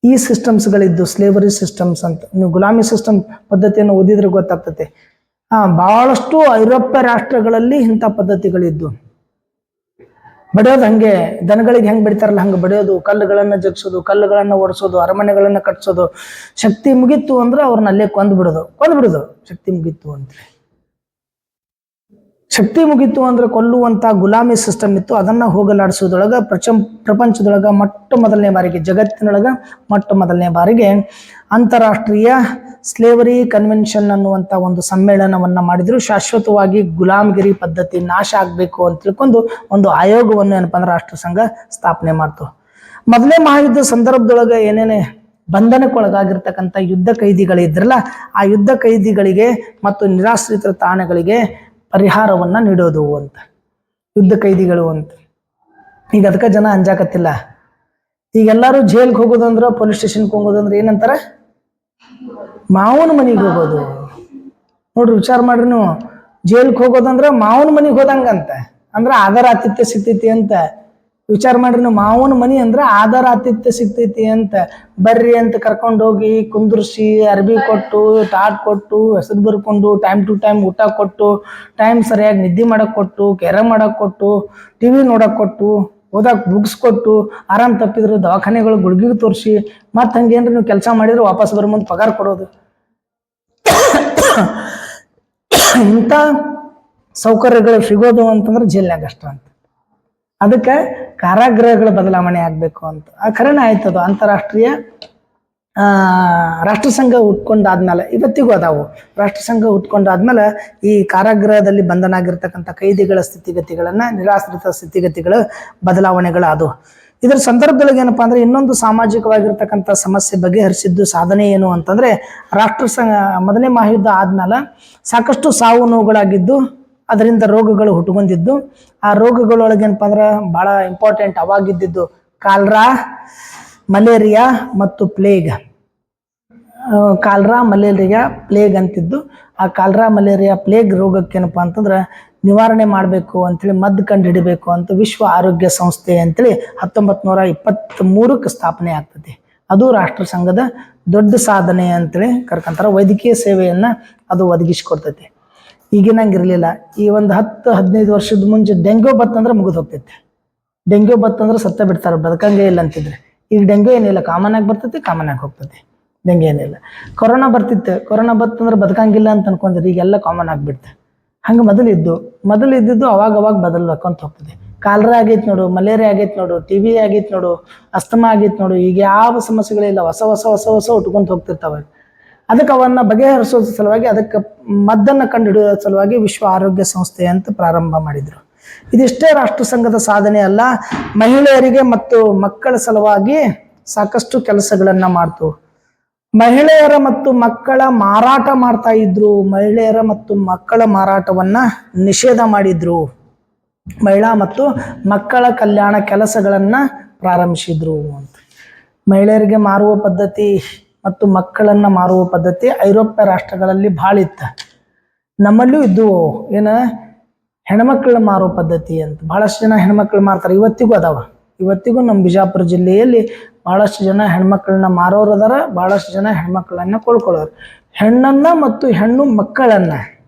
ಈ ಸಿಸ್ಟಮ್ಸ್ಗಳಿದ್ದು ಸ್ಲೇವರಿ ಸಿಸ್ಟಮ್ಸ್ ಅಂತ. ನೀವು ಗುಲಾಮಿ ಸಿಸ್ಟಮ್ ಪದ್ಧತಿಯನ್ನು ಓದಿದ್ರೆ ಗೊತ್ತಾಗ್ತದೆ. ಬಹಳಷ್ಟು ಐರೋಪ್ಯ ರಾಷ್ಟ್ರಗಳಲ್ಲಿ ಇಂಥ ಪದ್ಧತಿಗಳಿದ್ದು. ಬಡಿಯೋದು ಹಂಗೆ, ದನಗಳಿಗೆ ಹೆಂಗೆ ಬಿಡ್ತಾರಲ್ಲ ಹಂಗೆ ಬಡಿಯೋದು, ಕಲ್ಲುಗಳನ್ನು ಜಗ್ಸೋದು, ಕಲ್ಲುಗಳನ್ನು ಓಡಿಸೋದು, ಅರಮನೆಗಳನ್ನು ಕಟ್ಸೋದು. ಶಕ್ತಿ ಮುಗಿತ್ತು ಅಂದ್ರೆ ಅವ್ರನ್ನ ಅಲ್ಲೇ ಕೊಂದ್ಬಿಡೋದು ಶಕ್ತಿ ಮುಗಿತ್ತು ಅಂತ. ಶಕ್ತಿ ಮುಗಿತು ಅಂದ್ರೆ ಕೊಲ್ಲುವಂಥ ಗುಲಾಮಿ ಸಿಸ್ಟಮ್ ಇತ್ತು. ಅದನ್ನು ಹೋಗಲಾಡಿಸೋದ್ರೊಳಗೆ ಪ್ರಪಂಚದೊಳಗೆ ಮೊಟ್ಟ ಮೊದಲನೇ ಬಾರಿಗೆ, ಜಗತ್ತಿನೊಳಗೆ ಮೊಟ್ಟ ಮೊದಲನೇ ಬಾರಿಗೆ ಅಂತಾರಾಷ್ಟ್ರೀಯ ಸ್ಲೇವರಿ ಕನ್ವೆನ್ಷನ್ ಅನ್ನುವಂಥ ಒಂದು ಸಮ್ಮೇಳನವನ್ನು ಮಾಡಿದ್ರು. ಶಾಶ್ವತವಾಗಿ ಗುಲಾಮಗಿರಿ ಪದ್ಧತಿ ನಾಶ ಆಗಬೇಕು ಅಂತ ತಿಳ್ಕೊಂಡು ಒಂದು ಆಯೋಗವನ್ನು ಏನಪ್ಪ ಅಂದ್ರೆ ರಾಷ್ಟ್ರಸಂಘ ಸ್ಥಾಪನೆ ಮಾಡ್ತು. ಮೊದಲನೇ ಮಹಾಯುದ್ಧ ಸಂದರ್ಭದೊಳಗೆ ಏನೇನೇ ಬಂಧನಕ್ಕೊಳಗಾಗಿರ್ತಕ್ಕಂಥ ಯುದ್ಧ ಕೈದಿಗಳಿದ್ರಲ್ಲ, ಆ ಯುದ್ಧ ಕೈದಿಗಳಿಗೆ ಮತ್ತು ನಿರಾಶ್ರಿತರ ತಾಣಗಳಿಗೆ ಪರಿಹಾರವನ್ನು ನೀಡೋದು ಅಂತ, ಯುದ್ಧ ಕೈದಿಗಳು ಅಂತ. ಈಗ ಅದಕ್ಕೆ ಜನ ಅಂಜಾಕತ್ತಿಲ್ಲ. ಈಗೆಲ್ಲರೂ ಜೈಲ್ಗೆ ಹೋಗೋದಂದ್ರೆ, ಪೊಲೀಸ್ ಸ್ಟೇಷನ್ಗೆ ಹೋಗೋದಂದ್ರೆ ಏನಂತಾರೆ, ಮಾವನ ಮನೆಗೆ ಹೋಗೋದು. ನೋಡ್ರಿ, ವಿಚಾರ ಮಾಡ್ರಿ ನೀವು, ಜೈಲ್ಗೆ ಹೋಗೋದಂದ್ರೆ ಮಾವನ ಮನೆಗೆ ಹೋದಂಗಂತ, ಅಂದ್ರೆ ಆಧಾರ ಆತಿಥ್ಯ ಸಿಗ್ತೈತಿ ಅಂತ. ವಿಚಾರ ಮಾಡ್ರಿ ನೀವು, ಮಾವನ ಮನಿ ಅಂದ್ರೆ ಆಧಾರ ಆತಿಥ್ಯ ಸಿಗ್ತೈತಿ ಅಂತ. ಬರ್ರಿ ಅಂತ ಕರ್ಕೊಂಡು ಹೋಗಿ ಕುಂದ್ರಿಸಿ, ಅರ್ಬಿ ಕೊಟ್ಟು, ಟಾಟ್ ಕೊಟ್ಟು, ಹೆಸರು ಬರ್ಕೊಂಡು, ಟೈಮ್ ಟು ಟೈಮ್ ಊಟ ಕೊಟ್ಟು, ಟೈಮ್ ಸರಿಯಾಗಿ ನಿದ್ದೆ ಮಾಡಕ್ ಕೊಟ್ಟು, ಕೆರೆ ಮಾಡಕ್ ಕೊಟ್ಟು, ಟಿವಿ ನೋಡಕ್ ಕೊಟ್ಟು, ಓದಕ್ ಬುಕ್ಸ್ ಕೊಟ್ಟು, ಆರಾಮ್ ತಪ್ಪಿದ್ರು ದವಾಖಾನೆಗಳು ಗುಳ್ಗಿಗೆ ತೋರಿಸಿ, ಮತ್ತೆ ಹಂಗೇನ್ರಿ ನೀವು ಕೆಲಸ ಮಾಡಿದ್ರೆ ವಾಪಸ್ ಬರೋ ಮುಂದೆ ಪಗಾರ ಕೊಡೋದು. ಇಂಥ ಸೌಕರ್ಯಗಳು ಸಿಗೋದು ಅಂತಂದ್ರೆ ಜೈಲ್ನಾಗ ಅಷ್ಟ ಅಂತ. ಅದಕ್ಕೆ ಕಾರಾಗೃಹಗಳ ಬದಲಾವಣೆ ಆಗಬೇಕು ಅಂತ. ಆ ಖರೇನ ಆಯ್ತದು. ಅಂತಾರಾಷ್ಟ್ರೀಯ ರಾಷ್ಟ್ರಸಂಘ ಹುಟ್ಕೊಂಡಾದ್ಮೇಲೆ, ಇವತ್ತಿಗೂ ಅದಾವು, ರಾಷ್ಟ್ರಸಂಘ ಹುಟ್ಕೊಂಡಾದ್ಮೇಲೆ ಈ ಕಾರಾಗೃಹದಲ್ಲಿ ಬಂಧನಾಗಿರ್ತಕ್ಕಂಥ ಕೈದಿಗಳ ಸ್ಥಿತಿಗತಿಗಳನ್ನು, ನಿರಾಶ್ರಿತ ಸ್ಥಿತಿಗತಿಗಳ ಬದಲಾವಣೆಗಳಾದವು. ಇದರ ಸಂದರ್ಭದೊಳಗೆ ಏನಪ್ಪಾ ಅಂದ್ರೆ ಇನ್ನೊಂದು ಸಾಮಾಜಿಕವಾಗಿರ್ತಕ್ಕಂಥ ಸಮಸ್ಯೆ ಬಗೆಹರಿಸಿದ್ದು ಸಾಧನೆ ಏನು ಅಂತಂದ್ರೆ, ರಾಷ್ಟ್ರಸಂಘ ಮೊದಲನೇ ಮಹಾಯುದ್ಧ ಆದ್ಮೇಲೆ ಸಾಕಷ್ಟು ಸಾವು ನೋವುಗಳಾಗಿದ್ದು, ಅದರಿಂದ ರೋಗಗಳು ಹುಟ್ಟುಕೊಂಡಿದ್ದು. ಆ ರೋಗಗಳೊಳಗೆ ಏನಪ್ಪ ಅಂದ್ರೆ ಬಹಳ ಇಂಪಾರ್ಟೆಂಟ್ ಅವಾಗಿದ್ದು ಕಾಲ್ರಾ, ಮಲೇರಿಯಾ ಮತ್ತು ಪ್ಲೇಗ್. ಕಾಲ್ರಾ, ಮಲೇರಿಯಾ, ಪ್ಲೇಗ್ ಅಂತಿದ್ದು. ಆ ಕಾಲ್ರಾ, ಮಲೇರಿಯಾ, ಪ್ಲೇಗ್ ರೋಗಕ್ಕೆ ಏನಪ್ಪಾ ಅಂತಂದ್ರೆ ನಿವಾರಣೆ ಮಾಡಬೇಕು ಅಂತೇಳಿ ಮದ್ದು ಕಂಡು ಹಿಡಿಬೇಕು ಅಂತ ವಿಶ್ವ ಆರೋಗ್ಯ ಸಂಸ್ಥೆ ಅಂತೇಳಿ 1923ಕ್ಕೆ ಸ್ಥಾಪನೆ ಆಗ್ತದೆ. ಅದು ರಾಷ್ಟ್ರಸಂಘದ ದೊಡ್ಡ ಸಾಧನೆ ಅಂತೇಳಿ ಕರ್ಕೊಂತಾರೆ. ವೈದ್ಯಕೀಯ ಸೇವೆಯನ್ನು ಅದು ಒದಗಿಸಿಕೊಡ್ತೈತಿ. ಈಗಿನಂಗಿರಲಿಲ್ಲ. ಈ ಒಂದು 10-15 ವರ್ಷದ ಮುಂಚೆ ಡೆಂಗ್ಯೂ ಬತ್ತಂದ್ರೆ ಮುಗಿದು ಹೋಗ್ತೈತೆ. ಡೆಂಗ್ಯೂ ಬತ್ತಂದ್ರೆ ಸತ್ತ ಬಿಡ್ತಾರೆ, ಬದುಕಂಗೆ ಇಲ್ಲ ಅಂತಿದ್ರೆ. ಈಗ ಡೆಂಗ್ಯೂ ಏನಿಲ್ಲ, ಕಾಮನ್ ಆಗಿ ಬರ್ತೈತಿ, ಕಾಮನ್ ಆಗಿ ಹೋಗ್ತೈತಿ. ಡೆಂಗ್ಯೂ ಏನಿಲ್ಲ. ಕೊರೋನಾ ಬರ್ತಿತ್ತು, ಕೊರೋನಾ ಬತ್ತಂದ್ರೆ ಬದುಕಂಗಿಲ್ಲ ಅಂತ ಅನ್ಕೊಂಡ್ರೆ ಈಗೆಲ್ಲ ಕಾಮನ್ ಆಗಿಬಿಡ್ತೆ. ಹಂಗೆ ಮೊದಲು ಇದ್ದಿದ್ದು ಅವಾಗ ಬದಲಾಕೊಂತ ಹೋಗ್ತದೆ. ಕಾಲರಾ ಆಗೈತೆ ನೋಡು, ಮಲೇರಿಯಾ ಆಗೈತೆ ನೋಡು, TB ಆಗೈತೆ ನೋಡು, ಅಸ್ತಮಾ ಆಗೈತೆ ನೋಡು, ಈಗ ಯಾವ ಸಮಸ್ಯೆಗಳಿಲ್ಲ, ಹೊಸ ಉಟ್ಕೊಂತ ಹೋಗ್ತಿರ್ತಾವೆ. ಅದಕ್ಕೆ ಅವನ್ನ ಬಗೆಹರಿಸೋ ಸಲುವಾಗಿ, ಅದಕ್ಕೆ ಮದ್ದನ್ನು ಕಂಡುಹಿಡಿಯೋ ಸಲುವಾಗಿ ವಿಶ್ವ ಆರೋಗ್ಯ ಸಂಸ್ಥೆ ಅಂತ ಪ್ರಾರಂಭ ಮಾಡಿದ್ರು. ಇದಿಷ್ಟೇ ರಾಷ್ಟ್ರಸಂಘದ ಸಾಧನೆ ಅಲ್ಲ, ಮಹಿಳೆಯರಿಗೆ ಮತ್ತು ಮಕ್ಕಳ ಸಲುವಾಗಿ ಸಾಕಷ್ಟು ಕೆಲಸಗಳನ್ನ ಮಾಡ್ತು. ಮಹಿಳೆಯರ ಮತ್ತು ಮಕ್ಕಳ ಮಾರಾಟ ಮಾಡ್ತಾ ಇದ್ರು. ಮಹಿಳೆಯರ ಮತ್ತು ಮಕ್ಕಳ ಮಾರಾಟವನ್ನ ನಿಷೇಧ ಮಾಡಿದ್ರು. ಮಹಿಳಾ ಮತ್ತು ಮಕ್ಕಳ ಕಲ್ಯಾಣ ಕೆಲಸಗಳನ್ನ ಪ್ರಾರಂಭಿಸಿದ್ರು ಅಂತ. ಮಹಿಳೆಯರಿಗೆ ಮಾರುವ ಪದ್ಧತಿ ಮತ್ತು ಮಕ್ಕಳನ್ನ ಮಾರುವ ಪದ್ಧತಿ ಐರೋಪ್ಯ ರಾಷ್ಟ್ರಗಳಲ್ಲಿ ಭಾಳ ಇತ್ತು. ನಮ್ಮಲ್ಲೂ ಇದ್ದು ಏನು ಹೆಣ್ಮಕ್ಳನ್ನ ಮಾರುವ ಪದ್ಧತಿ ಅಂತ ಬಹಳಷ್ಟು ಜನ ಹೆಣ್ಮಕ್ಳು ಮಾರ್ತಾರೆ. ಇವತ್ತಿಗೂ ಅದಾವ. ಇವತ್ತಿಗೂ ನಮ್ಮ ಬಿಜಾಪುರ ಜಿಲ್ಲೆಯಲ್ಲಿ ಬಹಳಷ್ಟು ಜನ ಹೆಣ್ಮಕ್ಳನ್ನ ಮಾರೋರು ಅದಾರ, ಬಹಳಷ್ಟು ಜನ ಹೆಣ್ಮಕ್ಳನ್ನ ಕೊಳ್ಳೋರು. ಹೆಣ್ಣನ್ನ ಮತ್ತು ಹೆಣ್ಣು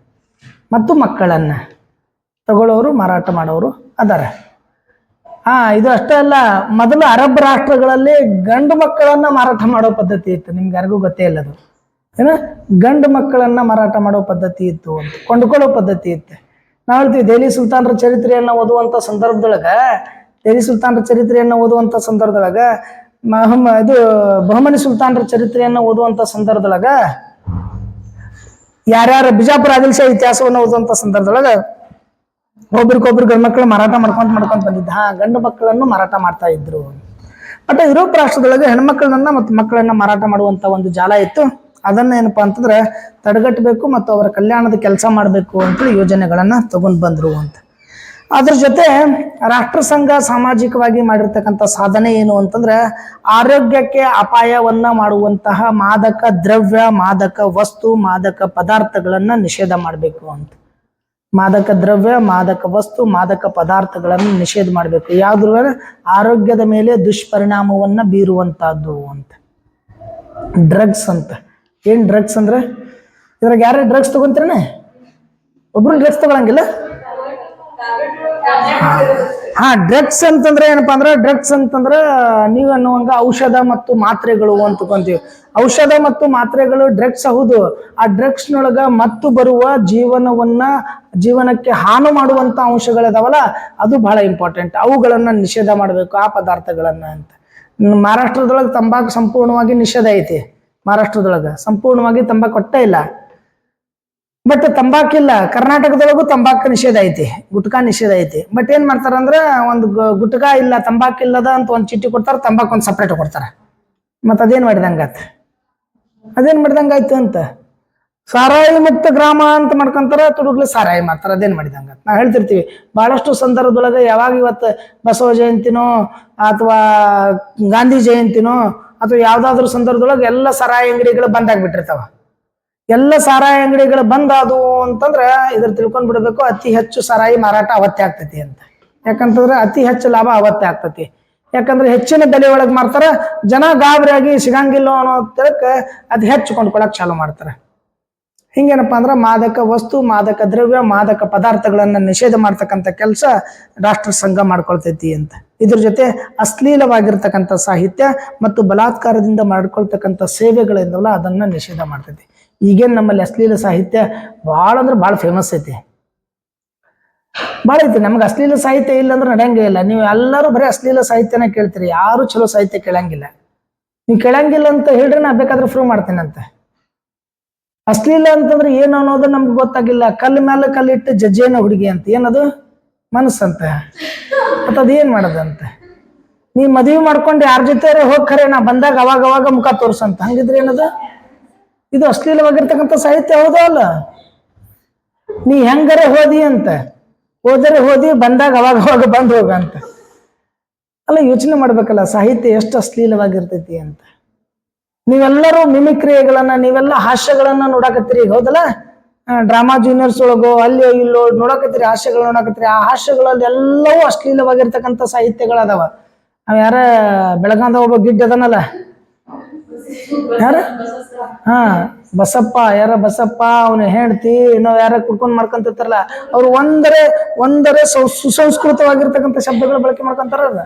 ಮಕ್ಕಳನ್ನ ತಗೊಳ್ಳೋರು, ಮಾರಾಟ ಮಾಡೋರು ಅದಾರ. ಇದು ಅಷ್ಟೇ ಅಲ್ಲ, ಮೊದಲು ಅರಬ್ ರಾಷ್ಟ್ರಗಳಲ್ಲಿ ಗಂಡು ಮಕ್ಕಳನ್ನ ಮಾರಾಟ ಮಾಡೋ ಪದ್ಧತಿ ಇತ್ತು. ನಿಮ್ಗೆ ಯಾರಿಗೂ ಗೊತ್ತೇ ಇಲ್ಲ ಅದು. ಗಂಡು ಮಕ್ಕಳನ್ನ ಮಾರಾಟ ಮಾಡೋ ಪದ್ಧತಿ ಇತ್ತು ಅಂತ, ಕೊಂಡುಕೊಳ್ಳೋ ಪದ್ಧತಿ ಇತ್ತು. ನಾವು ಹೇಳ್ತೀವಿ ದೆಹಲಿ ಸುಲ್ತಾನರ ಚರಿತ್ರೆಯನ್ನು ಓದುವಂಥ ಸಂದರ್ಭದೊಳಗೆ ಇದು ಬಹುಮನಿ ಸುಲ್ತಾನರ ಚರಿತ್ರೆಯನ್ನು ಓದುವಂತ ಸಂದರ್ಭದೊಳಗ ಯಾರ್ಯಾರ ಬಿಜಾಪುರ ಆದಿಲ್ ಶಾಹಿ ಇತಿಹಾಸವನ್ನು ಓದುವಂತ ಸಂದರ್ಭದೊಳಗ ಒಬ್ರಿಗೊಬ್ರು ಗಂಡು ಮಕ್ಕಳು ಮಾರಾಟ ಮಾಡ್ಕೊಂತ ಬಂದಿದ್ದ ಗಂಡು ಮಕ್ಕಳನ್ನು ಮಾರಾಟ ಮಾಡ್ತಾ ಇದ್ರು. ಬಟ್ ಯುರೋಪ್ ರಾಷ್ಟ್ರದೊಳಗೆ ಹೆಣ್ಮಕ್ಳನ್ನ ಮತ್ತು ಮಕ್ಕಳನ್ನ ಮಾರಾಟ ಮಾಡುವಂತ ಒಂದು ಜಾಲ ಇತ್ತು. ಅದನ್ನ ಏನಪ್ಪಾ ಅಂತಂದ್ರೆ ತಡೆಗಟ್ಟಬೇಕು ಮತ್ತು ಅವರ ಕಲ್ಯಾಣದ ಕೆಲಸ ಮಾಡಬೇಕು ಅಂತೇಳಿ ಯೋಜನೆಗಳನ್ನ ತಗೊಂಡ್ ಬಂದ್ರು ಅಂತ. ಅದ್ರ ಜೊತೆ ರಾಷ್ಟ್ರಸಂಘ ಸಾಮಾಜಿಕವಾಗಿ ಮಾಡಿರ್ತಕ್ಕಂಥ ಸಾಧನೆ ಏನು ಅಂತಂದ್ರೆ ಆರೋಗ್ಯಕ್ಕೆ ಅಪಾಯವನ್ನ ಮಾಡುವಂತಹ ಮಾದಕ ದ್ರವ್ಯ, ಮಾದಕ ವಸ್ತು, ಮಾದಕ ಪದಾರ್ಥಗಳನ್ನ ನಿಷೇಧ ಮಾಡಬೇಕು ಅಂತ. ಮಾದಕ ದ್ರವ್ಯ, ಮಾದಕ ವಸ್ತು, ಮಾದಕ ಪದಾರ್ಥಗಳನ್ನು ನಿಷೇಧ ಮಾಡಬೇಕು. ಯಾವ್ದ್ರ ಆರೋಗ್ಯದ ಮೇಲೆ ದುಷ್ಪರಿಣಾಮವನ್ನ ಬೀರುವಂತಹದ್ದು ಅಂತ. ಡ್ರಗ್ಸ್ ಅಂತ. ಏನ್ ಡ್ರಗ್ಸ್ ಅಂದ್ರೆ ಇದ್ರಾಗ ಯಾರೇ ಡ್ರಗ್ಸ್ ತಗೊಂತೀರನೆ? ಒಬ್ರು ಡ್ರಗ್ಸ್ ತಗೊಳಂಗಿಲ್ಲ. ಡ್ರಗ್ಸ್ ಅಂತಂದ್ರೆ ಏನಪ್ಪಾ ಅಂದ್ರೆ ಡ್ರಗ್ಸ್ ಅಂತಂದ್ರೆ ನೀವು ಅನ್ನುವಂಗ ಔಷಧ ಮತ್ತು ಮಾತ್ರೆಗಳು ಅಂತಕೊಂತೀವಿ. ಔಷಧ ಮತ್ತು ಮಾತ್ರೆಗಳು ಡ್ರಗ್ಸ್ ಹೌದು. ಆ ಡ್ರಗ್ಸ್ ನೊಳಗ ಮತ್ತು ಬರುವ ಜೀವನಕ್ಕೆ ಹಾನು ಮಾಡುವಂತ ಅಂಶಗಳಿದಾವಲ್ಲ, ಅದು ಬಹಳ ಇಂಪಾರ್ಟೆಂಟ್. ಅವುಗಳನ್ನ ನಿಷೇಧ ಮಾಡಬೇಕು, ಆ ಪದಾರ್ಥಗಳನ್ನ ಅಂತ. ಮಹಾರಾಷ್ಟ್ರದೊಳಗೆ ತಂಬಾಕು ಸಂಪೂರ್ಣವಾಗಿ ನಿಷೇಧ ಐತಿ. ಮಹಾರಾಷ್ಟ್ರದೊಳಗ ಸಂಪೂರ್ಣವಾಗಿ ತಂಬಾಕು ಒಟ್ಟೇ ಇಲ್ಲ. ಬಟ್ ತಂಬಾಕಿಲ್ಲ. ಕರ್ನಾಟಕದೊಳಗೂ ತಂಬಾಕು ನಿಷೇಧ ಐತಿ, ಗುಟ್ಕಾ ನಿಷೇಧ ಐತಿ. ಬಟ್ ಏನ್ ಮಾಡ್ತಾರ ಅಂದ್ರೆ ಒಂದು ಗುಟ್ಕಾ ಇಲ್ಲ, ತಂಬಾಕಿಲ್ಲದ ಅಂತ ಒಂದ್ ಚೀಟಿ ಕೊಡ್ತಾರ, ತಂಬಾಕು ಒಂದ್ ಸಪ್ರೇಟ್ ಕೊಡ್ತಾರ. ಮತ್ ಅದೇನ್ ಮಾಡಿದಂಗಾಯ್ತು ಅಂತ. ಸಾರಾಯಿ ಮುಕ್ತ ಗ್ರಾಮ ಅಂತ ಮಾಡ್ಕೊಂತಾರ, ತುಡುಗ್ಲಿ ಸಾರಾಯಿ ಮಾಡ್ತಾರ. ಅದೇನ್ ಮಾಡಿದಂಗ ನಾವು ಹೇಳ್ತಿರ್ತೀವಿ ಬಹಳಷ್ಟು ಸಂದರ್ಭದೊಳಗೆ. ಯಾವಾಗ ಇವತ್ತು ಬಸವ ಜಯಂತಿನೋ ಅಥವಾ ಗಾಂಧಿ ಜಯಂತಿನೋ ಅಥವಾ ಯಾವ್ದಾದ್ರು ಸಂದರ್ಭದೊಳಗೆ ಎಲ್ಲ ಸಾರಾಯಿ ಅಂಗಡಿಗಳು ಬಂದಾಗ್ಬಿಟ್ಟಿರ್ತಾವ. ಎಲ್ಲ ಸಾರಾಯಿ ಅಂಗಡಿಗಳು ಬಂದಾದು ಅಂತಂದ್ರೆ ಇದ್ರ ತಿಳ್ಕೊಂಡ್ ಬಿಡ್ಬೇಕು, ಅತಿ ಹೆಚ್ಚು ಸಾರಾಯಿ ಮಾರಾಟ ಅವತ್ತೇ ಆಗ್ತೈತಿ ಅಂತ. ಯಾಕಂತಂದ್ರೆ ಅತಿ ಹೆಚ್ಚು ಲಾಭ ಅವತ್ತೇ ಆಗ್ತೈತಿ. ಯಾಕಂದ್ರೆ ಹೆಚ್ಚಿನ ಬೆಲೆ ಒಳಗೆ ಮಾರ್ತಾರ, ಜನ ಗಾಬರಿಯಾಗಿ ಸಿಗಂಗಿಲ್ಲ ಅನ್ನೋ ತಿಳಕ್ಕೆ ಅತಿ ಹೆಚ್ಚು ಕೊಂಡ್ಕೊಳಕ್ ಚಾಲು ಮಾಡ್ತಾರೆ. ಹಿಂಗೇನಪ್ಪಾ ಅಂದ್ರೆ ಮಾದಕ ವಸ್ತು, ಮಾದಕ ದ್ರವ್ಯ, ಮಾದಕ ಪದಾರ್ಥಗಳನ್ನ ನಿಷೇಧ ಮಾಡ್ತಕ್ಕಂಥ ಕೆಲಸ ರಾಷ್ಟ್ರ ಸಂಘ ಮಾಡ್ಕೊಳ್ತೈತಿ ಅಂತ. ಇದ್ರ ಜೊತೆ ಅಶ್ಲೀಲವಾಗಿರ್ತಕ್ಕಂಥ ಸಾಹಿತ್ಯ ಮತ್ತು ಬಲಾತ್ಕಾರದಿಂದ ಮಾಡ್ಕೊಳ್ತಕ್ಕಂಥ ಸೇವೆಗಳಿಂದವಲ್ಲ ಅದನ್ನ ನಿಷೇಧ ಮಾಡ್ತೈತಿ. ಈಗೇನ್ ನಮ್ಮಲ್ಲಿ ಅಶ್ಲೀಲ ಸಾಹಿತ್ಯ ಭಾಳ ಅಂದ್ರೆ ಭಾಳ ಫೇಮಸ್ ಐತಿ, ಭಾಳ ಐತಿ. ನಮ್ಗೆ ಅಶ್ಲೀಲ ಸಾಹಿತ್ಯ ಇಲ್ಲ ಅಂದ್ರೆ ನಡೆಯಂಗೇ ಇಲ್ಲ. ನೀವು ಎಲ್ಲರೂ ಬರೀ ಅಶ್ಲೀಲ ಸಾಹಿತ್ಯನ ಕೇಳ್ತೀರಿ, ಯಾರು ಚಲೋ ಸಾಹಿತ್ಯ ಕೇಳಂಗಿಲ್ಲ. ನೀವು ಕೇಳಂಗಿಲ್ಲ ಅಂತ ಹೇಳ್ರಿ, ನಾ ಬೇಕಾದ್ರೆ ಪ್ರೂವ್ ಮಾಡ್ತೇನೆ ಅಂತ. ಅಶ್ಲೀಲ ಅಂತಂದ್ರೆ ಏನು ಅನ್ನೋದು ನಮ್ಗೆ ಗೊತ್ತಾಗಿಲ್ಲ. ಕಲ್ಲು ಮೇಲೆ ಕಲ್ಲಿಟ್ಟು ಜಜ್ಜೇನ ಹುಡುಗಿ ಅಂತ. ಏನದು? ಮನಸ್ಸಂತ. ಮತ್ತು ಅದೇನ್ ಮಾಡೋದಂತ. ನೀ ಮದುವೆ ಮಾಡ್ಕೊಂಡು ಯಾರ ಜೊತೆ ಹೋಗ್ಖರೆ, ನಾ ಬಂದಾಗ ಅವಾಗ ಮುಖ ತೋರ್ಸಂತ. ಹಂಗಿದ್ರೆ ಏನದು? ಇದು ಅಶ್ಲೀಲವಾಗಿರ್ತಕ್ಕಂಥ ಸಾಹಿತ್ಯ ಹೌದಾ ಅಲ್ಲ? ನೀ ಹೆಂಗರೆ ಹೋದಿ ಅಂತ, ಹೋದರೆ ಹೋದಿ, ಬಂದಾಗ ಅವಾಗ ಬಂದ್ ಹೋಗಂತ. ಅಲ್ಲ, ಯೋಚನೆ ಮಾಡ್ಬೇಕಲ್ಲ ಸಾಹಿತ್ಯ ಎಷ್ಟು ಅಶ್ಲೀಲವಾಗಿರ್ತೈತಿ ಅಂತ. ನೀವೆಲ್ಲರೂ ಮಿಮಿಕ್ರಿಗಳನ್ನ, ನೀವೆಲ್ಲ ಹಾಸ್ಯಗಳನ್ನ ನೋಡಾಕತ್ತೀರಿ, ಹೌದಲ್ಲ? ಡ್ರಾಮಾ ಜೂನಿಯರ್ಸ್ ಒಳಗೋ ಅಲ್ಲಿ ಇಲ್ಲೋ ನೋಡಾಕತ್ತೀರಿ, ಹಾಸ್ಯಗಳು ನೋಡಾಕತ್ತೀರಿ. ಆ ಹಾಸ್ಯಗಳಲ್ಲಿ ಎಲ್ಲವೂ ಅಶ್ಲೀಲವಾಗಿರ್ತಕ್ಕಂಥ ಸಾಹಿತ್ಯಗಳದಾವ. ಅವ್ ಯಾರ ಬೆಳಗಾಂದ ಒಬ್ಬ ಗಿಡ್ಡ ಅದನಲ್ಲ, ಯಾರ ಬಸಪ್ಪ ಅವನ ಹೆಂಡತಿ ಇನ್ನೋ ಯಾರ ಕುಡ್ಕೊಂಡ್ ಮಾಡ್ಕೊಂತಿರ್ತಾರಲ್ಲ, ಅವ್ರು ಒಂದರೆ ಸುಸಂಸ್ಕೃತವಾಗಿರ್ತಕ್ಕಂಥ ಶಬ್ದಗಳು ಬಳಕೆ ಮಾಡ್ಕೊಂತಾರಲ್ಲ.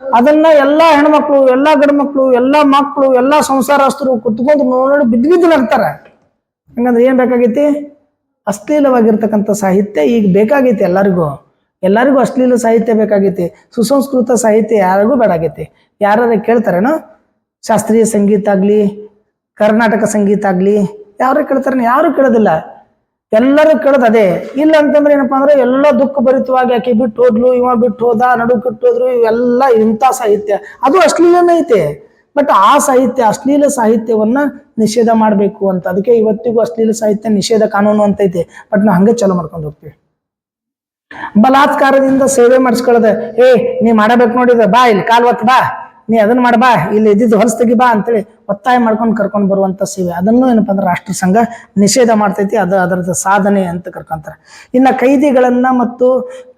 ಅದನ್ನ ಎಲ್ಲಾ ಹೆಣ್ಮಕ್ಳು, ಎಲ್ಲಾ ಗಂಡು ಮಕ್ಳು, ಎಲ್ಲಾ ಮಕ್ಕಳು, ಎಲ್ಲಾ ಸಂಸಾರಸ್ಥರು ಕುತ್ಕೊಂಡು ನೋಡಿ ಬಿದ್ದು ನಡ್ತಾರ. ಹಂಗಂದ್ರೆ ಏನ್ ಬೇಕಾಗೈತಿ? ಅಶ್ಲೀಲವಾಗಿರ್ತಕ್ಕಂಥ ಸಾಹಿತ್ಯ ಈಗ ಬೇಕಾಗೈತಿ. ಎಲ್ಲರಿಗೂ ಅಶ್ಲೀಲ ಸಾಹಿತ್ಯ ಬೇಕಾಗೈತಿ. ಸುಸಂಸ್ಕೃತ ಸಾಹಿತ್ಯ ಯಾರಿಗೂ ಬೇಡಾಗೈತಿ. ಯಾರು ಕೇಳ್ತಾರೇನೋ? ಶಾಸ್ತ್ರೀಯ ಸಂಗೀತ ಆಗ್ಲಿ, ಕರ್ನಾಟಕ ಸಂಗೀತ ಆಗ್ಲಿ ಯಾರು ಕೇಳ್ತಾರ? ಯಾರು ಕೇಳೋದಿಲ್ಲ. ಎಲ್ಲರೂ ಕೇಳೋದು ಅದೇ. ಇಲ್ಲ ಅಂತಂದ್ರೆ ಏನಪ್ಪಾ ಅಂದ್ರೆ ಎಲ್ಲ ದುಃಖ ಭರಿತವಾಗಿ ಆಕೆ ಬಿಟ್ಟು ಹೋದ್ಲು, ಇವ ಬಿಟ್ಟು ಹೋದ, ನಡು ಹೋದ್ರು, ಇವೆಲ್ಲ ಇಂಥ ಸಾಹಿತ್ಯ. ಅದು ಅಶ್ಲೀಲನೇ ಐತೆ. ಬಟ್ ಆ ಸಾಹಿತ್ಯ, ಅಶ್ಲೀಲ ಸಾಹಿತ್ಯವನ್ನ ನಿಷೇಧ ಮಾಡ್ಬೇಕು ಅಂತ. ಅದಕ್ಕೆ ಇವತ್ತಿಗೂ ಅಶ್ಲೀಲ ಸಾಹಿತ್ಯ ನಿಷೇಧ ಕಾನೂನು ಅಂತ ಐತೆ. ಬಟ್ ನಾವು ಹಂಗೆ ಚಾಲೂ ಮಾಡ್ಕೊಂಡು ಹೋಗ್ತೀವಿ. ಬಲಾತ್ಕಾರದಿಂದ ಸೇವೆ ಮಾಡಿಸ್ಕೊಳ್ಳೋದು. ನೀ ಮಾಡಬೇಕು ನೋಡಿದ, ಬಾ ಇಲ್ಲಿ ಕಾಲ್ ಒತ್ತು, ಬಾ ನೀ ಅದನ್ನ ಮಾಡಬಾ, ಇಲ್ಲಿ ಇದ್ದಿದ್ದು ಹೊಲಸ್ ತೆಗಿ ಬಾ ಅಂತೇಳಿ ಒತ್ತಾಯ ಮಾಡ್ಕೊಂಡು ಕರ್ಕೊಂಡು ಬರುವಂತ ಸೇವೆ, ಅದನ್ನು ಏನಪ್ಪಾ ಅಂದ್ರೆ ರಾಷ್ಟ್ರ ಸಂಘ ನಿಷೇಧ ಮಾಡ್ತೈತಿ. ಅದರದ ಸಾಧನೆ ಅಂತ ಕರ್ಕೊಂತಾರೆ. ಇನ್ನ ಕೈದಿಗಳನ್ನ ಮತ್ತು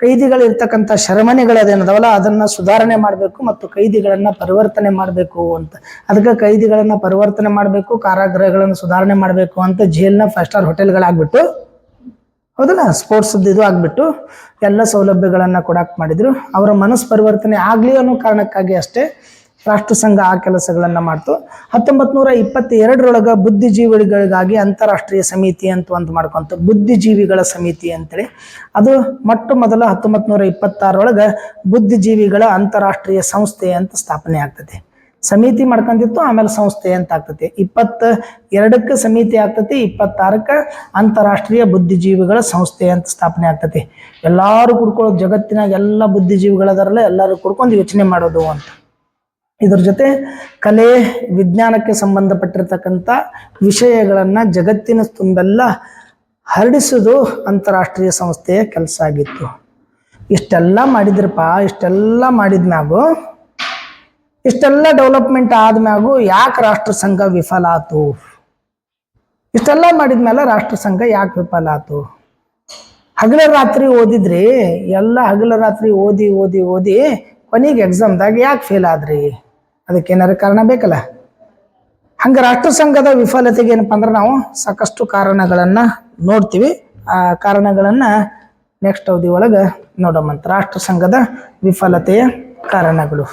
ಕೈದಿಗಳಿರ್ತಕ್ಕಂಥ ಶರಮನೆಗಳದೇನದವಲ್ಲ ಅದನ್ನ ಸುಧಾರಣೆ ಮಾಡಬೇಕು ಮತ್ತು ಕೈದಿಗಳನ್ನ ಪರಿವರ್ತನೆ ಮಾಡಬೇಕು ಅಂತ. ಅದಕ್ಕೆ ಕೈದಿಗಳನ್ನ ಪರಿವರ್ತನೆ ಮಾಡಬೇಕು, ಕಾರಾಗೃಹಗಳನ್ನು ಸುಧಾರಣೆ ಮಾಡಬೇಕು ಅಂತ ಜೈಲ್ನ 5 ಸ್ಟಾರ್ ಹೋಟೆಲ್ಗಳಾಗ್ಬಿಟ್ಟು, ಹೌದಲ್ಲ, ಸ್ಪೋರ್ಟ್ಸ್ ಇದು ಆಗ್ಬಿಟ್ಟು ಎಲ್ಲ ಸೌಲಭ್ಯಗಳನ್ನ ಕೊಡಾಕ್ ಮಾಡಿದ್ರು. ಅವರ ಮನಸ್ಸು ಪರಿವರ್ತನೆ ಆಗ್ಲಿ ಅನ್ನೋ ಕಾರಣಕ್ಕಾಗಿ ಅಷ್ಟೇ ರಾಷ್ಟ್ರ ಸಂಘ ಆ ಕೆಲಸಗಳನ್ನ ಮಾಡ್ತು. 1922 ಬುದ್ಧಿಜೀವಿಗಳಿಗಾಗಿ ಅಂತಾರಾಷ್ಟ್ರೀಯ ಸಮಿತಿ ಅಂತ ಒಂದು ಮಾಡ್ಕೊಂತ, ಬುದ್ಧಿಜೀವಿಗಳ ಸಮಿತಿ ಅಂತೇಳಿ. ಅದು ಮೊಟ್ಟ ಮೊದಲ 1926 ಬುದ್ಧಿಜೀವಿಗಳ ಅಂತಾರಾಷ್ಟ್ರೀಯ ಸಂಸ್ಥೆ ಅಂತ ಸ್ಥಾಪನೆ ಆಗ್ತದೆ. ಸಮಿತಿ ಮಾಡ್ಕೊಂತಿತ್ತು, ಆಮೇಲೆ ಸಂಸ್ಥೆ ಅಂತ ಆಗ್ತತಿ. 22ಕ್ಕೆ ಸಮಿತಿ ಆಗ್ತತಿ, 26ಕ್ಕೆ ಅಂತಾರಾಷ್ಟ್ರೀಯ ಬುದ್ಧಿಜೀವಿಗಳ ಸಂಸ್ಥೆ ಅಂತ ಸ್ಥಾಪನೆ ಆಗ್ತತಿ. ಎಲ್ಲರೂ ಕುಡ್ಕೊಳ್ಳೋದು, ಜಗತ್ತಿನಾಗ ಎಲ್ಲ ಬುದ್ಧಿಜೀವಿಗಳದಾರಲ್ಲ ಎಲ್ಲರೂ ಕುಡ್ಕೊಂಡು ಯೋಚನೆ ಮಾಡೋದು ಅಂತ. ಇದ್ರ ಜೊತೆ ಕಲೆ ವಿಜ್ಞಾನಕ್ಕೆ ಸಂಬಂಧಪಟ್ಟಿರ್ತಕ್ಕಂಥ ವಿಷಯಗಳನ್ನು ಜಗತ್ತಿನ ತುಂಬೆಲ್ಲ ಹರಡಿಸೋದು ಅಂತಾರಾಷ್ಟ್ರೀಯ ಸಂಸ್ಥೆಯ ಕೆಲಸ ಆಗಿತ್ತು. ಇಷ್ಟೆಲ್ಲ ಮಾಡಿದ್ರಪ್ಪ, ಇಷ್ಟೆಲ್ಲ ಮಾಡಿದ್ಮ್ಯಾಗು, ಇಷ್ಟೆಲ್ಲ ಡೆವಲಪ್ಮೆಂಟ್ ಆದ್ಮ್ಯಾಗು ಯಾಕೆ ರಾಷ್ಟ್ರಸಂಘ ವಿಫಲ ಆತು? ಇಷ್ಟೆಲ್ಲ ಮಾಡಿದ್ಮೇಲೆ ರಾಷ್ಟ್ರಸಂಘ ಯಾಕೆ ವಿಫಲ ಆತು? ಹಗಲ ರಾತ್ರಿ ಓದಿದ್ರಿ, ಎಲ್ಲ ಹಗಲ ರಾತ್ರಿ ಓದಿ ಓದಿ ಓದಿ ಕೊನೆಗೆ ಎಕ್ಸಾಮ್ದಾಗ ಯಾಕೆ ಫೇಲ್ ಆದ್ರಿ? ಅದಕ್ಕೇನಾರು ಕಾರಣ ಬೇಕಲ್ಲ. ಹಂಗೆ ರಾಷ್ಟ್ರಸಂಘದ ವಿಫಲತೆಗೆ ಏನಪ್ಪ ಅಂದ್ರೆ ನಾವು ಸಾಕಷ್ಟು ಕಾರಣಗಳನ್ನು ನೋಡ್ತೀವಿ. ಆ ಕಾರಣಗಳನ್ನು ನೆಕ್ಸ್ಟ್ ಅವಧಿ ಒಳಗೆ ನೋಡೋಮಂತ. ರಾಷ್ಟ್ರಸಂಘದ ವಿಫಲತೆಯ ಕಾರಣಗಳು.